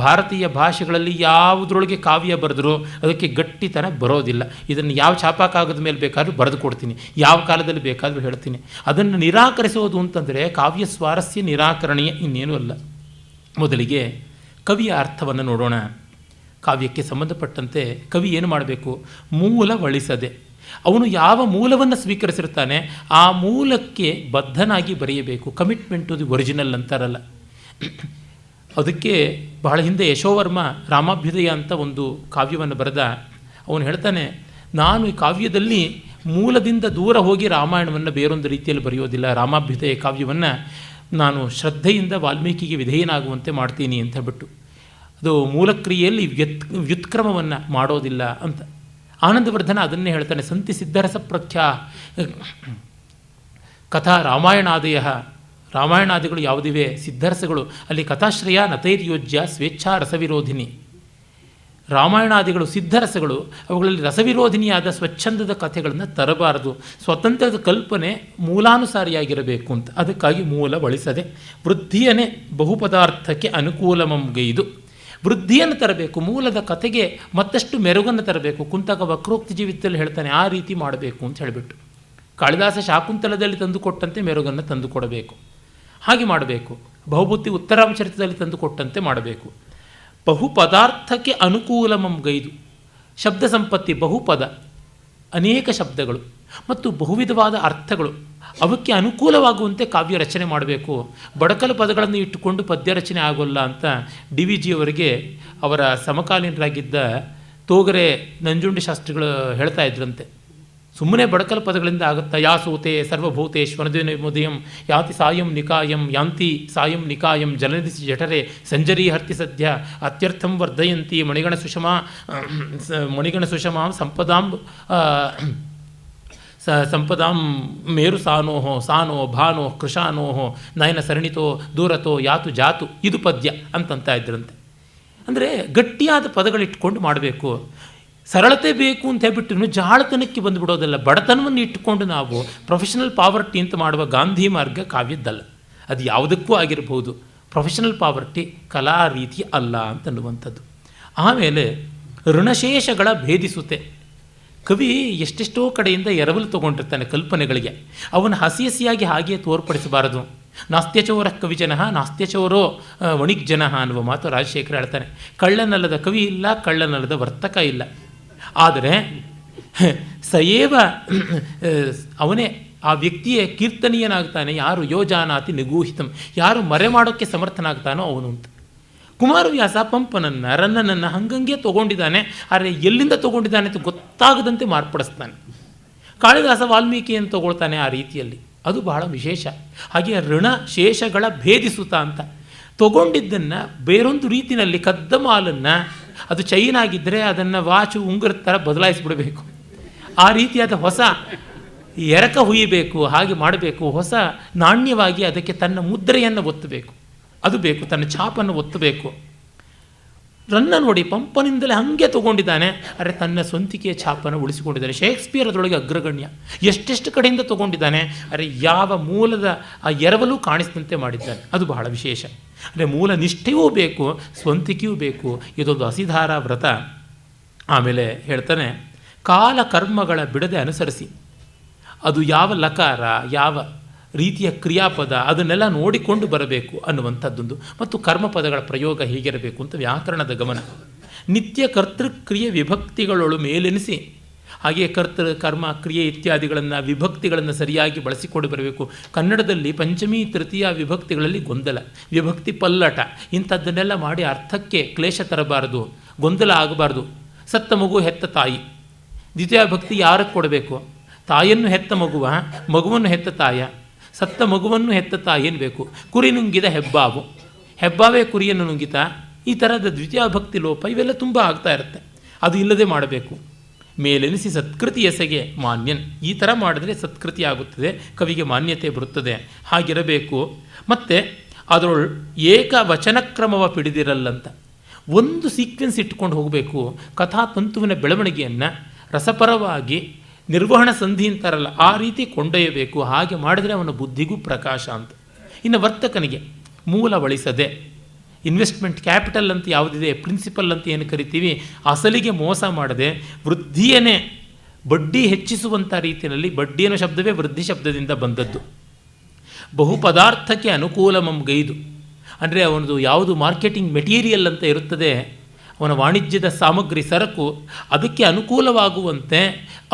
C: ಭಾರತೀಯ ಭಾಷೆಗಳಲ್ಲಿ ಯಾವುದ್ರೊಳಗೆ ಕಾವ್ಯ ಬರೆದರೂ ಅದಕ್ಕೆ ಗಟ್ಟಿತನ ಬರೋದಿಲ್ಲ. ಇದನ್ನು ಯಾವ ಛಾಪಾಕಾಗದ ಮೇಲೆ ಬೇಕಾದರೂ ಬರೆದು ಕೊಡ್ತೀನಿ, ಯಾವ ಕಾಲದಲ್ಲಿ ಬೇಕಾದರೂ ಹೇಳ್ತೀನಿ. ಅದನ್ನು ನಿರಾಕರಿಸೋದು ಅಂತಂದರೆ ಕಾವ್ಯ ಸ್ವಾರಸ್ಯ ನಿರಾಕರಣೀಯ, ಇನ್ನೇನೂ ಅಲ್ಲ. ಮೊದಲಿಗೆ ಕವಿಯ ಅರ್ಥವನ್ನು ನೋಡೋಣ. ಕಾವ್ಯಕ್ಕೆ ಸಂಬಂಧಪಟ್ಟಂತೆ ಕವಿ ಏನು ಮಾಡಬೇಕು? ಮೂಲವಳಿಸದೆ, ಅವನು ಯಾವ ಮೂಲವನ್ನು ಸ್ವೀಕರಿಸಿರ್ತಾನೆ ಆ ಮೂಲಕ್ಕೆ ಬದ್ಧನಾಗಿ ಬರೆಯಬೇಕು. ಕಮಿಟ್ಮೆಂಟ್ ಟು ದಿ ಒರಿಜಿನಲ್ ಅಂತಾರಲ್ಲ, ಅದಕ್ಕೆ ಬಹಳ ಹಿಂದೆ ಯಶೋವರ್ಮ ರಾಮಾಭ್ಯುದಯ ಅಂತ ಒಂದು ಕಾವ್ಯವನ್ನು ಬರೆದ. ಅವನು ಹೇಳ್ತಾನೆ, ನಾನು ಈ ಕಾವ್ಯದಲ್ಲಿ ಮೂಲದಿಂದ ದೂರ ಹೋಗಿ ರಾಮಾಯಣವನ್ನು ಬೇರೊಂದು ರೀತಿಯಲ್ಲಿ ಬರೆಯೋದಿಲ್ಲ, ರಾಮಾಭ್ಯುದಯ ಕಾವ್ಯವನ್ನು ನಾನು ಶ್ರದ್ಧೆಯಿಂದ ವಾಲ್ಮೀಕಿಗೆ ವಿಧೇಯನಾಗುವಂತೆ ಮಾಡ್ತೀನಿ ಅಂತ ಹೇಳ್ಬಿಟ್ಟು, ಅದು ಮೂಲಕ್ರಿಯೆಯಲ್ಲಿ ವ್ಯುತ್ಕ್ರಮವನ್ನು ಮಾಡೋದಿಲ್ಲ ಅಂತ. ಆನಂದವರ್ಧನ ಅದನ್ನೇ ಹೇಳ್ತಾನೆ, ಸಂತಿ ಸಿದ್ಧರಸ ಪ್ರಖ್ಯಾ ಕಥಾ ರಾಮಾಯಣಾದಯ, ರಾಮಾಯಣಾದಿಗಳು ಯಾವುದಿವೆ ಸಿದ್ಧರಸಗಳು, ಅಲ್ಲಿ ಕಥಾಶ್ರಯ ನತೈರ್ಯೋಜ್ಯ ಸ್ವೇಚ್ಛಾ ರಸವಿರೋಧಿನಿ. ರಾಮಾಯಣಾದಿಗಳು ಸಿದ್ಧರಸಗಳು, ಅವುಗಳಲ್ಲಿ ರಸವಿರೋಧಿನಿಯಾದ ಸ್ವಚ್ಛಂದದ ಕಥೆಗಳನ್ನು ತರಬಾರದು, ಸ್ವತಂತ್ರದ ಕಲ್ಪನೆ ಮೂಲಾನುಸಾರಿಯಾಗಿರಬೇಕು ಅಂತ. ಅದಕ್ಕಾಗಿ ಮೂಲ ಬಳಸದೆ ವೃದ್ಧಿಯನ್ನೇ ಬಹುಪದಾರ್ಥಕ್ಕೆ ಅನುಕೂಲಮಂಗೈದು. ವೃದ್ಧಿಯನ್ನು ತರಬೇಕು, ಮೂಲದ ಕಥೆಗೆ ಮತ್ತಷ್ಟು ಮೆರುಗನ್ನು ತರಬೇಕು. ಕುಂತಕ ವಕ್ರೋಕ್ತಿ ಜೀವಿತದಲ್ಲಿ ಹೇಳ್ತಾನೆ, ಆ ರೀತಿ ಮಾಡಬೇಕು ಅಂತ ಹೇಳಿಬಿಟ್ಟು. ಕಾಳಿದಾಸ ಶಾಕುಂತಲದಲ್ಲಿ ತಂದುಕೊಟ್ಟಂತೆ ಮೆರುಗನ್ನು ತಂದುಕೊಡಬೇಕು, ಹಾಗೆ ಮಾಡಬೇಕು. ಬಹುಬುದ್ಧಿ ಉತ್ತರಾಮಚರಿತದಲ್ಲಿ ತಂದುಕೊಟ್ಟಂತೆ ಮಾಡಬೇಕು. ಬಹುಪದಾರ್ಥಕ್ಕೆ ಅನುಕೂಲಮಂಗೈದು. ಶಬ್ದ ಸಂಪತ್ತಿ, ಬಹುಪದ, ಅನೇಕ ಶಬ್ದಗಳು ಮತ್ತು ಬಹುವಿಧವಾದ ಅರ್ಥಗಳು, ಅವಕ್ಕೆ ಅನುಕೂಲವಾಗುವಂತೆ ಕಾವ್ಯ ರಚನೆ ಮಾಡಬೇಕು. ಬಡಕಲು ಪದಗಳನ್ನು ಇಟ್ಟುಕೊಂಡು ಪದ್ಯ ರಚನೆ ಆಗೋಲ್ಲ ಅಂತ DVG ಅವರಿಗೆ ಅವರ ಸಮಕಾಲೀನರಾಗಿದ್ದ ತೋಗರೆ ನಂಜುಂಡಿ ಶಾಸ್ತ್ರಿಗಳು ಹೇಳ್ತಾ ಇದ್ರಂತೆ. ಸುಮ್ಮನೆ ಬಡಕಲು ಪದಗಳಿಂದ ಆಗುತ್ತಾ? ಯಾಸೂತೆ ಸರ್ವಭೂತೇಶ್ವರದಿನೋದಯಂ ಯಾತಿ ಸಾಯಂ ನಿಕಾಯಂ ಯಾಂತಿ ಸಾಯಂ ನಿಕಾಯಂ ಜಲನಿಧಿಸಿ ಜಠರೆ ಸಂಜರಿ ಹರ್ತಿ ಸದ್ಯ ಅತ್ಯರ್ಥಂ ವರ್ಧಯಂತಿ ಮಣಿಗಣ ಸುಷಮಾ ಸಂಪದಾಂ ಸಂಪದಾಂ ಮೇರು ಸಾನೋಹೋ ಸಾನೋ ಭಾನೋ ಕೃಶಾನೋಹೋ ನಯನ ಸರಣಿತೋ ದೂರತೋ ಯಾತು ಜಾತು ಇದು ಪದ್ಯ ಅಂತಂತ ಇದ್ರಂತೆ. ಅಂದರೆ ಗಟ್ಟಿಯಾದ ಪದಗಳಿಟ್ಕೊಂಡು ಮಾಡಬೇಕು. ಸರಳತೆ ಬೇಕು ಅಂತ ಹೇಳ್ಬಿಟ್ಟು ಜಾಳತನಕ್ಕೆ ಬಂದುಬಿಡೋದಲ್ಲ. ಬಡತನವನ್ನು ಇಟ್ಟುಕೊಂಡು ನಾವು ಪ್ರೊಫೆಷನಲ್ ಪಾವರ್ಟಿ ಅಂತ ಮಾಡುವ ಗಾಂಧಿ ಮಾರ್ಗ ಕಾವ್ಯದ್ದಲ್ಲ. ಅದು ಯಾವುದಕ್ಕೂ ಆಗಿರಬಹುದು. ಪ್ರೊಫೆಷನಲ್ ಪಾವರ್ಟಿ ಕಲಾ ರೀತಿ ಅಲ್ಲ ಅಂತನ್ನುವಂಥದ್ದು. ಆಮೇಲೆ ಋಣಶೇಷಗಳ ಭೇದಿಸುತ್ತೆ. ಕವಿ ಎಷ್ಟೆಷ್ಟೋ ಕಡೆಯಿಂದ ಎರವಲು ತೊಗೊಂಡಿರ್ತಾನೆ ಕಲ್ಪನೆಗಳಿಗೆ. ಅವನು ಹಸಿ ಹಸಿಯಾಗಿ ಹಾಗೆಯೇ ತೋರ್ಪಡಿಸಬಾರದು. ನಾಸ್ತ್ಯಚೋರ ಕವಿಜನಃ ನಾಸ್ತ್ಯಚೋರೋ ವಣಿಗ್ಜನಃ ಅನ್ನುವ ಮಾತು ರಾಜಶೇಖರ ಹೇಳ್ತಾನೆ. ಕಳ್ಳನಲ್ಲದ ಕವಿ ಇಲ್ಲ, ಕಳ್ಳನಲ್ಲದ ವರ್ತಕ ಇಲ್ಲ. ಆದರೆ ಸಯೇವ ಅವನೇ ಆ ವ್ಯಕ್ತಿಯೇ ಕೀರ್ತನೀಯನಾಗ್ತಾನೆ ಯಾರು ಯೋಜಾನಾತಿ ನಿಗೂಹಿತಂ, ಯಾರು ಮರೆ ಮಾಡೋಕ್ಕೆ ಸಮರ್ಥನಾಗ್ತಾನೋ ಅವನು ಅಂತ. ಕುಮಾರವ್ಯಾಸ ಪಂಪನನ್ನು ರನ್ನನನ್ನು ಹಂಗಂಗೆ ತೊಗೊಂಡಿದ್ದಾನೆ. ಆದರೆ ಎಲ್ಲಿಂದ ತೊಗೊಂಡಿದ್ದಾನೆ ಅಂತ ಗೊತ್ತಾಗದಂತೆ ಮಾರ್ಪಡಿಸ್ತಾನೆ. ಕಾಳಿದಾಸ ವಾಲ್ಮೀಕಿಯನ್ನು ತೊಗೊಳ್ತಾನೆ ಆ ರೀತಿಯಲ್ಲಿ. ಅದು ಬಹಳ ವಿಶೇಷ. ಹಾಗೆ ಋಣ ಶೇಷಗಳ ಭೇದಿಸುತ್ತಾ ಅಂತ ತೊಗೊಂಡಿದ್ದನ್ನು ಬೇರೊಂದು ರೀತಿಯಲ್ಲಿ ಕದ್ದ ಮಾಲನ್ನು, ಅದು ಚೈನ್ ಆಗಿದ್ದರೆ ಅದನ್ನು ವಾಚು ಉಂಗುರದ ಥರ ಬದಲಾಯಿಸಿಬಿಡಬೇಕು. ಆ ರೀತಿಯಾದ ಹೊಸ ಎರಕ ಹುಯ್ಯಬೇಕು, ಹಾಗೆ ಮಾಡಬೇಕು. ಹೊಸ ನಾಣ್ಯವಾಗಿ ಅದಕ್ಕೆ ತನ್ನ ಮುದ್ರೆಯನ್ನು ಒತ್ತಬೇಕು. ಅದು ಬೇಕು, ತನ್ನ ಛಾಪನ್ನು ಒತ್ತಬೇಕು. ರನ್ನ ನೋಡಿ ಪಂಪನಿಂದಲೇ ಹಾಗೆ ತೊಗೊಂಡಿದ್ದಾನೆ. ಆದರೆ ತನ್ನ ಸ್ವಂತಿಕೆಯ ಛಾಪನ್ನು ಉಳಿಸಿಕೊಂಡಿದ್ದಾನೆ. ಶೇಕ್ಸ್ಪಿಯರ್ ಅದರೊಳಗೆ ಅಗ್ರಗಣ್ಯ. ಎಷ್ಟೆಷ್ಟು ಕಡೆಯಿಂದ ತೊಗೊಂಡಿದ್ದಾನೆ, ಆದರೆ ಯಾವ ಮೂಲದ ಆ ಎರವಲು ಕಾಣಿಸಿದಂತೆ ಮಾಡಿದ್ದಾನೆ. ಅದು ಬಹಳ ವಿಶೇಷ. ಅಂದರೆ ಮೂಲ ನಿಷ್ಠೆಯೂ ಬೇಕು, ಸ್ವಂತಿಕೆಯೂ ಬೇಕು. ಇದೊಂದು ಹಸಿಧಾರ ವ್ರತ. ಆಮೇಲೆ ಹೇಳ್ತಾನೆ, ಕಾಲ ಕರ್ಮಗಳ ಬಿಡದೆ ಅನುಸರಿಸಿ, ಅದು ಯಾವ ಲಕಾರ, ಯಾವ ರೀತಿಯ ಕ್ರಿಯಾಪದ ಅದನ್ನೆಲ್ಲ ನೋಡಿಕೊಂಡು ಬರಬೇಕು ಅನ್ನುವಂಥದ್ದೊಂದು. ಮತ್ತು ಕರ್ಮಪದಗಳ ಪ್ರಯೋಗ ಹೀಗಿರಬೇಕು ಅಂತ ವ್ಯಾಕರಣದ ಗಮನ. ನಿತ್ಯ ಕರ್ತೃಕ್ರಿಯೆ ವಿಭಕ್ತಿಗಳೊಳು ಮೇಲೆನಿಸಿ, ಹಾಗೆಯೇ ಕರ್ತೃ ಕರ್ಮ ಕ್ರಿಯೆ ಇತ್ಯಾದಿಗಳನ್ನು ವಿಭಕ್ತಿಗಳನ್ನು ಸರಿಯಾಗಿ ಬಳಸಿಕೊಂಡು ಬರಬೇಕು. ಕನ್ನಡದಲ್ಲಿ ಪಂಚಮಿ ತೃತೀಯ ವಿಭಕ್ತಿಗಳಲ್ಲಿ ಗೊಂದಲ, ವಿಭಕ್ತಿ ಪಲ್ಲಟ ಇಂಥದ್ದನ್ನೆಲ್ಲ ಮಾಡಿ ಅರ್ಥಕ್ಕೆ ಕ್ಲೇಶ ತರಬಾರದು, ಗೊಂದಲ ಆಗಬಾರ್ದು. ಸತ್ತ ಮಗು ಹೆತ್ತ ತಾಯಿ, ದ್ವಿತೀಯ ಭಕ್ತಿ ಯಾರಕ್ಕೆ ಕೊಡಬೇಕು? ತಾಯಿಯನ್ನು ಹೆತ್ತ ಮಗುವ, ಮಗುವನ್ನು ಹೆತ್ತ ತಾಯ, ಸತ್ತ ಮಗುವನ್ನು ಹೆತ್ತ ತಾಯಿ ಬೇಕು. ಕುರಿ ನುಂಗಿದ ಹೆಬ್ಬಾವು, ಹೆಬ್ಬಾವೇ ಕುರಿಯನ್ನು ನುಂಗಿತ, ಈ ಥರದ ದ್ವಿತೀಯ ಭಕ್ತಿ ಲೋಪ ಇವೆಲ್ಲ ತುಂಬ ಆಗ್ತಾ ಇರುತ್ತೆ. ಅದು ಇಲ್ಲದೆ ಮಾಡಬೇಕು. ಮೇಲೆನಿಸಿ ಸತ್ಕೃತಿ ಎಸೆಗೆ ಮಾನ್ಯನ್, ಈ ಥರ ಮಾಡಿದ್ರೆ ಸತ್ಕೃತಿ ಆಗುತ್ತದೆ, ಕವಿಗೆ ಮಾನ್ಯತೆ ಬರುತ್ತದೆ. ಹಾಗಿರಬೇಕು. ಮತ್ತು ಅದರೊಳು ಏಕವಚನಕ್ರಮವ ಪಿಡಿದಿರಲ್ಲಂತ ಒಂದು ಸೀಕ್ವೆನ್ಸ್ ಇಟ್ಕೊಂಡು ಹೋಗಬೇಕು. ಕಥಾತಂತುವಿನ ಬೆಳವಣಿಗೆಯನ್ನು ರಸಪರವಾಗಿ ನಿರ್ವಹಣ ಸಂಧಿ ಅಂತಾರಲ್ಲ, ಆ ರೀತಿ ಕೊಂಡೊಯ್ಯಬೇಕು. ಹಾಗೆ ಮಾಡಿದರೆ ಅವನ ಬುದ್ಧಿಗೂ ಪ್ರಕಾಶ ಅಂತ. ಇನ್ನು ವರ್ತಕನಿಗೆ ಮೂಲ ಬಳಸದೆ, ಇನ್ವೆಸ್ಟ್ಮೆಂಟ್ ಕ್ಯಾಪಿಟಲ್ ಅಂತ ಯಾವುದಿದೆ, ಪ್ರಿನ್ಸಿಪಲ್ ಅಂತ ಏನು ಕರಿತೀವಿ, ಅಸಲಿಗೆ ಮೋಸ ಮಾಡದೆ, ವೃದ್ಧಿಯನ್ನೇ ಬಡ್ಡಿ ಹೆಚ್ಚಿಸುವಂಥ ರೀತಿಯಲ್ಲಿ, ಬಡ್ಡಿ ಅನ್ನೋ ಶಬ್ದವೇ ವೃದ್ಧಿ ಶಬ್ದದಿಂದ ಬಂದದ್ದು. ಬಹು ಪದಾರ್ಥಕ್ಕೆ ಅನುಕೂಲಮಂ ಗೈದು, ಅಂದರೆ ಅವನದು ಯಾವುದು ಮಾರ್ಕೆಟಿಂಗ್ ಮೆಟೀರಿಯಲ್ ಅಂತ ಇರುತ್ತದೆ, ಅವನ ವಾಣಿಜ್ಯದ ಸಾಮಗ್ರಿ ಸರಕು, ಅದಕ್ಕೆ ಅನುಕೂಲವಾಗುವಂತೆ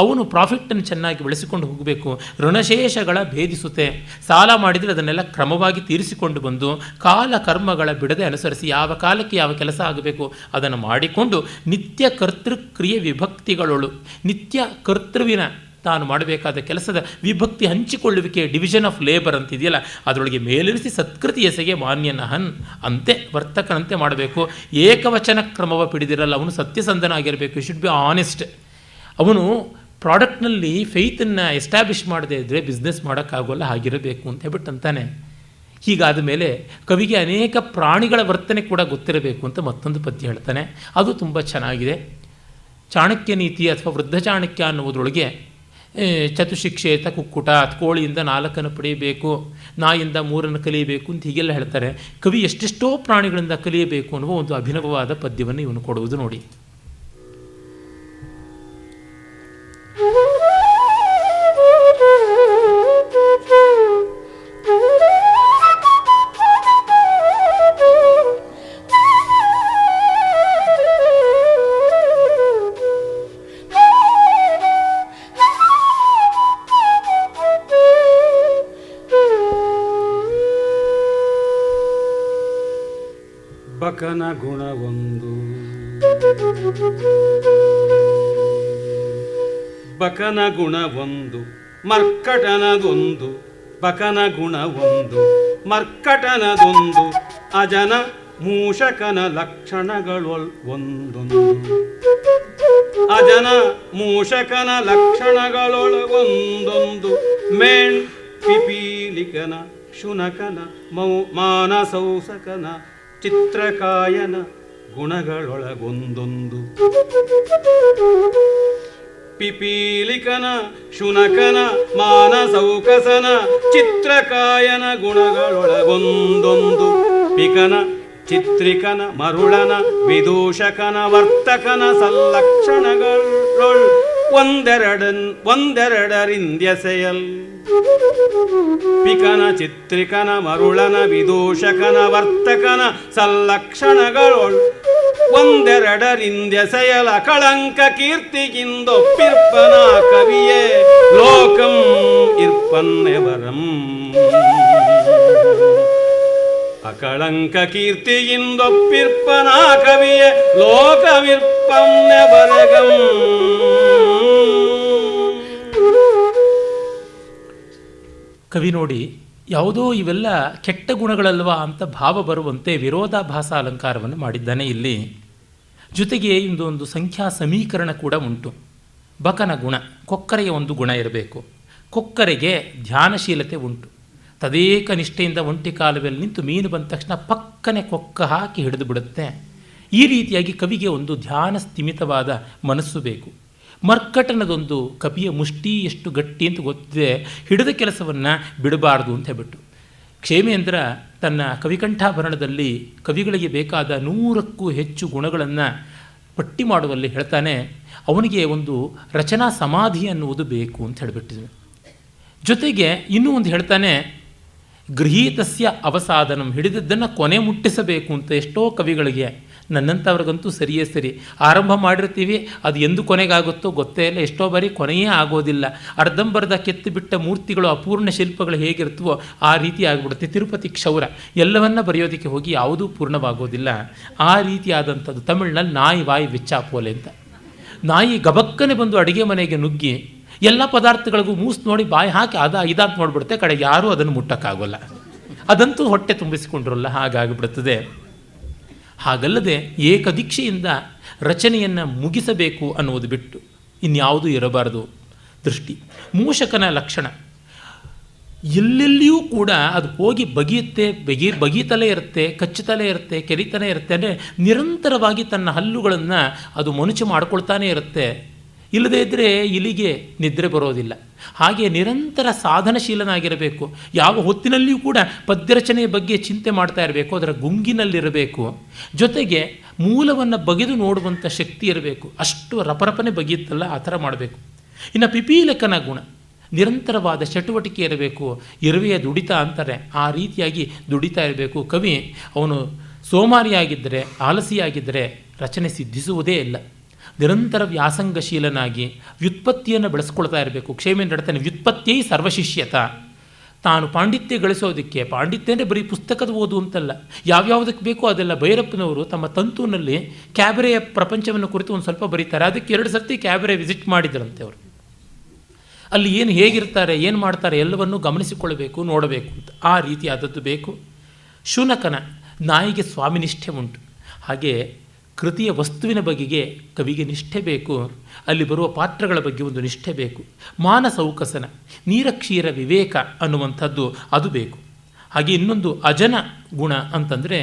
C: ಅವನು ಪ್ರಾಫಿಟ್ಟನ್ನು ಚೆನ್ನಾಗಿ ಬೆಳೆಸಿಕೊಂಡು ಹೋಗಬೇಕು. ಋಣಶೇಷಗಳ ಭೇದಿಸುತ್ತೆ, ಸಾಲ ಮಾಡಿದರೆ ಅದನ್ನೆಲ್ಲ ಕ್ರಮವಾಗಿ ತೀರಿಸಿಕೊಂಡು ಬಂದು ಕಾಲ ಕರ್ಮಗಳ ಬಿಡದೆ ಅನುಸರಿಸಿ, ಯಾವ ಕಾಲಕ್ಕೆ ಯಾವ ಕೆಲಸ ಆಗಬೇಕು ಅದನ್ನು ಮಾಡಿಕೊಂಡು ನಿತ್ಯ ಕರ್ತೃಕ್ರಿಯೆ ವಿಭಕ್ತಿಗಳೊಳು, ನಿತ್ಯ ಕರ್ತೃವಿನ ತಾನು ಮಾಡಬೇಕಾದ ಕೆಲಸದ ವಿಭಕ್ತಿ ಹಂಚಿಕೊಳ್ಳುವಿಕೆ, ಡಿವಿಷನ್ ಆಫ್ ಲೇಬರ್ ಅಂತಿದೆಯಲ್ಲ, ಅದರೊಳಗೆ ಮೇಲಿರಿಸಿ ಸತ್ಕೃತಿ ಎಸೆಗೆ ಮಾನ್ಯನಹನ್ ಅಂತೆ ವರ್ತಕನಂತೆ ಮಾಡಬೇಕು. ಏಕವಚನ ಕ್ರಮವ ಪಿಡಿದಿರಲ್ಲ, ಅವನು ಸತ್ಯಸಂಧನಾಗಿರಬೇಕು. You should be honest. ಅವನು ಪ್ರಾಡಕ್ಟ್ನಲ್ಲಿ ಫೇತನ್ನು ಎಸ್ಟಾಬ್ಲಿಷ್ ಮಾಡದೇ ಇದ್ದರೆ ಬಿಸ್ನೆಸ್ ಮಾಡೋಕ್ಕಾಗೋಲ್ಲ, ಹಾಗಿರಬೇಕು ಅಂತ ಹೇಳ್ಬಿಟ್ಟು ಅಂತಾನೆ. ಹೀಗಾದ ಮೇಲೆ ಕವಿಗೆ ಅನೇಕ ಪ್ರಾಣಿಗಳ ವರ್ತನೆ ಕೂಡ ಗೊತ್ತಿರಬೇಕು ಅಂತ ಮತ್ತೊಂದು ಪದ್ಯ ಹೇಳ್ತಾನೆ. ಅದು ತುಂಬ ಚೆನ್ನಾಗಿದೆ. ಚಾಣಕ್ಯ ನೀತಿ ಅಥವಾ ವೃದ್ಧ ಚಾಣಕ್ಯ ಅನ್ನುವುದರೊಳಗೆ ಚತುಶಿಕ್ಷೇತ ಕುಕ್ಕುಟ, ಕೋಳಿಯಿಂದ 4 ಪಡೆಯಬೇಕು, ನಾಯಿಂದ 3 ಕಲಿಯಬೇಕು ಅಂತ ಹೀಗೆಲ್ಲ ಹೇಳ್ತಾರೆ. ಕವಿ ಎಷ್ಟೆಷ್ಟೋ ಪ್ರಾಣಿಗಳಿಂದ ಕಲಿಯಬೇಕು ಅನ್ನುವ ಒಂದು ಅಭಿನವವಾದ ಪದ್ಯವನ್ನು ಇವನು ಕೊಡುವುದು ನೋಡಿ.
B: ಬಕನ ಗುಣವೊಂದು, ಬಕನ ಗುಣವೊಂದು ಮರ್ಕಟನದೊಂದು, ಬಕನ ಗುಣವೊಂದು ಮರ್ಕಟನದೊಂದು, ಅಜನ ಮೂಷಕನ ಲಕ್ಷಣಗಳು ಒಂದೊಂದು. ಅಜನ ಮೂಷಕನ ಲಕ್ಷಣಗಳೊಳಗೊಂದೊಂದು ಮೇಣ್ ಪಿಪೀಲಿಕನ ಶುನಕನ ಮಾನಸೌಸಕನ ಚಿತ್ರಕಾಯನ ಗುಣಗಳೊಳಗೊಂದೊಂದು. ಪಿಪೀಲಿಕನ ಶುನಕನ ಮಾನಸೌಕಸನ ಚಿತ್ರಕಾಯನ ಗುಣಗಳೊಳಗೊಂದೊಂದು. ಪಿಕನ ಚಿತ್ರಿಕನ ಮರುಳನ ವಿದೂಷಕನ ವರ್ತಕನ ಸಲ್ಲಕ್ಷಣಗಳೊಳ್ ಒಂದೆರಡರಿಂದ್ಯಸೆಯಲ್. ಪಿಕನ ಚಿತ್ರಿಕನ ಮರುಳನ ವಿದೂಷಕನ ವರ್ತಕನ ಸಲ್ಲಕ್ಷಣಗಳೊಳ್ ಒಂದೆರಡರಿಂದ್ಯಸೆಯಲ. ಕಳಂಕ ಕೀರ್ತಿಗಿಂದೊಪ್ಪಿರ್ಪನ ಕವಿಯೇ ಲೋಕಂ ಇರ್ಪನ್ನೆವರಂ. ಅಕಳಂಕ ಕೀರ್ತಿಯಿಂದೊಪ್ಪಿರ್ಪನ ಕವಿಯ ಲೋಕವಿರ್ಪನ್ನೆವರಗಂ.
C: ಕವಿ ನೋಡಿ, ಯಾವುದೋ ಇವೆಲ್ಲ ಕೆಟ್ಟ ಗುಣಗಳಲ್ವಾ ಅಂತ ಭಾವ ಬರುವಂತೆ ವಿರೋಧಾಭಾಸ ಅಲಂಕಾರವನ್ನು ಮಾಡಿದ್ದಾನೆ ಇಲ್ಲಿ. ಜೊತೆಗೆ ಇಂದೊಂದು ಸಂಖ್ಯಾ ಸಮೀಕರಣ ಕೂಡ ಉಂಟು. ಬಕನ ಗುಣ, ಕೊಕ್ಕರೆಯ ಒಂದು ಗುಣ ಇರಬೇಕು. ಕೊಕ್ಕರೆಗೆ ಧ್ಯಾನಶೀಲತೆ ಉಂಟು. ತದೇಕ ನಿಷ್ಠೆಯಿಂದ ಒಂಟಿ ಕಾಲುವೆಯಲ್ಲಿ ನಿಂತು ಮೀನು ಬಂದ ತಕ್ಷಣ ಪಕ್ಕನೆ ಕೊಕ್ಕ ಹಾಕಿ ಹಿಡಿದು ಬಿಡುತ್ತೆ. ಈ ರೀತಿಯಾಗಿ ಕವಿಗೆ ಒಂದು ಧ್ಯಾನ ಸ್ಥಿಮಿತವಾದ ಮನಸ್ಸು ಬೇಕು. ಮರ್ಕಟನದೊಂದು ಕವಿಯ ಮುಷ್ಟಿ ಎಷ್ಟು ಗಟ್ಟಿ ಅಂತ ಗೊತ್ತಿದೆ, ಹಿಡಿದ ಕೆಲಸವನ್ನು ಬಿಡಬಾರ್ದು ಅಂತ ಹೇಳ್ಬಿಟ್ಟು. ಕ್ಷೇಮೇಂದ್ರ ತನ್ನ ಕವಿಕಂಠಾಭರಣದಲ್ಲಿ ಕವಿಗಳಿಗೆ ಬೇಕಾದ 100ಕ್ಕೂ ಹೆಚ್ಚು ಗುಣಗಳನ್ನು ಪಟ್ಟಿ ಮಾಡುವಲ್ಲಿ ಹೇಳ್ತಾನೆ. ಅವನಿಗೆ ಒಂದು ರಚನಾ ಸಮಾಧಿ ಅನ್ನುವುದು ಬೇಕು ಅಂತ ಹೇಳಿಬಿಟ್ಟಿದ್ವಿ. ಜೊತೆಗೆ ಇನ್ನೂ ಒಂದು ಹೇಳ್ತಾನೆ, ಗೃಹೀತಸ್ಯ ಅವಸಾಧನಂ, ಹಿಡಿದದ್ದನ್ನು ಕೊನೆ ಮುಟ್ಟಿಸಬೇಕು ಅಂತ. ಎಷ್ಟೋ ಕವಿಗಳಿಗೆ, ನನ್ನಂಥವ್ರಿಗಂತೂ ಸರಿಯೇ ಸರಿ, ಆರಂಭ ಮಾಡಿರ್ತೀವಿ, ಅದು ಎಂದು ಕೊನೆಗಾಗುತ್ತೋ ಗೊತ್ತೇ ಇಲ್ಲ. ಎಷ್ಟೋ ಬಾರಿ ಕೊನೆಯೇ ಆಗೋದಿಲ್ಲ. ಅರ್ಧಂಬರ್ಧ ಕೆತ್ತು ಬಿಟ್ಟ ಮೂರ್ತಿಗಳು, ಅಪೂರ್ಣ ಶಿಲ್ಪಗಳು ಹೇಗಿರ್ತವೋ ಆ ರೀತಿ ಆಗಿಬಿಡುತ್ತೆ. ತಿರುಪತಿ ಕ್ಷೌರ ಎಲ್ಲವನ್ನ ಬರೆಯೋದಕ್ಕೆ ಹೋಗಿ ಯಾವುದೂ ಪೂರ್ಣವಾಗೋದಿಲ್ಲ. ಆ ರೀತಿಯಾದಂಥದ್ದು. ತಮಿಳಿನಲ್ಲಿ ನಾಯಿ ವಾಯಿ ವಿಚ್ಚಾಪೋಲೆ ಅಂತ. ನಾಯಿ ಗಬಕ್ಕನೆ ಬಂದು ಅಡುಗೆ ಮನೆಗೆ ನುಗ್ಗಿ ಎಲ್ಲ ಪದಾರ್ಥಗಳಿಗೂ ಮೂಸು ನೋಡಿ ಬಾಯಿ ಹಾಕಿ ಇದಂತ ನೋಡ್ಬಿಡುತ್ತೆ. ಕಡೆಗೆ ಯಾರೂ ಅದನ್ನು ಮುಟ್ಟಕ್ಕಾಗೋಲ್ಲ. ಅದಂತೂ ಹೊಟ್ಟೆ ತುಂಬಿಸಿಕೊಂಡ್ರಲ್ಲ, ಹಾಗಾಗಿಬಿಡುತ್ತದೆ. ಹಾಗಲ್ಲದೆ ಏಕದೀಕ್ಷೆಯಿಂದ ರಚನೆಯನ್ನು ಮುಗಿಸಬೇಕು ಅನ್ನುವುದು ಬಿಟ್ಟು ಇನ್ಯಾವುದೂ ಇರಬಾರದು ದೃಷ್ಟಿ. ಮೂಷಕನ ಲಕ್ಷಣ ಎಲ್ಲೆಲ್ಲಿಯೂ ಕೂಡ ಅದು ಹೋಗಿ ಬಗೆಯುತ್ತೆ, ಬಗೀತಲೇ ಇರುತ್ತೆ, ಕಚ್ಚುತ್ತಲೇ ಇರುತ್ತೆ, ಕೆರಿತಾನೆ ಇರುತ್ತೆ. ಅಂದರೆ ನಿರಂತರವಾಗಿ ತನ್ನ ಹಲ್ಲುಗಳನ್ನು ಅದು ಮನುಚು ಮಾಡ್ಕೊಳ್ತಾನೆ ಇರುತ್ತೆ. ಇಲ್ಲದೇ ಇದ್ದರೆ ಇಲಿಗೆ ನಿದ್ರೆ ಬರೋದಿಲ್ಲ. ಹಾಗೆ ನಿರಂತರ ಸಾಧನಶೀಲನಾಗಿರಬೇಕು. ಯಾವ ಹೊತ್ತಿನಲ್ಲಿಯೂ ಕೂಡ ಪದ್ಯರಚನೆಯ ಬಗ್ಗೆ ಚಿಂತೆ ಮಾಡ್ತಾ ಇರಬೇಕು, ಅದರ ಗುಂಗಿನಲ್ಲಿರಬೇಕು. ಜೊತೆಗೆ ಮೂಲವನ್ನು ಬಗೆದು ನೋಡುವಂಥ ಶಕ್ತಿ ಇರಬೇಕು. ಅಷ್ಟು ರಪರಪನೆ ಬಗೆಯುತ್ತಲ್ಲ, ಆ ಥರ ಮಾಡಬೇಕು. ಇನ್ನು ಪಿಪೀಲಕನ ಗುಣ, ನಿರಂತರವಾದ ಚಟುವಟಿಕೆ ಇರಬೇಕು. ಇರುವೆಯ ದುಡಿತ ಅಂತಾರೆ, ಆ ರೀತಿಯಾಗಿ ದುಡಿತಾ ಇರಬೇಕು. ಕವಿ ಅವನು ಸೋಮಾರಿಯಾಗಿದ್ದರೆ, ಆಲಸಿಯಾಗಿದ್ದರೆ ರಚನೆ ಸಿದ್ಧಿಸುವುದೇ ಇಲ್ಲ. ನಿರಂತರ ವ್ಯಾಸಂಗಶೀಲನಾಗಿ ವ್ಯುತ್ಪತ್ತಿಯನ್ನು ಬೆಳೆಸ್ಕೊಳ್ತಾ ಇರಬೇಕು. ಕ್ಷೇಮೇಂದ್ರ ಹೇಳ್ತಾನೆ, ವ್ಯುತ್ಪತ್ತಿಯೇ ಸರ್ವಶಿಷ್ಯತ. ತಾನು ಪಾಂಡಿತ್ಯ ಗಳಿಸೋದಕ್ಕೆ, ಪಾಂಡಿತ್ಯ ಅಂದರೆ ಬರೀ ಪುಸ್ತಕದ ಓದು ಅಂತಲ್ಲ, ಯಾವ್ಯಾವುದಕ್ಕೆ ಬೇಕೋ ಅದೆಲ್ಲ. ಭೈರಪ್ಪನವರು ತಮ್ಮ ತಂತೂನಲ್ಲಿ ಕ್ಯಾಬರೆಯ ಪ್ರಪಂಚವನ್ನು ಕುರಿತು ಒಂದು ಸ್ವಲ್ಪ ಬರೀತಾರೆ. ಅದಕ್ಕೆ 2 ಸರ್ತಿ ಕ್ಯಾಬರೆ ವಿಸಿಟ್ ಮಾಡಿದ್ರಂತೆ ಅವರು. ಅಲ್ಲಿ ಏನು ಹೇಗಿರ್ತಾರೆ, ಏನು ಮಾಡ್ತಾರೆ ಎಲ್ಲವನ್ನೂ ಗಮನಿಸಿಕೊಳ್ಳಬೇಕು, ನೋಡಬೇಕು ಅಂತ. ಆ ರೀತಿಯಾದದ್ದು ಬೇಕು. ಶುನಕನ ನಾಯಿಗೆ ಸ್ವಾಮಿನಿಷ್ಠೆ ಉಂಟು. ಹಾಗೆ ಕೃತಿಯ ವಸ್ತುವಿನ ಬಗೆಗೆ ಕವಿಗೆ ನಿಷ್ಠೆ ಬೇಕು. ಅಲ್ಲಿ ಬರುವ ಪಾತ್ರಗಳ ಬಗ್ಗೆ ಒಂದು ನಿಷ್ಠೆ ಬೇಕು. ಮಾನಸೌಕಸನ, ನೀರಕ್ಷೀರ ವಿವೇಕ ಅನ್ನುವಂಥದ್ದು ಅದು ಬೇಕು. ಹಾಗೆ ಇನ್ನೊಂದು ಅಜನ ಗುಣ ಅಂತಂದರೆ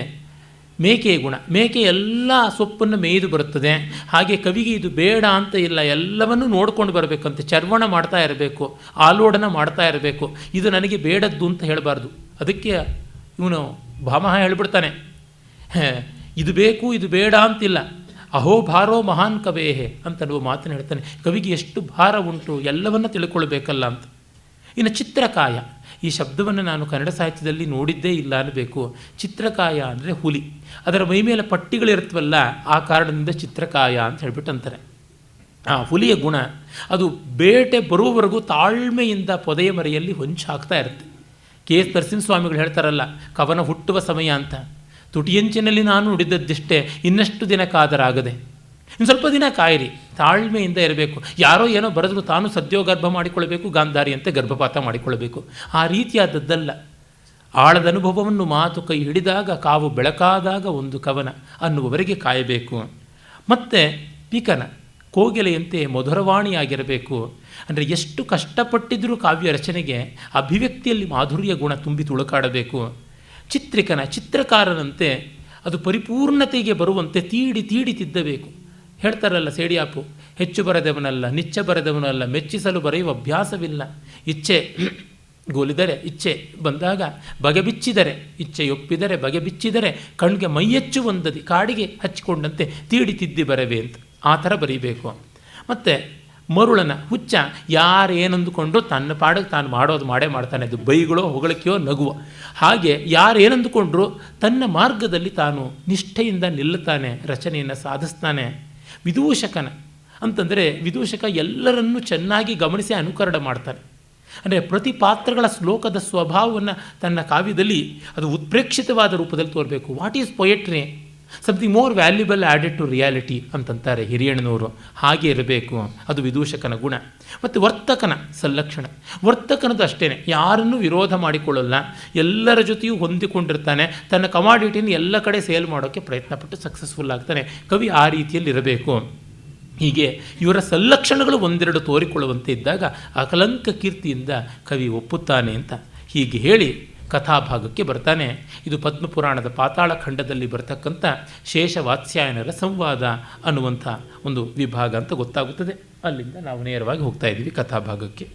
C: ಮೇಕೆಯ ಗುಣ. ಮೇಕೆ ಎಲ್ಲ ಸೊಪ್ಪನ್ನು ಮೇಯ್ದು ಬರುತ್ತದೆ. ಹಾಗೆ ಕವಿಗೆ ಇದು ಬೇಡ ಅಂತ ಇಲ್ಲ, ಎಲ್ಲವನ್ನೂ ನೋಡ್ಕೊಂಡು ಬರಬೇಕಂತೆ. ಚರ್ವಣ ಮಾಡ್ತಾ ಇರಬೇಕು, ಆಲೋಡನ ಮಾಡ್ತಾ ಇರಬೇಕು. ಇದು ನನಗೆ ಬೇಡದ್ದು ಅಂತ ಹೇಳಬಾರ್ದು. ಅದಕ್ಕೆ ಇವನು ಭಾಮಹ ಹೇಳ್ಬಿಡ್ತಾನೆ, ಇದು ಬೇಕು ಇದು ಬೇಡ ಅಂತಿಲ್ಲ. ಅಹೋ ಭಾರೋ ಮಹಾನ್ ಕವೇಹೆ ಅಂತನ್ನುವ ಮಾತನ್ನು ಹೇಳ್ತಾನೆ. ಕವಿಗೆ ಎಷ್ಟು ಭಾರ ಉಂಟು, ಎಲ್ಲವನ್ನ ತಿಳ್ಕೊಳ್ಬೇಕಲ್ಲ ಅಂತ. ಇನ್ನು ಚಿತ್ರಕಾಯ, ಈ ಶಬ್ದವನ್ನು ನಾನು ಕನ್ನಡ ಸಾಹಿತ್ಯದಲ್ಲಿ ನೋಡಿದ್ದೇ ಇಲ್ಲ ಅನ್ನಬೇಕು. ಚಿತ್ರಕಾಯ ಅಂದರೆ ಹುಲಿ. ಅದರ ಮೈ ಮೇಲೆ ಪಟ್ಟಿಗಳಿರ್ತವಲ್ಲ, ಆ ಕಾರಣದಿಂದ ಚಿತ್ರಕಾಯ ಅಂತ ಹೇಳ್ಬಿಟ್ಟು ಅಂತಾರೆ. ಆ ಹುಲಿಯ ಗುಣ ಅದು ಬೇಟೆ ಬರುವವರೆಗೂ ತಾಳ್ಮೆಯಿಂದ ಪೊದೆಯ ಮರೆಯಲ್ಲಿ ಹೊಂಚಾಗ್ತಾ ಇರುತ್ತೆ. ಕೆ.ಎಸ್. ನರಸಿಂಹಸ್ವಾಮಿಗಳು ಹೇಳ್ತಾರಲ್ಲ, ಕವನ ಹುಟ್ಟುವ ಸಮಯ ಅಂತ. ತುಟಿಯಂಚಿನಲ್ಲಿ ನಾನು ನುಡಿದದ್ದಿಷ್ಟೇ, ಇನ್ನಷ್ಟು ದಿನ ಕಾದರಾಗದೆ. ಇನ್ನು ಸ್ವಲ್ಪ ದಿನ ಕಾಯಿರಿ, ತಾಳ್ಮೆಯಿಂದ ಇರಬೇಕು. ಯಾರೋ ಏನೋ ಬರೆದ್ರು ತಾನು ಸದ್ಯೋಗರ್ಭ ಮಾಡಿಕೊಳ್ಬೇಕು, ಗಾಂಧಾರಿಯಂತೆ ಗರ್ಭಪಾತ ಮಾಡಿಕೊಳ್ಬೇಕು. ಆ ರೀತಿಯಾದದ್ದಲ್ಲ. ಆಳದ ಅನುಭವವನ್ನು ಮಾತು ಕೈ ಹಿಡಿದಾಗ, ಕಾವು ಬೆಳಕಾದಾಗ ಒಂದು ಕವನ ಅನ್ನುವವರೆಗೆ ಕಾಯಬೇಕು. ಮತ್ತು ಪಿಕನ ಕೋಗಿಲೆಯಂತೆ ಮಧುರವಾಣಿಯಾಗಿರಬೇಕು. ಅಂದರೆ ಎಷ್ಟು ಕಷ್ಟಪಟ್ಟಿದ್ದರೂ ಕಾವ್ಯ ರಚನೆಗೆ ಅಭಿವ್ಯಕ್ತಿಯಲ್ಲಿ ಮಾಧುರ್ಯ ಗುಣ ತುಂಬಿ ತುಳುಕಾಡಬೇಕು. ಚಿತ್ರಕಾರನಂತೆ ಅದು ಪರಿಪೂರ್ಣತೆಗೆ ಬರುವಂತೆ ತೀಡಿ ತೀಡಿ ತಿದ್ದಬೇಕು. ಹೇಳ್ತಾರಲ್ಲ ಸೇಡಿಯಾಪು, ಹೆಚ್ಚು ಬರೆದವನಲ್ಲ, ನಿಚ್ಚ ಬರೆದವನಲ್ಲ, ಮೆಚ್ಚಿಸಲು ಬರೆಯುವ ಅಭ್ಯಾಸವಿಲ್ಲ. ಇಚ್ಛೆ ಗೋಲಿದರೆ, ಇಚ್ಛೆ ಬಂದಾಗ ಬಗೆ ಬಿಚ್ಚಿದರೆ, ಇಚ್ಛೆಯೊಪ್ಪಿದರೆ ಬಗೆ ಬಿಚ್ಚಿದರೆ, ಕಣ್ಗೆ ಮೈಯೆಚ್ಚು ಒಂದದಿ ಕಾಡಿಗೆ ಹಚ್ಚಿಕೊಂಡಂತೆ ತೀಡಿ ತಿದ್ದಿ ಬರವೆ ಅಂತ ಆ ಥರ ಬರೀಬೇಕು. ಮತ್ತು ಮರುಳನ ಹುಚ್ಚ ಯಾರೇನಂದುಕೊಂಡು ತನ್ನ ಪಾಡಿಗೆ ತಾನು ಮಾಡೋದು ಮಾಡೇ ಮಾಡ್ತಾನೆ. ಅದು ಬೈಗಳೋ ಹೊಗಳಿಕೆಯೋ ನಗುವ ಹಾಗೆ ಯಾರೇನಂದುಕೊಂಡ್ರು ತನ್ನ ಮಾರ್ಗದಲ್ಲಿ ತಾನು ನಿಷ್ಠೆಯಿಂದ ನಿಲ್ಲುತ್ತಾನೆ, ರಚನೆಯನ್ನು ಸಾಧಿಸ್ತಾನೆ. ವಿದೂಷಕನ ಅಂತಂದರೆ ವಿದೂಷಕ ಎಲ್ಲರನ್ನೂ ಚೆನ್ನಾಗಿ ಗಮನಿಸಿ ಅನುಕರಣ ಮಾಡ್ತಾನೆ. ಅಂದರೆ ಪ್ರತಿ ಪಾತ್ರಗಳ ಶ್ಲೋಕದ ಸ್ವಭಾವವನ್ನು ತನ್ನ ಕಾವ್ಯದಲ್ಲಿ ಅದು ಉತ್ಪ್ರೇಕ್ಷಿತವಾದ ರೂಪದಲ್ಲಿ ತೋರಬೇಕು. What is poetry? Something more valuable added to reality ಅಂತಂತಾರೆ ಹಿರಿಯಣ್ಣನವರು. ಹಾಗೆ ಇರಬೇಕು, ಅದು ವಿದೂಷಕನ ಗುಣ. ಮತ್ತು ವರ್ತಕನ ಸಲ್ಲಕ್ಷಣ. ವರ್ತಕನದು ಅಷ್ಟೇ, ಯಾರನ್ನೂ ವಿರೋಧ ಮಾಡಿಕೊಳ್ಳಲ್ಲ, ಎಲ್ಲರ ಜೊತೆಯೂ ಹೊಂದಿಕೊಂಡಿರ್ತಾನೆ, ತನ್ನ ಕಮಾಡಿಟಿನ ಎಲ್ಲ ಕಡೆ ಸೇಲ್ ಮಾಡೋಕ್ಕೆ ಪ್ರಯತ್ನಪಟ್ಟು ಸಕ್ಸಸ್ಫುಲ್ ಆಗ್ತಾನೆ. ಕವಿ ಆ ರೀತಿಯಲ್ಲಿ ಇರಬೇಕು. ಹೀಗೆ ಇವರ ಸಲ್ಲಕ್ಷಣಗಳು ಒಂದೆರಡು ತೋರಿಕೊಳ್ಳುವಂತೆ ಇದ್ದಾಗ ಅಕಲಂಕ ಕೀರ್ತಿಯಿಂದ ಕವಿ ಒಪ್ಪುತ್ತಾನೆ ಅಂತ ಹೀಗೆ ಹೇಳಿ ಕಥಾಭಾಗಕ್ಕೆ ಬರ್ತಾನೆ. ಇದು ಪದ್ಮಪುರಾಣದ ಪಾತಾಳ ಖಂಡದಲ್ಲಿ ಬರ್ತಕ್ಕಂಥ ಶೇಷವಾತ್ಸ್ಯಾಯನರ ಸಂವಾದ ಅನ್ನುವಂಥ ಒಂದು ವಿಭಾಗ ಅಂತ ಗೊತ್ತಾಗುತ್ತದೆ. ಅಲ್ಲಿಂದ ನಾವು ನೇರವಾಗಿ ಹೋಗ್ತಾ ಇದ್ದೀವಿ ಕಥಾಭಾಗಕ್ಕೆ.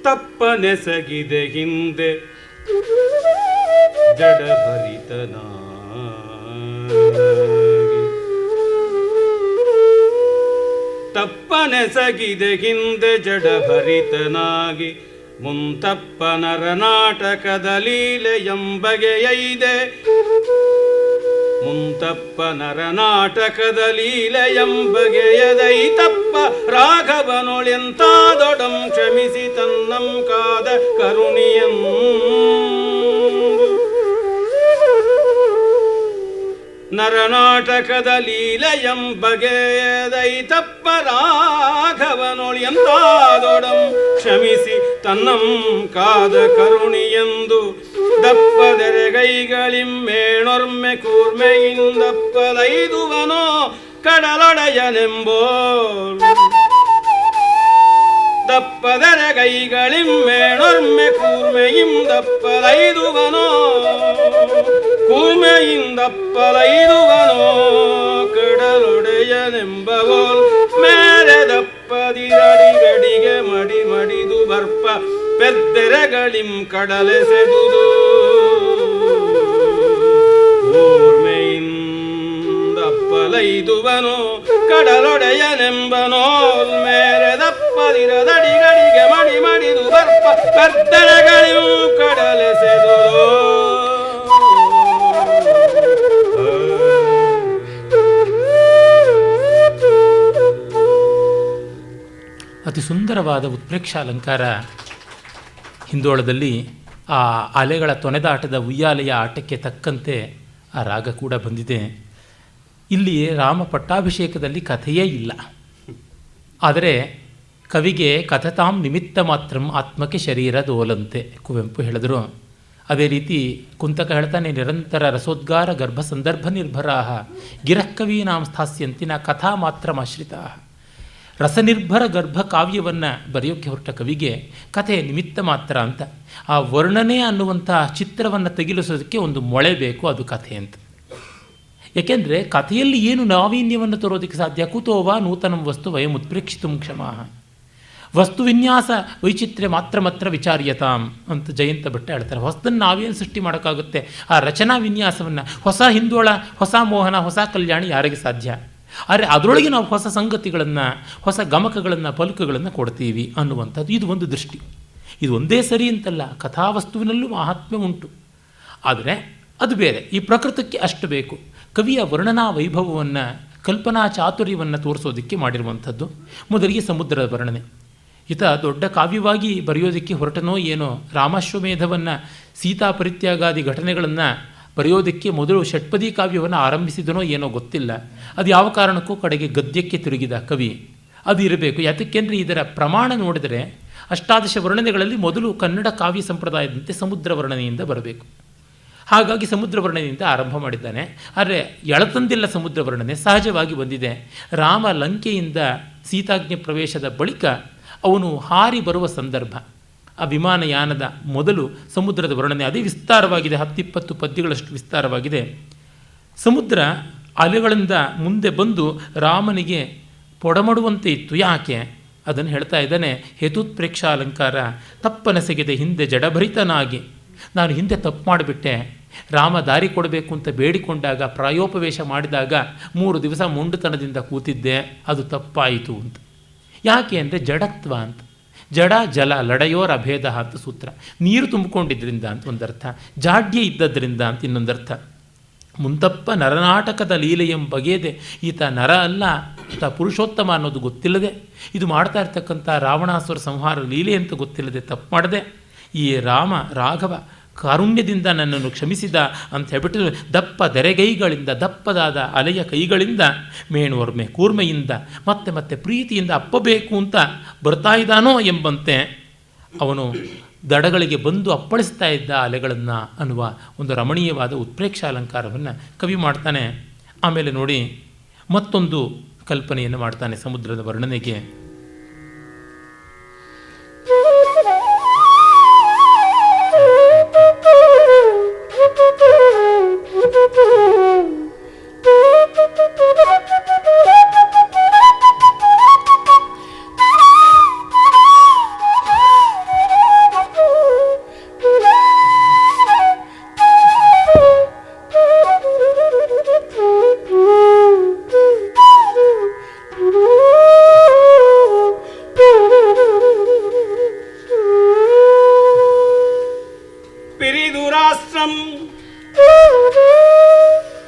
B: ತಪ್ಪನೆಸಗಿದೆ ಹಿಂದೆ ಜಡಭರಿತನಾಗಿ, ತಪ್ಪನೆಸಗಿದೆ ಹಿಂದೆ ಜಡಭರಿತನಾಗಿ, ಮುಂತಪ್ಪ ನರನಾಟಕದ ಲೀಲೆಯಂಬಗೆಯೈದೆ, ಮುಂತಪ್ಪ ನರನಾಟಕದ ಲೀಲೆಯಂಬಗೆಯದೈ ತಪ್ಪ ರಾಘವನೊಳೆಂತಾದೊಡಂ ಕ್ಷಮಿಸಿ ತನ್ನಂ ಕಾದ ಕರುಣಿಯಂ ನರನಾಟಕದ ಲೀಲೆಯಂಬಗೆಯದೈ ತಪ್ಪ ರಾಘವನೊಳೆಂತಾದೊಡಂ ಕ್ಷಮಿಸಿ ತನ್ನಂ ಕಾದ ಕರುಣಿಯೆಂದು ದಪ್ಪದೆರೆಗೈಗಳಿಂಮೇಣೊರ್ಮೆ ಕೂರ್ಮೆಯಿಂದಪ್ಪಲೈದುವನೋ ಕಡಲೊಡೆಯನೆಂಬೋಲ್, ದಪ್ಪದೆರೆಗೈಗಳಿಂಮೇಣೊರ್ಮೆ ಕೂರ್ಮೆಯಿಂದಪ್ಪಲೈದುವನೋ, ಕೂರ್ಮೆಯಿಂದಪ್ಪಲೈದುವನೋ ಕಡಲೊಡೆಯನೆಂಬವೋಲ್, ಮೇರೆ ದಪ್ಪದಿರಡಿಗಡಿಗೆ ಮಡಿ ಮಡಿದು ಬರ್ಪ ಪೆದ್ದೆರೆಗಳಿಂ ಕಡಲೆಸೆದುದು, ಕೂರ್ಮೆಯಿಂದಪ್ಪಲೈದುವನೋ ಕಡಲೊಡೆಯನೆಂಬನೋಲ್, ಮೇರೆ ದಪ್ಪದಿರದಡಿಗಡಿಗೆ ಮಡಿ ಮಡಿದು ಬರ್ಪ ಪೆದ್ದೆರೆಗಳಿಂ ಕಡಲೆಸೆದುದು.
C: ಅತಿ ಸುಂದರವಾದ ಉತ್ಪ್ರೇಕ್ಷಾಲಂಕಾರ ಹಿಂದೋಳದಲ್ಲಿ. ಆ ಅಲೆಗಳ ತೊನೆದಾಟದ ಉಯ್ಯಾಲೆಯ ಆಟಕ್ಕೆ ತಕ್ಕಂತೆ ಆ ರಾಗ ಕೂಡ ಬಂದಿದೆ. ಇಲ್ಲಿ ರಾಮ ಪಟ್ಟಾಭಿಷೇಕದಲ್ಲಿ ಕಥೆಯೇ ಇಲ್ಲ, ಆದರೆ ಕವಿಗೆ ಕಥತಾಂ ನಿಮಿತ್ತ ಮಾತ್ರಂ ಆತ್ಮಕ್ಕೆ ಶರೀರದೋಲಂತೆ ಕುವೆಂಪು ಹೇಳಿದರು. ಅದೇ ರೀತಿ ಕುಂತಕ ಹೇಳ್ತಾನೆ, ನಿರಂತರ ರಸೋದ್ಗಾರ ಗರ್ಭ ಸಂದರ್ಭ ನಿರ್ಭರಾಹ ಗಿರಃಕವೀನಾಂ ಸ್ಥಾಸ್ಯಂತಿನ ಕಥಾ ಮಾತ್ರಮಾಶ್ರಿತಾ. ರಸನಿರ್ಭರ ಗರ್ಭ ಕಾವ್ಯವನ್ನು ಬರೆಯೋಕ್ಕೆ ಹೊರಟ ಕವಿಗೆ ಕಥೆ ನಿಮಿತ್ತ ಮಾತ್ರ ಅಂತ. ಆ ವರ್ಣನೆ ಅನ್ನುವಂಥ ಚಿತ್ರವನ್ನು ತೆಗೆಲಿಸೋದಕ್ಕೆ ಒಂದು ಮೊಳೆ ಬೇಕು, ಅದು ಕಥೆ ಅಂತ. ಏಕೆಂದರೆ ಕಥೆಯಲ್ಲಿ ಏನು ನಾವೀನ್ಯವನ್ನು ತರೋದಕ್ಕೆ ಸಾಧ್ಯ? ಕುತೋವಾ ನೂತನಂ ವಸ್ತು ವಯಂ ಉತ್ಪ್ರೇಕ್ಷಿತುಂ ಕ್ಷಮಾಹ. ವಸ್ತು ವಿನ್ಯಾಸ ವೈಚಿತ್ರ್ಯ ಮಾತ್ರ ವಿಚಾರ್ಯತಾಂ ಅಂತ ಜಯಂತ ಭಟ್ಟ ಹೇಳ್ತಾರೆ. ಹೊಸದನ್ನು ನಾವೇನು ಸೃಷ್ಟಿ ಮಾಡೋಕ್ಕಾಗುತ್ತೆ? ಆ ರಚನಾ ವಿನ್ಯಾಸವನ್ನು, ಹೊಸ ಹಿಂದೋಳ, ಹೊಸ ಮೋಹನ, ಹೊಸ ಕಲ್ಯಾಣಿ ಯಾರಿಗೆ ಸಾಧ್ಯ? ಆದರೆ ಅದರೊಳಗೆ ನಾವು ಹೊಸ ಸಂಗತಿಗಳನ್ನು, ಹೊಸ ಗಮಕಗಳನ್ನು, ಪಲುಕುಗಳನ್ನು ಕೊಡ್ತೀವಿ ಅನ್ನುವಂಥದ್ದು ಇದು ಒಂದು ದೃಷ್ಟಿ. ಇದು ಒಂದೇ ಸರಿ ಅಂತಲ್ಲ, ಕಥಾವಸ್ತುವಿನಲ್ಲೂ ಮಹಾತ್ಮ್ಯ ಉಂಟು. ಆದರೆ ಅದು ಬೇರೆ. ಈ ಪ್ರಕೃತಕ್ಕೆ ಅಷ್ಟು ಬೇಕು. ಕವಿಯ ವರ್ಣನಾ ವೈಭವವನ್ನು, ಕಲ್ಪನಾ ಚಾತುರ್ಯವನ್ನು ತೋರಿಸೋದಕ್ಕೆ ಮಾಡಿರುವಂಥದ್ದು. ಮೊದಲಿಗೆ ಸಮುದ್ರದ ವರ್ಣನೆ. ಈತ ದೊಡ್ಡ ಕಾವ್ಯವಾಗಿ ಬರೆಯೋದಕ್ಕೆ ಹೊರಟನೋ ಏನೋ, ರಾಮಾಶ್ವಮೇಧವನ್ನು, ಸೀತಾ ಪರಿತ್ಯಾಗಾದಿ ಘಟನೆಗಳನ್ನು ಬರೆಯೋದಕ್ಕೆ ಮೊದಲು ಷಟ್ಪದಿ ಕಾವ್ಯವನ್ನು ಆರಂಭಿಸಿದನೋ ಏನೋ ಗೊತ್ತಿಲ್ಲ. ಅದು ಯಾವ ಕಾರಣಕ್ಕೂ ಕಡೆಗೆ ಗದ್ಯಕ್ಕೆ ತಿರುಗಿದ ಕವಿ. ಅದು ಇರಬೇಕು. ಯಾತಕ್ಕೆಂದರೆ ಇದರ ಪ್ರಮಾಣ ನೋಡಿದರೆ ಅಷ್ಟಾದಶ ವರ್ಣನೆಗಳಲ್ಲಿ ಮೊದಲು ಕನ್ನಡ ಕಾವ್ಯ ಸಂಪ್ರದಾಯದಂತೆ ಸಮುದ್ರ ವರ್ಣನೆಯಿಂದ ಬರಬೇಕು. ಹಾಗಾಗಿ ಸಮುದ್ರ ವರ್ಣನೆಯಿಂದ ಆರಂಭ ಮಾಡಿದ್ದಾನೆ. ಆದರೆ ಎಳತಂದಿಲ್ಲ ಸಮುದ್ರ ವರ್ಣನೆ, ಸಹಜವಾಗಿ ಬಂದಿದೆ. ರಾಮ ಲಂಕೆಯಿಂದ ಸೀತಾಜ್ಞೆ ಪ್ರವೇಶದ ಬಳಿಕ ಅವನು ಹಾರಿ ಬರುವ ಸಂದರ್ಭ, ಆ ವಿಮಾನಯಾನದ ಮೊದಲು ಸಮುದ್ರದ ವರ್ಣನೆ ಅದೇ ವಿಸ್ತಾರವಾಗಿದೆ. 10-20 ಪದ್ಯಗಳಷ್ಟು ವಿಸ್ತಾರವಾಗಿದೆ. ಸಮುದ್ರ ಅಲೆಗಳಿಂದ ಮುಂದೆ ಬಂದು ರಾಮನಿಗೆ ಪೊಡಮಡುವಂತೆ ಇತ್ತು. ಯಾಕೆ ಅದನ್ನು ಹೇಳ್ತಾ ಇದ್ದಾನೆ. ಹೇತುತ್ಪ್ರೇಕ್ಷಾಲಂಕಾರ. ತಪ್ಪನೆಸೆಗೆದೆ ಹಿಂದೆ ಜಡಭರಿತನಾಗಿ, ನಾನು ಹಿಂದೆ ತಪ್ಪು ಮಾಡಿಬಿಟ್ಟೆ. ರಾಮ ದಾರಿ ಕೊಡಬೇಕು ಅಂತ ಬೇಡಿಕೊಂಡಾಗ, ಪ್ರಾಯೋಪವೇಶ ಮಾಡಿದಾಗ 3 ದಿವಸ ಮೊಂಡುತನದಿಂದ ಕೂತಿದ್ದೆ, ಅದು ತಪ್ಪಾಯಿತು ಅಂತ. ಯಾಕೆ ಅಂದರೆ ಜಡತ್ವ ಅಂತ. ಜಡ ಜಲ ಲಡೆಯೋರ ಅಭೇದ ಅಂತ ಸೂತ್ರ. ನೀರು ತುಂಬಿಕೊಂಡಿದ್ದರಿಂದ ಅಂತ ಒಂದರ್ಥ, ಜಾಡ್ಯ ಇದ್ದದ್ರಿಂದ ಅಂತ ಇನ್ನೊಂದರ್ಥ. ಮುಂತಪ್ಪ ನರನಾಟಕದ ಲೀಲೆಯಂ ಬಗೆಯದೆ, ಈತ ನರ ಅಲ್ಲ, ಈತ ಪುರುಷೋತ್ತಮ ಅನ್ನೋದು ಗೊತ್ತಿಲ್ಲದೆ, ಇದು ಮಾಡ್ತಾ ಇರ್ತಕ್ಕಂಥ ರಾವಣಾಸುರ ಸಂಹಾರ ಲೀಲೆ ಅಂತ ಗೊತ್ತಿಲ್ಲದೆ ತಪ್ಪು ಮಾಡದೆ, ಈ ರಾಮ ರಾಘವ ಕಾರುಣ್ಯದಿಂದ ನನ್ನನ್ನು ಕ್ಷಮಿಸಿದ ಅಂತ ಹೇಳ್ಬಿಟ್ಟು ದಪ್ಪ ದೆರೆಗೈಗಳಿಂದ, ದಪ್ಪದಾದ ಅಲೆಯ ಕೈಗಳಿಂದ, ಮೇಣುವರ್ಮೆ ಕೂರ್ಮೆಯಿಂದ ಮತ್ತೆ ಮತ್ತೆ ಪ್ರೀತಿಯಿಂದ ಅಪ್ಪಬೇಕು ಅಂತ ಬರ್ತಾ ಇದ್ದಾನೋ ಎಂಬಂತೆ ಅವನು ದಡಗಳಿಗೆ ಬಂದು ಅಪ್ಪಳಿಸ್ತಾ ಇದ್ದ ಅಲೆಗಳನ್ನು ಅನ್ನುವ ಒಂದು ರಮಣೀಯವಾದ ಉತ್ಪ್ರೇಕ್ಷಾಲಂಕಾರವನ್ನು ಕವಿ ಮಾಡ್ತಾನೆ. ಆಮೇಲೆ ನೋಡಿ ಮತ್ತೊಂದು ಕಲ್ಪನೆಯನ್ನು ಮಾಡ್ತಾನೆ ಸಮುದ್ರದ ವರ್ಣನೆಗೆ.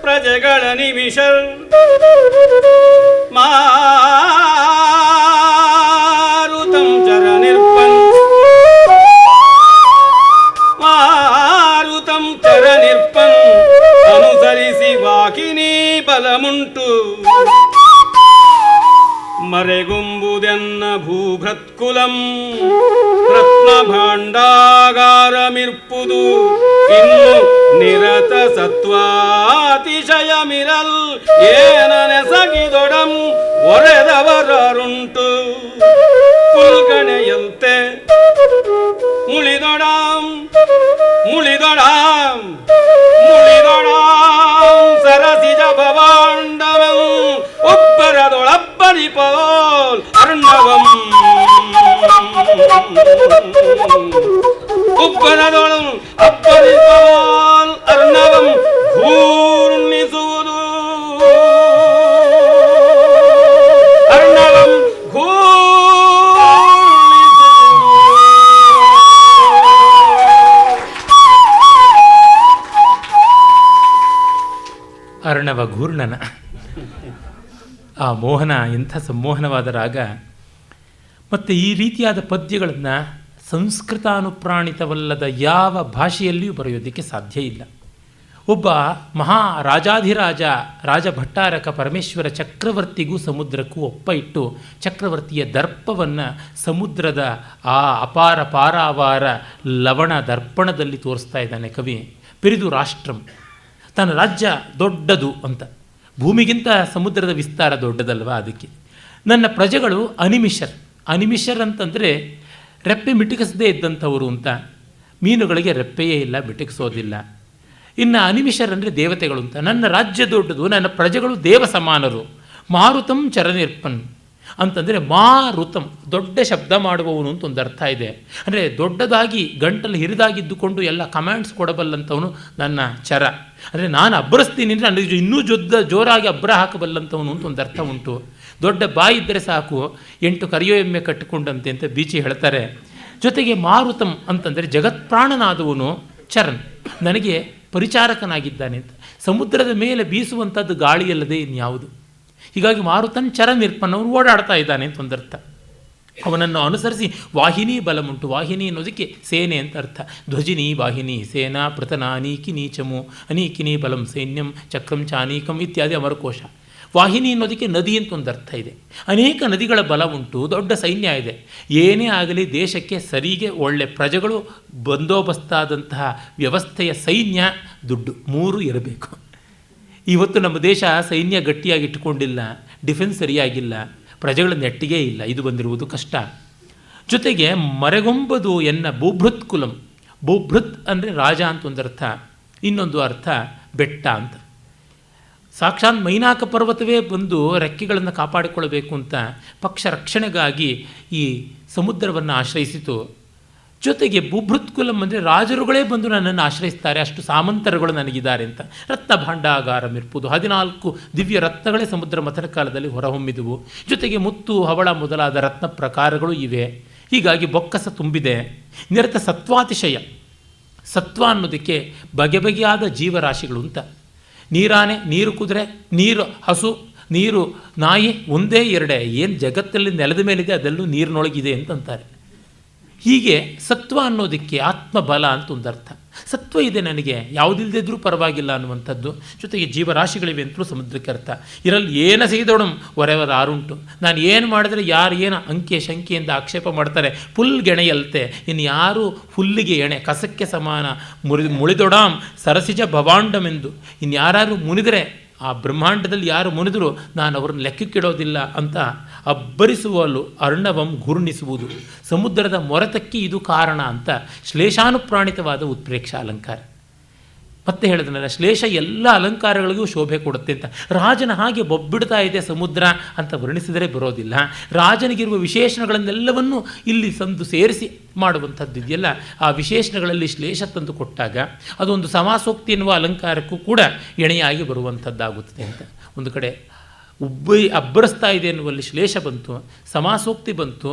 B: ಪ್ರಜೆಗಳ ನಿಮಿಷರ್ ಮಾರುತಂ ಚರ ನಿರ್ಪನ್ ಅನುಸರಿಸಿ ವಾಕಿನಿ ಬಲಮುಂಟು ಮರೆಗುಂಬುದೆನ್ನ ಭೂಭೃತ್ಕುಲಂ ರತ್ನ ಭಾಂಡಾಗಾರಮಿರ್ಪುದು ಇನ್ನು ನಿರತ ಸತ್ವಾತಿಶಯಮಿರಲ್ ಏನನೆಸಗಿದೊಡಂ ಒರೆದವರುಂಟು ಪುಲ್ಗಣೆಯಂತೆ ಮುಳಿದೊಡಾಂ ಸರಸಿಜ ಭವಾಂಡವಂ ಒಬ್ಬರದೊಳಬ್ಬನಿಪೋಲ್ ಅರ್ಣವಂ ಒಬ್ಬರದೊಳಂ ಅಬ್ಬನಿಪೋಲ್ ಅರ್ಣವಂ ಘೂರ್ಣಿಸುವುದು ಅರ್ಣವಂ
C: ಅರ್ಣವ ಘೂರ್ಣನ. ಆ ಮೋಹನ ಎಂಥ ಸಂಮೋಹನವಾದ ರಾಗ. ಮತ್ತು ಈ ರೀತಿಯಾದ ಪದ್ಯಗಳನ್ನು ಸಂಸ್ಕೃತಾನುಪ್ರಾಣಿತವಲ್ಲದ ಯಾವ ಭಾಷೆಯಲ್ಲಿಯೂ ಬರೆಯೋದಕ್ಕೆ ಸಾಧ್ಯ ಇಲ್ಲ. ಒಬ್ಬ ಮಹಾ ರಾಜಾಧಿರಾಜ ರಾಜಭಟ್ಟಾರಕ ಪರಮೇಶ್ವರ ಚಕ್ರವರ್ತಿಗೂ ಸಮುದ್ರಕ್ಕೂ ಒಪ್ಪ ಇಟ್ಟು ಚಕ್ರವರ್ತಿಯ ದರ್ಪವನ್ನು ಸಮುದ್ರದ ಆ ಅಪಾರ ಪಾರಾವಾರ ಲವಣ ದರ್ಪಣದಲ್ಲಿ ತೋರಿಸ್ತಾ ಇದ್ದಾನೆ ಕವಿ. ಪಿರಿದು ರಾಷ್ಟ್ರಂ, ತನ್ನ ರಾಜ್ಯ ದೊಡ್ಡದು ಅಂತ. ಭೂಮಿಗಿಂತ ಸಮುದ್ರದ ವಿಸ್ತಾರ ದೊಡ್ಡದಲ್ವ, ಅದಕ್ಕೆ ನನ್ನ ಪ್ರಜೆಗಳು ಅನಿಮಿಷರ್ ಅಂತಂದರೆ ರೆಪ್ಪೆ ಮಿಟುಕಿಸದೇ ಇದ್ದಂಥವರು ಅಂತ. ಮೀನುಗಳಿಗೆ ರೆಪ್ಪೆಯೇ ಇಲ್ಲ, ಮಿಟುಕಿಸೋದಿಲ್ಲ. ಇನ್ನು ಅನಿಮಿಷರ್ ಅಂದರೆ ದೇವತೆಗಳು ಅಂತ. ನನ್ನ ರಾಜ್ಯ ದೊಡ್ಡದು, ನನ್ನ ಪ್ರಜೆಗಳು ದೇವ ಸಮಾನರು. ಮಾರುತಂ ಚರನಿರ್ಪನ್ ಅಂತಂದರೆ ಮಾರುತಂ ದೊಡ್ಡ ಶಬ್ದ ಮಾಡುವವನು ಅಂತ ಒಂದು ಅರ್ಥ ಇದೆ. ಅಂದರೆ ದೊಡ್ಡದಾಗಿ ಗಂಟಲು ಹಿರಿದಾಗಿದ್ದುಕೊಂಡು ಎಲ್ಲ ಕಮ್ಯಾಂಡ್ಸ್ ಕೊಡಬಲ್ಲಂಥವನು ನನ್ನ ಚರ. ಅಂದರೆ ನಾನು ಅಬ್ಬರಿಸ್ತೀನಿ ಅಂದರೆ ನನಗೆ ಇನ್ನೂ ಜೋರಾಗಿ ಅಬ್ಬರ ಹಾಕಬಲ್ಲಂಥವನು ಅಂತ ಒಂದು ಅರ್ಥ ಉಂಟು. ದೊಡ್ಡ ಬಾಯಿ ಇದ್ದರೆ ಸಾಕು 8 ಕರಿಯೋ ಎಮ್ಮೆ ಕಟ್ಟಿಕೊಂಡಂತೆ ಅಂತ ಬೀಚಿ ಹೇಳ್ತಾರೆ. ಜೊತೆಗೆ ಮಾರುತಂ ಅಂತಂದರೆ ಜಗತ್ಪ್ರಾಣನಾದವನು ಚರನ್. ನನಗೆ ಪರಿಚಾರಕನಾಗಿದ್ದಾನೆ ಅಂತ. ಸಮುದ್ರದ ಮೇಲೆ ಬೀಸುವಂಥದ್ದು ಗಾಳಿಯಲ್ಲದೆ ಇನ್ಯಾವುದು. ಹೀಗಾಗಿ ಮಾರುತನ್ ಚರ ನಿರ್ಪನ್ನವನು ಓಡಾಡ್ತಾ ಇದ್ದಾನೆ ಅಂತ ಒಂದರ್ಥ. ಅವನನ್ನು ಅನುಸರಿಸಿ ವಾಹಿನಿ ಬಲಮುಂಟು. ವಾಹಿನಿ ಅನ್ನೋದಕ್ಕೆ ಸೇನೆ ಅಂತ ಅರ್ಥ. ಧ್ವಜಿನಿ ವಾಹಿನಿ ಸೇನಾ ಪ್ರತನ ಅನೀಕಿನಿ ಚಮು ಅನೀಕಿನಿ ಬಲಂ ಸೈನ್ಯಂ ಚಕ್ರಂ ಚಾನೀಕಂ ಇತ್ಯಾದಿ ಅಮರಕೋಶ. ವಾಹಿನಿ ಅನ್ನೋದಕ್ಕೆ ನದಿ ಅಂತ ಒಂದು ಅರ್ಥ ಇದೆ. ಅನೇಕ ನದಿಗಳ ಬಲ ಉಂಟು, ದೊಡ್ಡ ಸೈನ್ಯ ಇದೆ. ಏನೇ ಆಗಲಿ ದೇಶಕ್ಕೆ ಸರಿಗೆ ಒಳ್ಳೆ ಪ್ರಜೆಗಳು, ಬಂದೋಬಸ್ತಾದಂತಹ ವ್ಯವಸ್ಥೆಯ ಸೈನ್ಯ, ದುಡ್ಡು, ಮೂರು ಇರಬೇಕು. ಇವತ್ತು ನಮ್ಮ ದೇಶ ಸೈನ್ಯ ಗಟ್ಟಿಯಾಗಿ ಇಟ್ಟುಕೊಂಡಿಲ್ಲ, ಡಿಫೆನ್ಸ್ ಸರಿಯಾಗಿಲ್ಲ, ಪ್ರಜೆಗಳ ನೆಟ್ಟಿಗೆ ಇಲ್ಲ. ಇದು ಬಂದಿರುವುದು ಕಷ್ಟ. ಜೊತೆಗೆ ಮರೆಗೊಂಬದು ಎನ್ನ ಭೂಭೃತ್ ಕುಲಂ. ಭೂಭೃತ್ ಅಂದರೆ ರಾಜ ಅಂತ ಒಂದು ಅರ್ಥ, ಇನ್ನೊಂದು ಅರ್ಥ ಬೆಟ್ಟ ಅಂತ. ಸಾಕ್ಷಾತ್ ಮೈನಾಕ ಪರ್ವತವೇ ಬಂದು ರೆಕ್ಕೆಗಳನ್ನು ಕಾಪಾಡಿಕೊಳ್ಳಬೇಕು ಅಂತ ಪಕ್ಷ ರಕ್ಷಣೆಗಾಗಿ ಈ ಸಮುದ್ರವನ್ನು ಆಶ್ರಯಿಸಿತು. ಜೊತೆಗೆ ಭೂಭೃತ್ಕುಲಂ ಅಂದರೆ ರಾಜರುಗಳೇ ಬಂದು ನನ್ನನ್ನು ಆಶ್ರಯಿಸ್ತಾರೆ, ಅಷ್ಟು ಸಾಮಂತರುಗಳು ನನಗಿದ್ದಾರೆ ಅಂತ. ರತ್ನ ಭಾಂಡಾಗಾರ ಮಿರ್ಪುದು, 14 ದಿವ್ಯ ರತ್ನಗಳೇ ಸಮುದ್ರ ಮಥನ ಕಾಲದಲ್ಲಿ ಹೊರಹೊಮ್ಮಿದುವು. ಜೊತೆಗೆ ಮುತ್ತು, ಹವಳ ಮೊದಲಾದ ರತ್ನ ಪ್ರಕಾರಗಳು ಇವೆ. ಹೀಗಾಗಿ ಬೊಕ್ಕಸ ತುಂಬಿದೆ. ನಿರತ ಸತ್ವಾತಿಶಯ. ಸತ್ವ ಅನ್ನೋದಕ್ಕೆ ಬಗೆ ಬಗೆಯಾದ ಜೀವರಾಶಿಗಳು ಅಂತ. ನೀರಾನೆ, ನೀರು ಕುದುರೆ, ನೀರು ಹಸು, ನೀರು ನಾಯಿ, ಒಂದೇ ಎರಡೇ, ಏನು ಜಗತ್ತಲ್ಲಿ ನೆಲದ ಮೇಲಿದೆ ಅದೆಲ್ಲೂ ನೀರಿನೊಳಗಿದೆ ಅಂತಂತಾರೆ. ಹೀಗೆ ಸತ್ವ ಅನ್ನೋದಕ್ಕೆ ಆತ್ಮಬಲ ಅಂತ ಒಂದು ಅರ್ಥ. ಸತ್ವ ಇದೆ ನನಗೆ, ಯಾವುದಿಲ್ಲದಿದ್ರೂ ಪರವಾಗಿಲ್ಲ ಅನ್ನುವಂಥದ್ದು. ಜೊತೆಗೆ ಜೀವರಾಶಿಗಳಿವೆ ಅಂತಲೂ ಸಮುದ್ರಕ್ಕೆ ಅರ್ಥ. ಇದರಲ್ಲಿ ಏನ ಸಿಗಿದೋಡಂ ಹೊರೆವರ ಆರುಂಟು. ನಾನು ಏನು ಮಾಡಿದ್ರೆ ಯಾರು ಏನು ಅಂಕೆ ಶಂಕೆಯಿಂದ ಆಕ್ಷೇಪ ಮಾಡ್ತಾರೆ. ಪುಲ್ಗೆಣೆಯಲ್ತೆ, ಇನ್ನು ಯಾರು ಹುಲ್ಲಿಗೆ ಎಣೆ, ಕಸಕ್ಕೆ ಸಮಾನ ಮುಳಿದೊಡಾಂ ಸರಸಿಜ ಭವಾಂಡಮೆಂದು. ಇನ್ನು ಯಾರು ಮುನಿದರೆ, ಆ ಬ್ರಹ್ಮಾಂಡದಲ್ಲಿ ಯಾರು ಮುನಿದರೂ ನಾನು ಅವ್ರನ್ನ ಲೆಕ್ಕಕ್ಕಿಡೋದಿಲ್ಲ ಅಂತ ಅಬ್ಬರಿಸುವಲು ಅರ್ಣವಂ ಘೂರ್ಣಿಸುವುದು. ಸಮುದ್ರದ ಮೊರೆತಕ್ಕೆ ಇದು ಕಾರಣ ಅಂತ ಶ್ಲೇಷಾನುಪ್ರಾಣಿತವಾದ ಉತ್ಪ್ರೇಕ್ಷ ಅಲಂಕಾರ. ಮತ್ತೆ ಹೇಳಿದ್ನಲ್ಲ, ಶ್ಲೇಷ ಎಲ್ಲ ಅಲಂಕಾರಗಳಿಗೂ ಶೋಭೆ ಕೊಡುತ್ತೆ ಅಂತ. ರಾಜನ ಹಾಗೆ ಬೊಬ್ಬಿಡ್ತಾ ಇದೆ ಸಮುದ್ರ ಅಂತ ವರ್ಣಿಸಿದರೆ ಬರೋದಿಲ್ಲ. ರಾಜನಿಗಿರುವ ವಿಶೇಷಣಗಳನ್ನೆಲ್ಲವನ್ನೂ ಇಲ್ಲಿ ತಂದು ಸೇರಿಸಿ ಮಾಡುವಂಥದ್ದು ಇದೆಯಲ್ಲ, ಆ ವಿಶೇಷಣಗಳಲ್ಲಿ ಶ್ಲೇಷ ತಂದು ಕೊಟ್ಟಾಗ ಅದೊಂದು ಸಮಾಸೋಕ್ತಿ ಎನ್ನುವ ಅಲಂಕಾರಕ್ಕೂ ಕೂಡ ಎಣೆಯಾಗಿ ಬರುವಂಥದ್ದಾಗುತ್ತದೆ ಅಂತ. ಒಂದು ಕಡೆ ಅಬ್ಬರಿಸ್ತಾ ಇದೆ ಎನ್ನುವಲ್ಲಿ ಶ್ಲೇಷ ಬಂತು, ಸಮಾಸೋಕ್ತಿ ಬಂತು,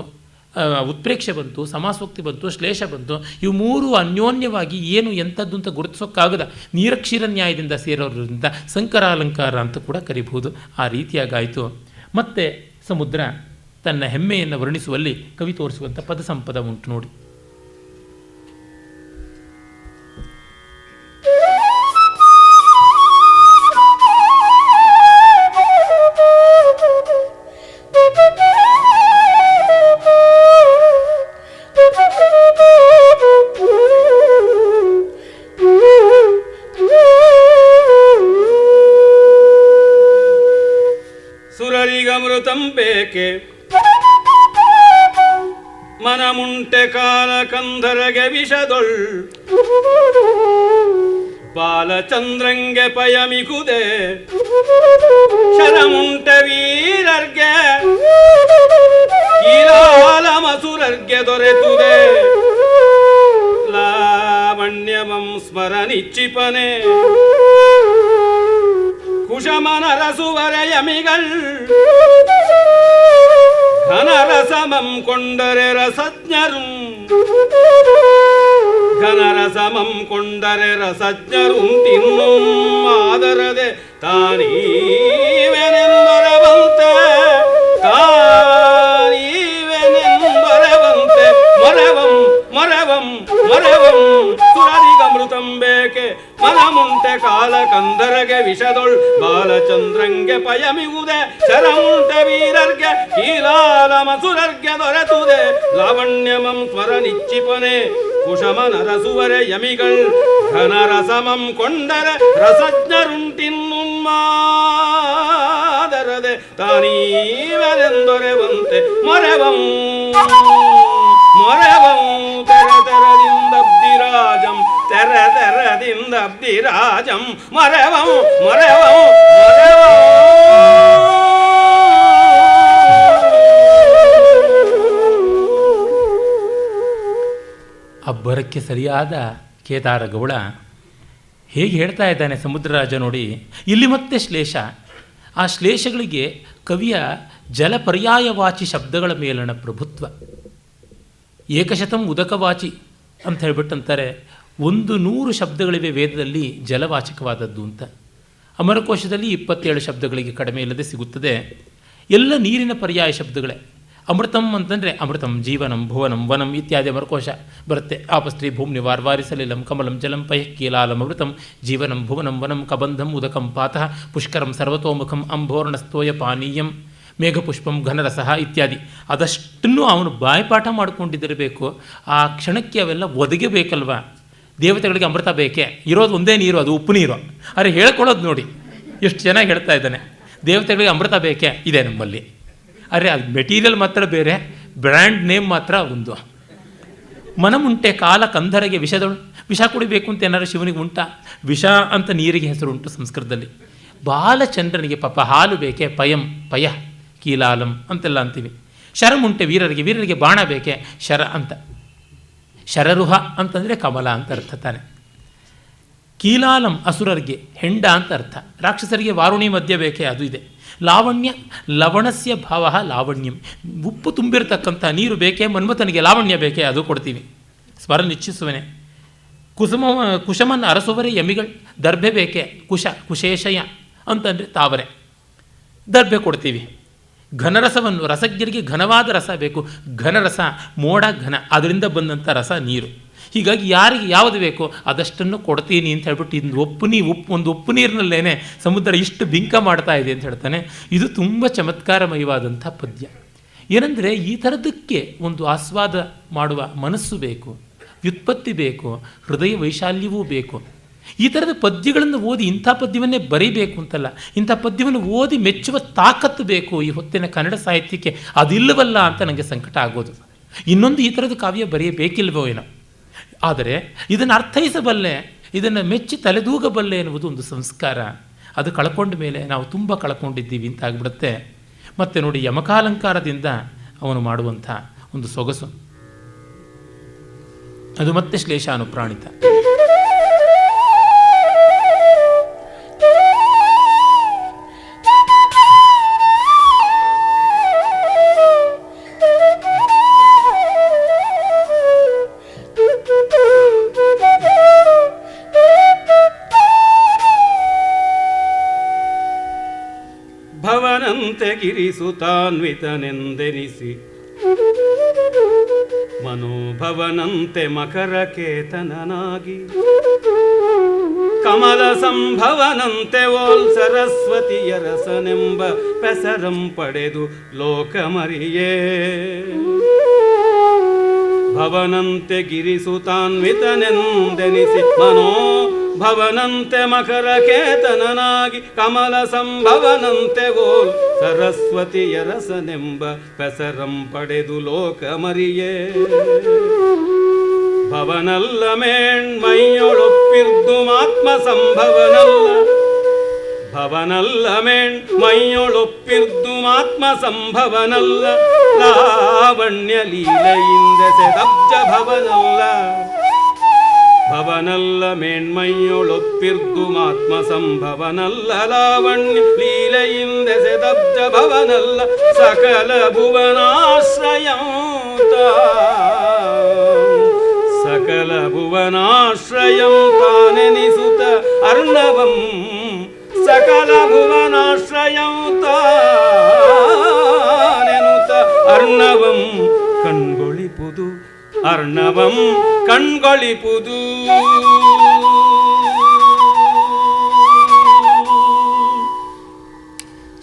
C: ಉತ್ಪ್ರೇಕ್ಷೆ ಬಂತು, ಸಮಾಸೋಕ್ತಿ ಬಂತು, ಶ್ಲೇಷ ಬಂತು. ಇವು ಮೂರು ಅನ್ಯೋನ್ಯವಾಗಿ ಏನು ಎಂಥದ್ದು ಅಂತ ಗುರುತಿಸೋಕ್ಕಾಗದ ನೀರಕ್ಷೀರ ನ್ಯಾಯದಿಂದ ಸೇರೋದ್ರಿಂದ ಸಂಕರಾಲಂಕಾರ ಅಂತ ಕೂಡ ಕರಿಬಹುದು. ಆ ರೀತಿಯಾಗಾಯಿತು. ಮತ್ತು ಸಮುದ್ರ ತನ್ನ ಹೆಮ್ಮೆಯನ್ನು ವರ್ಣಿಸುವಲ್ಲಿ ಕವಿ ತೋರಿಸುವಂಥ ಪದ ಸಂಪದ ಉಂಟು ನೋಡಿ.
B: ಸುರರಿಗಮೃತಂ ಬೇಕೆ ಮನಮುಂಟೆ ಕಾಲ ಕಂಧರಗೆ ವಿಷದೊಳ್ ಬಾಲಚಂದ್ರಂಗೆ ಪಯಮಿಗುದೆ ಶರಮುಂಟೆ ವೀರರ್ಗೆ ಈಲಾಲ ಮಸುರರ್ಗೆ ದೊರೆತುದೆ ಲಾವಣ್ಯವಂ ಸ್ಮರನಿಚ್ಚಿಪನೆ ಕುಶಮನರಸುವರೆಯಮಿಗಳ್ ಘನರಸಮಂ ಕೊಂಡರೆ ರಸಜ್ಞರು ಘನರಸಮಂ ಕೊಂಡರೆ ರಸಜ್ಞರು ತಿನ್ನು ಆದರದೆ ತಾನೀವೆನೆಂದೊರವಂತೆ ತಾನೀವೆನೆಂದೊರವಂತೆ ಮೊರವಂ ಮೊರವಂ ಮೊರವಂ ಸುರರಿಗಮೃತಂ ಬೇಕೆ ಮನಮುಂಟೆ ಕಾಲ ಕಂದರಗೆ ವಿಷದೊಳ್ ಬಾಲಚಂದ್ರಂಗೆ ಪಯಮಿಗುದೆ ಶರಮುಂಟೆ ವೀರರ್ಗೆ ಕೀಲಾಲ ಮಸುರರ್ಗೆ ದೊರೆತುದೆ ಲಾವಣ್ಯಮಂ ಸ್ವರ ನಿಚ್ಚಿಪನೆ ಕುಶಮನರಸುವರೆ ಯಮಿಗಳ್ ಘನರಸಮಂ ಕೊಂಡರೆ ರಸಜ್ಞರುಂಟಿನ್ನುನ್ಮಾದರದೆ ತಾನೀವೆನೆಂದೊರೆವಂತೆ ಮೊರೆವಂ ಮೊರೆವಂ ತೆರದಿಂದಬ್ದಿರಾಜಂ ತೆರದಿಂದಬ್ದಿರಾಜಂ ಮೊರೆವಂ ಮೊರೆವಂ ಮೊರೆವಂ.
C: ಅಬ್ಬರಕ್ಕೆ ಸರಿಯಾದ ಕೇದಾರ ಗೌಳ ಹೇಗೆ ಹೇಳ್ತಾ ಇದ್ದಾನೆ ಸಮುದ್ರರಾಜ ನೋಡಿ. ಇಲ್ಲಿ ಮತ್ತೆ ಶ್ಲೇಷ. ಆ ಶ್ಲೇಷಗಳಿಗೆ ಕವಿಯ ಜಲಪರ್ಯಾಯವಾಚಿ ಶಬ್ದಗಳ ಮೇಲಣ ಪ್ರಭುತ್ವ. ಏಕಶತಂ ಉದಕವಾಚಿ ಅಂತ ಹೇಳ್ಬಿಟ್ಟಂತಾರೆ. 100 ಶಬ್ದಗಳಿವೆ ವೇದದಲ್ಲಿ ಜಲವಾಚಕವಾದದ್ದು ಅಂತ. ಅಮರಕೋಶದಲ್ಲಿ 27 ಶಬ್ದಗಳಿಗೆ ಕಡಿಮೆ ಇಲ್ಲದೆ ಸಿಗುತ್ತದೆ. ಎಲ್ಲ ನೀರಿನ ಪರ್ಯಾಯ ಶಬ್ದಗಳೇ. ಅಮೃತಂ ಅಂತಂದರೆ ಅಮೃತಂ ಜೀವನಂ ಭುವನಂ ವನಂ ಇತ್ಯಾದಿ ಅಮರಕೋಶ ಬರುತ್ತೆ. ಆಪಸ್ತ್ರೀ ಭೂಮ್ನಿ ವಾರ್ವಾರಿಸಲಿಲಂ ಕಮಲಂ ಜಲಂ ಪಯಃ ಕೀಲಾಲಂ ಅಮೃತಂ ಜೀವನಂ ಭುವನಂ ವನಂ ಕಬಂಧಂ ಉದಕಂ ಪಾತಃ ಪುಷ್ಕರಂ ಸರ್ವತೋಮುಖಂ ಅಂಬೋರ್ಣಸ್ತೋಯ ಪಾನೀಯಂ ಮೇಘಪುಷ್ಪಂ ಘನರಸಃ ಇತ್ಯಾದಿ. ಅದಷ್ಟನ್ನು ಅವನು ಬಾಯ್ಪಾಠ ಮಾಡಿಕೊಂಡಿದ್ದಿರಬೇಕು. ಆ ಕ್ಷಣಕ್ಕೆ ಅವೆಲ್ಲ ಒದಗಬೇಕಲ್ವ. ದೇವತೆಗಳಿಗೆ ಅಮೃತ ಬೇಕೇ, ಇರೋದು ಒಂದೇ ನೀರು, ಅದು ಉಪ್ಪು ನೀರು. ಆದರೆ ಹೇಳ್ಕೊಳ್ಳೋದು ನೋಡಿ ಎಷ್ಟು ಚೆನ್ನಾಗಿ ಹೇಳ್ತಾ ಇದ್ದಾನೆ. ದೇವತೆಗಳಿಗೆ ಅಮೃತ ಬೇಕೇ, ಇದೆ ನಮ್ಮಲ್ಲಿ. ಆದರೆ ಅದು ಮೆಟೀರಿಯಲ್ ಮಾತ್ರ ಬೇರೆ, ಬ್ರ್ಯಾಂಡ್ ನೇಮ್ ಮಾತ್ರ ಒಂದು. ಮನಮುಂಟೆ ಕಾಲ ಕಂಧರಿಗೆ ವಿಷದಳು. ವಿಷ ಕುಡಿಬೇಕು ಅಂತ ಏನಾರು ಶಿವನಿಗೆ ಉಂಟಾ? ವಿಷ ಅಂತ ನೀರಿಗೆ ಹೆಸರುಂಟು ಸಂಸ್ಕೃತದಲ್ಲಿ. ಬಾಲಚಂದ್ರನಿಗೆ ಪಾಪ ಹಾಲು ಬೇಕೇ, ಪಯಂ ಪಯ ಕೀಲಾಲಂ ಅಂತೆಲ್ಲ ಅಂತೀವಿ. ಶರಮುಂಟೆ ವೀರರಿಗೆ, ವೀರರಿಗೆ ಬಾಣ ಬೇಕೇ, ಶರ ಅಂತ. ಶರರುಹ ಅಂತಂದರೆ ಕಮಲ ಅಂತ ಅರ್ಥ ತಾನೆ. ಕೀಲಾಲಂ ಅಸುರರಿಗೆ ಹೆಂಡ ಅಂತ ಅರ್ಥ. ರಾಕ್ಷಸರಿಗೆ ವಾರುಣಿ ಮಧ್ಯ ಬೇಕೇ, ಅದು ಇದೆ. ಲಾವಣ್ಯ ಲವಣಸ್ಯ ಭಾವ ಲಾವಣ್ಯಂ. ಉಪ್ಪು ತುಂಬಿರತಕ್ಕಂಥ ನೀರು ಬೇಕೇ, ಮನ್ಮಥನಿಗೆ ಲಾವಣ್ಯ ಬೇಕೇ, ಅದು ಕೊಡ್ತೀವಿ. ಸ್ವರ ನಿಶ್ಚಿಸುವನೆ. ಕುಶಮನ್ ಅರಸುವರೆ ಯಮಿಗಳು. ದರ್ಭೆ ಬೇಕೇ, ಕುಶೇಶಯ ಅಂತಂದರೆ ತಾವರೆ, ದರ್ಭೆ ಕೊಡ್ತೀವಿ. ಘನರಸವನ್ನು, ರಸಜ್ಞರಿಗೆ ಘನವಾದ ರಸ ಬೇಕು. ಘನರಸ ಮೋಡ ಘನ, ಅದರಿಂದ ಬಂದಂಥ ರಸ ನೀರು. ಹೀಗಾಗಿ ಯಾರಿಗೆ ಯಾವುದು ಬೇಕೋ ಅದಷ್ಟನ್ನು ಕೊಡ್ತೀನಿ ಅಂತ ಹೇಳ್ಬಿಟ್ಟು ಒಂದು ಉಪ್ಪು ನೀರಿನಲ್ಲೇನೆ ಸಮುದ್ರ ಇಷ್ಟು ಬಿಂಕ ಮಾಡ್ತಾ ಇದೆ ಅಂತ ಹೇಳ್ತಾನೆ. ಇದು ತುಂಬ ಚಮತ್ಕಾರಮಯವಾದಂಥ ಪದ್ಯ. ಏನಂದರೆ ಈ ಥರದಕ್ಕೆ ಒಂದು ಆಸ್ವಾದ ಮಾಡುವ ಮನಸ್ಸು ಬೇಕು, ವ್ಯುತ್ಪತ್ತಿ ಬೇಕು, ಹೃದಯ ವೈಶಾಲ್ಯವೂ ಬೇಕು. ಈ ಥರದ ಪದ್ಯಗಳನ್ನು ಓದಿ ಇಂಥ ಪದ್ಯವನ್ನೇ ಬರೀಬೇಕು ಅಂತಲ್ಲ, ಇಂಥ ಪದ್ಯವನ್ನು ಓದಿ ಮೆಚ್ಚುವ ತಾಕತ್ತು ಬೇಕು ಈ ಹೊತ್ತಿನ ಕನ್ನಡ ಸಾಹಿತ್ಯಕ್ಕೆ. ಅದಿಲ್ಲವಲ್ಲ ಅಂತ ನನಗೆ ಸಂಕಟ ಆಗೋದು. ಇನ್ನೊಂದು ಈ ಥರದ ಕಾವ್ಯ ಬರೆಯಬೇಕಿಲ್ವೋ ಏನೋ. ಆದರೆ ಇದನ್ನು ಅರ್ಥೈಸಬಲ್ಲೆ, ಇದನ್ನು ಮೆಚ್ಚಿ ತಲೆದೂಗಬಲ್ಲೆ ಎನ್ನುವುದು ಒಂದು ಸಂಸ್ಕಾರ. ಅದು ಕಳ್ಕೊಂಡ ಮೇಲೆ ನಾವು ತುಂಬ ಕಳ್ಕೊಂಡಿದ್ದೀವಿ ಅಂತ ಆಗಿಬಿಡುತ್ತೆ. ಮತ್ತು ನೋಡಿ, ಯಮಕಾಲಂಕಾರದಿಂದ ಅವನು ಮಾಡುವಂಥ ಒಂದು ಸೊಗಸು, ಅದು ಮತ್ತೆ ಶ್ಲೇಷಾನುಪ್ರಾಣಿತ.
B: ಭವನಂತೆ ಗಿರಿಸುತಾನ್ವಿತನೆಂದೆನಿಸಿ ಮನೋಭವನಂತೆ ಮಕರಕೇತನನಾಗಿ ಕಮಲ ಸಂಭವನಂತೆ ಓಲ್ ಸರಸ್ವತಿಯ ರಸನೆಂಬ ಪೆಸರಂ ಪಡೆದು ಲೋಕಮರಿಯೇ. ಭವನಂತೆ ಗಿರಿಸುತಾನ್ವಿತನೆಂದೆನಿಸಿ ಮನೋಭವನಂತೆ ಮಕರಕೇತನನಾಗಿ ಕಮಲ ಸಂಭವನಂತೆ ಓಲ್ ಸರಸ್ವತಿಯ ರಸನೆಂಬ ಪೆಸರಂ ಪಡೆದು ಲೋಕಮರಿಯೇ. ಭವನಲ್ಲ ಮೇಣ್ಮೈಯೊಳೊಪ್ಪಿರ್ದು ಆತ್ಮ ಸಂಭವನಲ್ಲ, ಭವನಲ್ಲ ಮೇಣ್ಮೈಯೊಳೊಪ್ಪಿರ್ದು ಆತ್ಮ ಸಂಭವನಲ್ಲ, ಲಾವಣ್ಯ ಲೀಲೆಯಿಂದ ಸೆದಬ್ಜ ಭವನಲ್ಲ. ಭವನಲ್ಲ ಮೇಣ್ಮೈಯೊಳೊಪ್ಪಿರ್ದು ಆತ್ಮ ಸಂಭವನಲ್ಲ, ಲಾವಣ್ಯ ಲೀಲೆಯಿಂದ ಸೆದಬ್ಜ ಭವನಲ್ಲ. ಸಕಲ ಭುವನಾಶ್ರಯಂತ, ಸಕಲ ಭುವನಾಶ್ರಯಂ ತಾನೆನಿಸುತ್ತ ಅರ್ಣವಂ, ಸಕಲ ಭುವನಾಶ್ರಯಂ ತಾನೆನುತ ಅರ್ಣವಂ ಕಣ್ಗೊಳಿಪುದು, ಅರ್ಣವಂ ಕಣ್ಗೊಳಿಪುದು.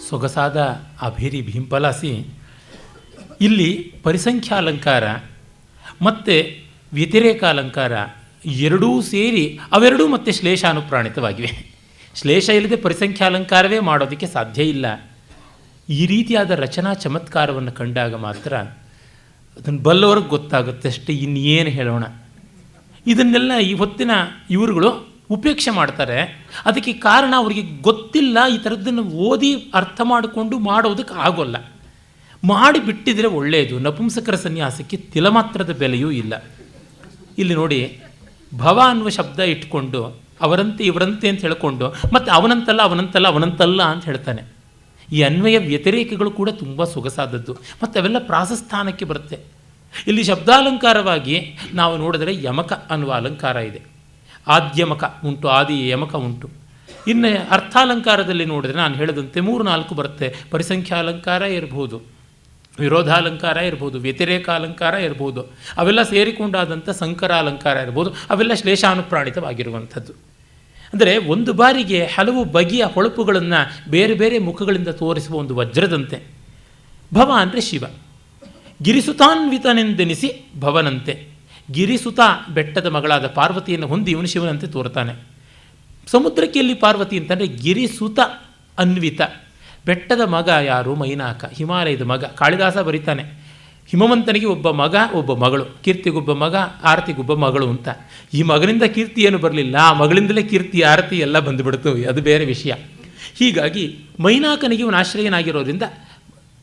C: ಸೊಗಸಾದ ಅಭಿರಿ ಭೀಂಪಲಾಸಿ. ಇಲ್ಲಿ ಪರಿಸಂಖ್ಯಾಲಂಕಾರ ಮತ್ತು ವ್ಯತಿರೇಕಾಲಂಕಾರ ಎರಡೂ ಸೇರಿ ಅವೆರಡೂ ಮತ್ತೆ ಶ್ಲೇಷಾನುಪ್ರಾಣಿತವಾಗಿವೆ. ಶ್ಲೇಷ ಇಲ್ಲದೆ ಪರಿಸಂಖ್ಯಾಲಂಕಾರವೇ ಮಾಡೋದಕ್ಕೆ ಸಾಧ್ಯ ಇಲ್ಲ. ಈ ರೀತಿಯಾದ ರಚನಾ ಚಮತ್ಕಾರವನ್ನು ಕಂಡಾಗ ಮಾತ್ರ ಅದನ್ನು ಬಲ್ಲವ್ರಿಗೆ ಗೊತ್ತಾಗುತ್ತೆ ಅಷ್ಟೇ. ಇನ್ನೇನು ಹೇಳೋಣ. ಇದನ್ನೆಲ್ಲ ಈ ಹೊತ್ತಿನ ಇವರುಗಳು ಉಪೇಕ್ಷೆ ಮಾಡ್ತಾರೆ. ಅದಕ್ಕೆ ಕಾರಣ ಅವರಿಗೆ ಗೊತ್ತಿಲ್ಲ. ಈ ಥರದ್ದನ್ನು ಓದಿ ಅರ್ಥ ಮಾಡಿಕೊಂಡು ಮಾಡೋದಕ್ಕೆ ಆಗೋಲ್ಲ. ಮಾಡಿ ಬಿಟ್ಟಿದ್ರೆ ಒಳ್ಳೆಯದು. ನಪುಂಸಕರ ಸನ್ಯಾಸಕ್ಕೆ ತಿಲಮಾತ್ರದ ಬೆಲೆಯೂ ಇಲ್ಲ. ಇಲ್ಲಿ ನೋಡಿ, ಭವ ಅನ್ನುವ ಶಬ್ದ ಇಟ್ಕೊಂಡು ಅವರಂತೆ ಇವರಂತೆ ಅಂತ ಹೇಳ್ಕೊಂಡು ಮತ್ತು ಅವನಂತಲ್ಲ ಅವನಂತಲ್ಲ ಅವನಂತಲ್ಲ ಅಂತ ಹೇಳ್ತಾನೆ. ಈ ಅನ್ವಯ ವ್ಯತಿರೇಕಗಳು ಕೂಡ ತುಂಬ ಸೊಗಸಾದದ್ದು ಮತ್ತು ಅವೆಲ್ಲ ಪ್ರಾಸಸ್ಥಾನಕ್ಕೆ ಬರುತ್ತೆ. ಇಲ್ಲಿ ಶಬ್ದಾಲಂಕಾರವಾಗಿ ನಾವು ನೋಡಿದರೆ ಯಮಕ ಅನ್ನುವ ಅಲಂಕಾರ ಇದೆ. ಆದ್ಯಮಕ ಉಂಟು, ಆದಿ ಯಮಕ ಉಂಟು. ಇನ್ನು ಅರ್ಥಾಲಂಕಾರದಲ್ಲಿ ನೋಡಿದ್ರೆ ನಾನು ಹೇಳಿದಂತೆ 3-4 ಬರುತ್ತೆ. ಪರಿಸಂಖ್ಯಾಲಂಕಾರ ಇರ್ಬೋದು, ವಿರೋಧಾಲಂಕಾರ ಇರ್ಬೋದು, ವ್ಯತಿರೇಕಾಲಂಕಾರ ಇರ್ಬೋದು, ಅವೆಲ್ಲ ಸೇರಿಕೊಂಡಾದಂಥ ಸಂಕರಾಲಂಕಾರ ಇರ್ಬೋದು. ಅವೆಲ್ಲ ಶ್ಲೇಷಾನುಪ್ರಾಣಿತವಾಗಿರುವಂಥದ್ದು. ಅಂದರೆ ಒಂದು ಬಾರಿಗೆ ಹಲವು ಬಗೆಯ ಹೊಳಪುಗಳನ್ನು ಬೇರೆ ಬೇರೆ ಮುಖಗಳಿಂದ ತೋರಿಸುವ ಒಂದು ವಜ್ರದಂತೆ. ಭವ ಅಂದರೆ ಶಿವ. ಗಿರಿಸುತಾನ್ವಿತನೆಂದೆನಿಸಿ ಭವನಂತೆ. ಗಿರಿಸುತ ಬೆಟ್ಟದ ಮಗಳಾದ ಪಾರ್ವತಿಯನ್ನು ಹೊಂದಿ ಇವನು ಶಿವನಂತೆ ತೋರ್ತಾನೆ. ಸಮುದ್ರಕ್ಕೆ ಎಲ್ಲಿ ಪಾರ್ವತಿ ಅಂತಂದರೆ ಗಿರಿಸುತ ಅನ್ವಿತ. ಬೆಟ್ಟದ ಮಗ ಯಾರು? ಮೈನಾಕ, ಹಿಮಾಲಯದ ಮಗ. ಕಾಳಿದಾಸ ಬರೀತಾನೆ, ಹಿಮವಂತನಿಗೆ ಒಬ್ಬ ಮಗ, ಒಬ್ಬ ಮಗಳು. ಕೀರ್ತಿಗೊಬ್ಬ ಮಗ, ಆರತಿಗೊಬ್ಬ ಮಗಳು ಅಂತ. ಈ ಮಗನಿಂದ ಕೀರ್ತಿ ಏನು ಬರಲಿಲ್ಲ, ಆ ಮಗಳಿಂದಲೇ ಕೀರ್ತಿ ಆರತಿ ಎಲ್ಲ ಬಂದುಬಿಡ್ತು. ಅದು ಬೇರೆ ವಿಷಯ. ಹೀಗಾಗಿ ಮೈನಾಕನಿಗೆ ಇವನು ಆಶ್ರಯನಾಗಿರೋದ್ರಿಂದ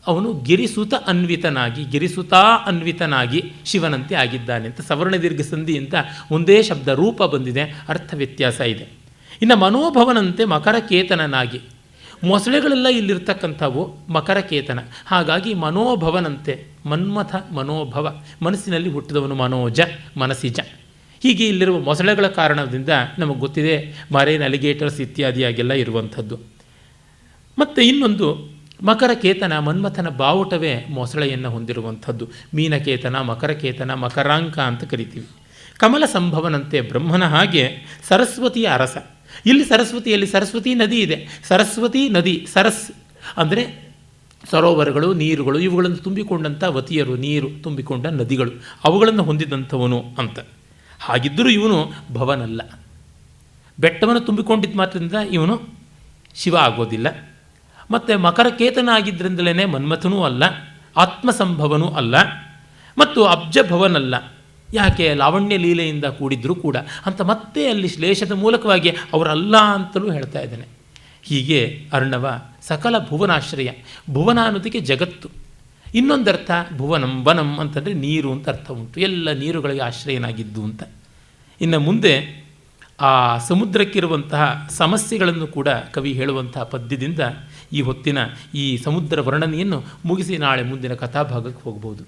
C: ಅವನು ಗಿರಿಸುತ ಅನ್ವಿತನಾಗಿ, ಗಿರಿಸುತಾ ಅನ್ವಿತನಾಗಿ ಶಿವನಂತೆ ಆಗಿದ್ದಾನೆ ಅಂತ. ಸವರ್ಣ ದೀರ್ಘ ಸಂಧಿ ಅಂತ ಒಂದೇ ಶಬ್ದ, ರೂಪ ಬಂದಿದೆ, ಅರ್ಥ ವ್ಯತ್ಯಾಸ ಇದೆ. ಇನ್ನು ಮನೋಭವನಂತೆ ಮಕರಕೇತನನಾಗಿ. ಮೊಸಳೆಗಳೆಲ್ಲ ಇಲ್ಲಿರ್ತಕ್ಕಂಥವು ಮಕರಕೇತನ. ಹಾಗಾಗಿ ಮನೋಭವನಂತೆ, ಮನ್ಮಥ ಮನೋಭವ, ಮನಸ್ಸಿನಲ್ಲಿ ಹುಟ್ಟಿದವನು ಮನೋಜ, ಮನಸಿಜ. ಹೀಗೆ ಇಲ್ಲಿರುವ ಮೊಸಳೆಗಳ ಕಾರಣದಿಂದ ನಮಗೆ ಗೊತ್ತಿದೆ ಮರೈನ್ ಅಲಿಗೇಟರ್ಸ್ ಇತ್ಯಾದಿಯಾಗೆಲ್ಲ ಇರುವಂಥದ್ದು. ಮತ್ತು ಇನ್ನೊಂದು ಮಕರಕೇತನ, ಮನ್ಮಥನ ಬಾವುಟವೇ ಮೊಸಳೆಯನ್ನು ಹೊಂದಿರುವಂಥದ್ದು. ಮೀನಕೇತನ, ಮಕರಕೇತನ, ಮಕರಾಂಕ ಅಂತ ಕರಿತೀವಿ. ಕಮಲ ಸಂಭವನಂತೆ ಬ್ರಹ್ಮನ ಹಾಗೆ ಸರಸ್ವತಿಯ ಅರಸ. ಇಲ್ಲಿ ಸರಸ್ವತಿಯಲ್ಲಿ ಸರಸ್ವತಿ ನದಿ ಇದೆ. ಸರಸ್ವತಿ ನದಿ, ಸರಸ್ ಅಂದರೆ ಸರೋವರಗಳು, ನೀರುಗಳು, ಇವುಗಳನ್ನು ತುಂಬಿಕೊಂಡಂಥ ವತಿಯರು, ನೀರು ತುಂಬಿಕೊಂಡ ನದಿಗಳು, ಅವುಗಳನ್ನು ಹೊಂದಿದಂಥವನು ಅಂತ. ಹಾಗಿದ್ದರೂ ಇವನು ಭವನಲ್ಲ. ಬೆಟ್ಟವನ್ನು ತುಂಬಿಕೊಂಡಿದ್ದ ಮಾತ್ರದಿಂದ ಇವನು ಶಿವ ಆಗೋದಿಲ್ಲ. ಮತ್ತು ಮಕರಕೇತನ ಆಗಿದ್ದರಿಂದಲೇ ಮನ್ಮಥನೂ ಅಲ್ಲ, ಆತ್ಮಸಂಭವನೂ ಅಲ್ಲ, ಮತ್ತು ಅಬ್ಜಭವನಲ್ಲ. ಯಾಕೆ? ಲಾವಣ್ಯ ಲೀಲೆಯಿಂದ ಕೂಡಿದ್ರೂ ಕೂಡ ಅಂತ ಮತ್ತೆ ಅಲ್ಲಿ ಶ್ಲೇಷದ ಮೂಲಕವಾಗಿ ಅವರಲ್ಲ ಅಂತಲೂ ಹೇಳ್ತಾ ಇದ್ದಾನೆ. ಹೀಗೆ ಅರ್ಣವ ಸಕಲ ಭುವನಾಶ್ರಯ. ಭುವನ ಅನ್ನೋದಕ್ಕೆ ಜಗತ್ತು. ಇನ್ನೊಂದರ್ಥ ಭುವನಂ, ವನಂ ಅಂತಂದರೆ ನೀರು ಅಂತ ಅರ್ಥ ಉಂಟು. ಎಲ್ಲ ನೀರುಗಳಿಗೆ ಆಶ್ರಯನಾಗಿದ್ದು ಅಂತ. ಇನ್ನು ಮುಂದೆ ಆ ಸಮುದ್ರಕ್ಕಿರುವಂತಹ ಸಮಸ್ಯೆಗಳನ್ನು ಕೂಡ ಕವಿ ಹೇಳುವಂತಹ ಪದ್ಯದಿಂದ ಈ ಹೊತ್ತಿನ ಈ ಸಮುದ್ರ ವರ್ಣನೆಯನ್ನು ಮುಗಿಸಿ ನಾಳೆ ಮುಂದಿನ ಕಥಾಭಾಗಕ್ಕೆ ಹೋಗ್ಬೋದು.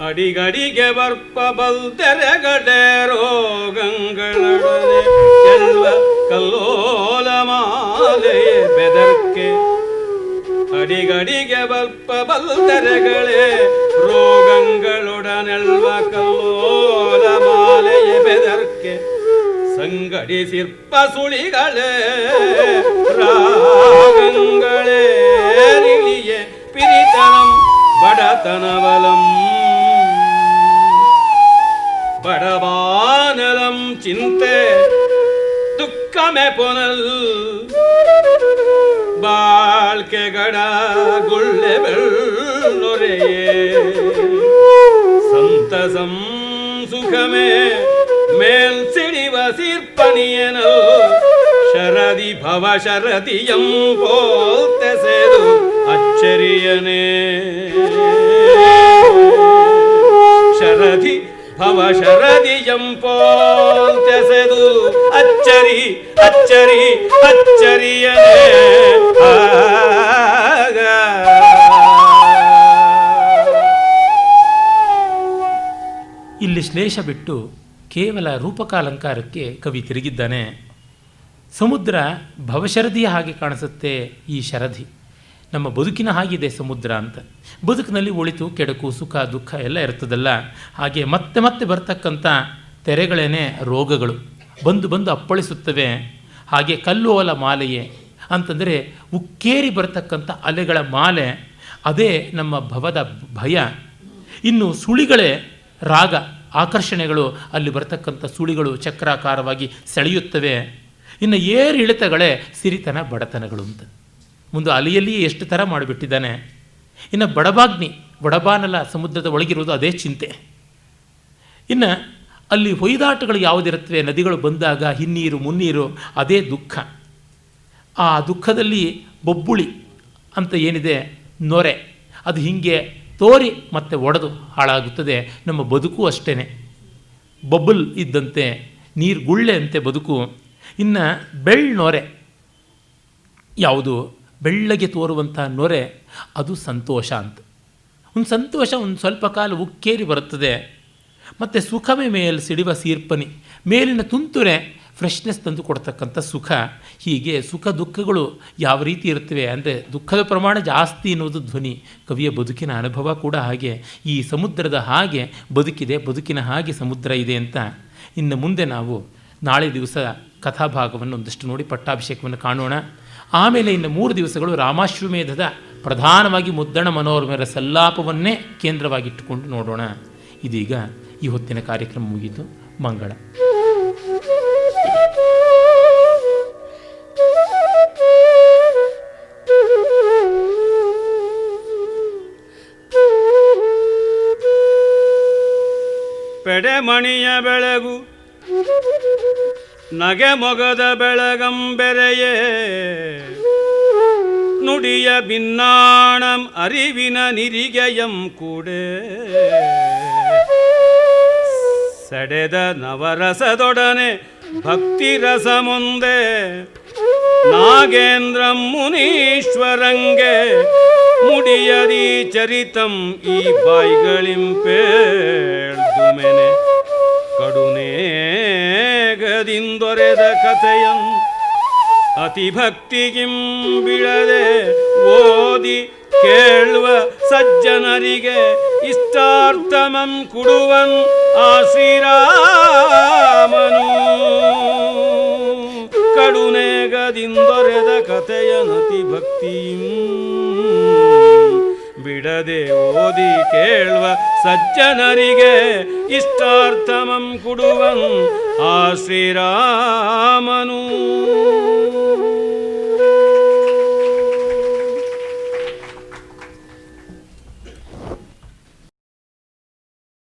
B: ಅಡಿಗಡಿಗೆ ಬರ್ಪಬಲ್ತೆರೆಗಡೆ ರೋಗಂಗಳೊಡನೆ ಎಳ್ವ ಕಲ್ಲೋಲ ಮಾಲೆಯ ಬೆದರ್ಕೆ. ಅಡಿಗಡಿಗೆ ಬರ್ಪಬಲ್ತೆರೆಗಳೇ ರೋಗಂಗಳೊಡನೆಳ್ವ ಕಲ್ಲೋಲ ಮಾಲೆಯ ಬೆದರ್ಕೆ. ಸಂಗಡಿಸಿರ್ಪ ಸುಳಿಗಳೇ ರಾಗಂಗಳೇ ನಿಳಿಯೆ ಪಿರಿತನಂ ಬಡತನವಲಂ. ಬಡವಾನಲಂ ಚಿಂತೆ ದುಃಖಮೆ ಪೊನಲ್ ಬಾಳ್ಕೆಗಡ ಗುಳ್ಳೆ ಬೆಳ್ಳೊರೆಯೇ. ಸಂತಸಂ ಸುಖಮೇ ಮೇಲ್ ಸಿಡಿವ ಸೀರ್ಪನಿಯನಲ್ ಶರದಿ ಭವ ಶರದಿಯಂ ಪೋಲ್ತೆಸೆದು ಅಚ್ಚರಿಯನೇ. ಶರದಿ ಭವ ಶರದಿಯಂ ಪೋಲ್ತೆಸೆದು ಅಚ್ಚರಿ ಅಚ್ಚರಿ ಅಚ್ಚರಿಯನೇ.
C: ಇಲ್ಲಿ ಶ್ಲೇಷ ಬಿಟ್ಟು ಕೇವಲ ರೂಪಕಾಲಂಕಾರಕ್ಕೆ ಕವಿ ತಿರುಗಿದ್ದಾನೆ. ಸಮುದ್ರ ಭವಶರದಿಯ ಹಾಗೆ ಕಾಣಿಸುತ್ತೆ. ಈ ಶರಧಿ ನಮ್ಮ ಬದುಕಿನ ಹಾಗಿದೆ ಸಮುದ್ರ ಅಂತ. ಬದುಕಿನಲ್ಲಿ ಒಳಿತು ಕೆಡಕು ಸುಖ ದುಃಖ ಎಲ್ಲ ಇರ್ತದಲ್ಲ, ಹಾಗೆ ಮತ್ತೆ ಮತ್ತೆ ಬರ್ತಕ್ಕಂಥ ತೆರೆಗಳೇನೆ ರೋಗಗಳು ಬಂದು ಬಂದು ಅಪ್ಪಳಿಸುತ್ತವೆ. ಹಾಗೆ ಕಲ್ಲೋಲ ಮಾಲೆಯೇ ಅಂತಂದರೆ ಉಕ್ಕೇರಿ ಬರ್ತಕ್ಕಂಥ ಅಲೆಗಳ ಮಾಲೆ, ಅದೇ ನಮ್ಮ ಭವದ ಭಯ. ಇನ್ನು ಸುಳಿಗಳೇ ರಾಗ, ಆಕರ್ಷಣೆಗಳು, ಅಲ್ಲಿ ಬರ್ತಕ್ಕಂಥ ಸುಳಿಗಳು ಚಕ್ರಾಕಾರವಾಗಿ ಸೆಳೆಯುತ್ತವೆ. ಇನ್ನು ಏರಿಳಿತಗಳೇ ಸಿರಿತನ ಬಡತನಗಳು ಅಂತ. ಮುಂದೆ ಅಲೆಯಲ್ಲಿಯೇ ಎಷ್ಟು ಥರ ಮಾಡಿಬಿಟ್ಟಿದ್ದಾನೆ. ಇನ್ನು ಬಡಬಾಗ್ನಿ, ಬಡಬಾನಲ ಸಮುದ್ರದ ಒಳಗಿರುವುದು ಅದೇ ಚಿಂತೆ. ಇನ್ನು ಅಲ್ಲಿ ಹೊಯ್ದಾಟಗಳು ಯಾವುದಿರುತ್ತವೆ, ನದಿಗಳು ಬಂದಾಗ ಹಿನ್ನೀರು ಮುನ್ನೀರು, ಅದೇ ದುಃಖ. ಆ ದುಃಖದಲ್ಲಿ ಬೊಬ್ಬುಳಿ ಅಂತ ಏನಿದೆ ನೊರೆ, ಅದು ಹೀಗೆ ತೋರಿ ಮತ್ತು ಒಡೆದು ಹಾಳಾಗುತ್ತದೆ. ನಮ್ಮ ಬದುಕು ಅಷ್ಟೇ, ಬಬಲ್ ಇದ್ದಂತೆ, ನೀರು ಗುಳ್ಳೆ ಅಂತೆ ಬದುಕು. ಇನ್ನು ಬೆಳ್ಳೊರೆ, ಯಾವುದು ಬೆಳ್ಳಗೆ ತೋರುವಂಥ ನೊರೆ, ಅದು ಸಂತೋಷ ಅಂತ. ಒಂದು ಸಂತೋಷ ಒಂದು ಸ್ವಲ್ಪ ಕಾಲ ಉಕ್ಕೇರಿ ಬರುತ್ತದೆ. ಮತ್ತು ಸುಖವೇ ಮೇಲೆ ಸಿಡಿವ ಸೀರ್ಪನಿ, ಮೇಲಿನ ತುಂತುರೆ ಫ್ರೆಶ್ನೆಸ್ ತಂದು ಕೊಡ್ತಕ್ಕಂಥ ಸುಖ. ಹೀಗೆ ಸುಖ ದುಃಖಗಳು ಯಾವ ರೀತಿ ಇರ್ತವೆ ಅಂದರೆ ದುಃಖದ ಪ್ರಮಾಣ ಜಾಸ್ತಿ ಎನ್ನುವುದು ಧ್ವನಿ. ಕವಿಯ ಬದುಕಿನ ಅನುಭವ ಕೂಡ ಹಾಗೆ. ಈ ಸಮುದ್ರದ ಹಾಗೆ ಬದುಕಿದೆ, ಬದುಕಿನ ಹಾಗೆ ಸಮುದ್ರ ಇದೆ ಅಂತ. ಇನ್ನು ಮುಂದೆ ನಾವು ನಾಳೆ ದಿವಸ ಕಥಾಭಾಗವನ್ನು ಒಂದಷ್ಟು ನೋಡಿ ಪಟ್ಟಾಭಿಷೇಕವನ್ನು ಕಾಣೋಣ. ಆಮೇಲೆ ಇನ್ನು 3 ದಿವಸಗಳು ರಾಮಾಶ್ವಮೇಧದ ಪ್ರಧಾನವಾಗಿ ಮುದ್ದಣ ಮನೋರಮರ ಸಲ್ಲಾಪವನ್ನೇ ಕೇಂದ್ರವಾಗಿಟ್ಟುಕೊಂಡು ನೋಡೋಣ. ಇದೀಗ ಈ ಹೊತ್ತಿನ ಕಾರ್ಯಕ್ರಮ ಮುಗಿತು. ಮಂಗಳ.
B: ಪೆಡೆಮಣಿಯ ಬೆಳಗು ನಗೆ ಮೊಗದ ಬೆಳಗಂಬೆರೆಯೇ, ನುಡಿಯ ಭಿನ್ನಾಣಂ ಅರಿವಿನ ನಿರಿಗೆಯಂ ಕೂಡೆ, ಸೆಡೆದ ನವರಸದೊಡನೆ ಭಕ್ತಿ ರಸ ಮುಂದೆ, ನಾಗೇಂದ್ರಂ ಮುನೀಶ್ವರಂಗೆ ಮುಡಿಯದಿ ಚರಿತಂ ಈ ಬಾಯ್ಗಳಿಂಪೇಳ್ದುಮೆನೆ, ಕಡುನೇಗದಿಂದೊರೆದ ಕಥೆಯಂ ಅತಿಭಕ್ತಿಗಿಂ ಬಿಡದೆ ಓದಿ ಕೇಳುವ ಸಜ್ಜನರಿಗೆ ಇಷ್ಟಾರ್ಥಮಂ ಕೊಡುವನ್ ಆ ಶ್ರೀರಾಮನು. ಕಡುನೇಗದಿಂದೊರೆದ ಕಥೆಯನತಿ ಭಕ್ತಿಂ ಬಿಡದೆ ಓದಿ ಕೇಳುವ ಸಜ್ಜನರಿಗೆ ಇಷ್ಟಾರ್ಥಮಂ ಕೊಡುವನ್ ಆ ಶ್ರೀರಾಮನು.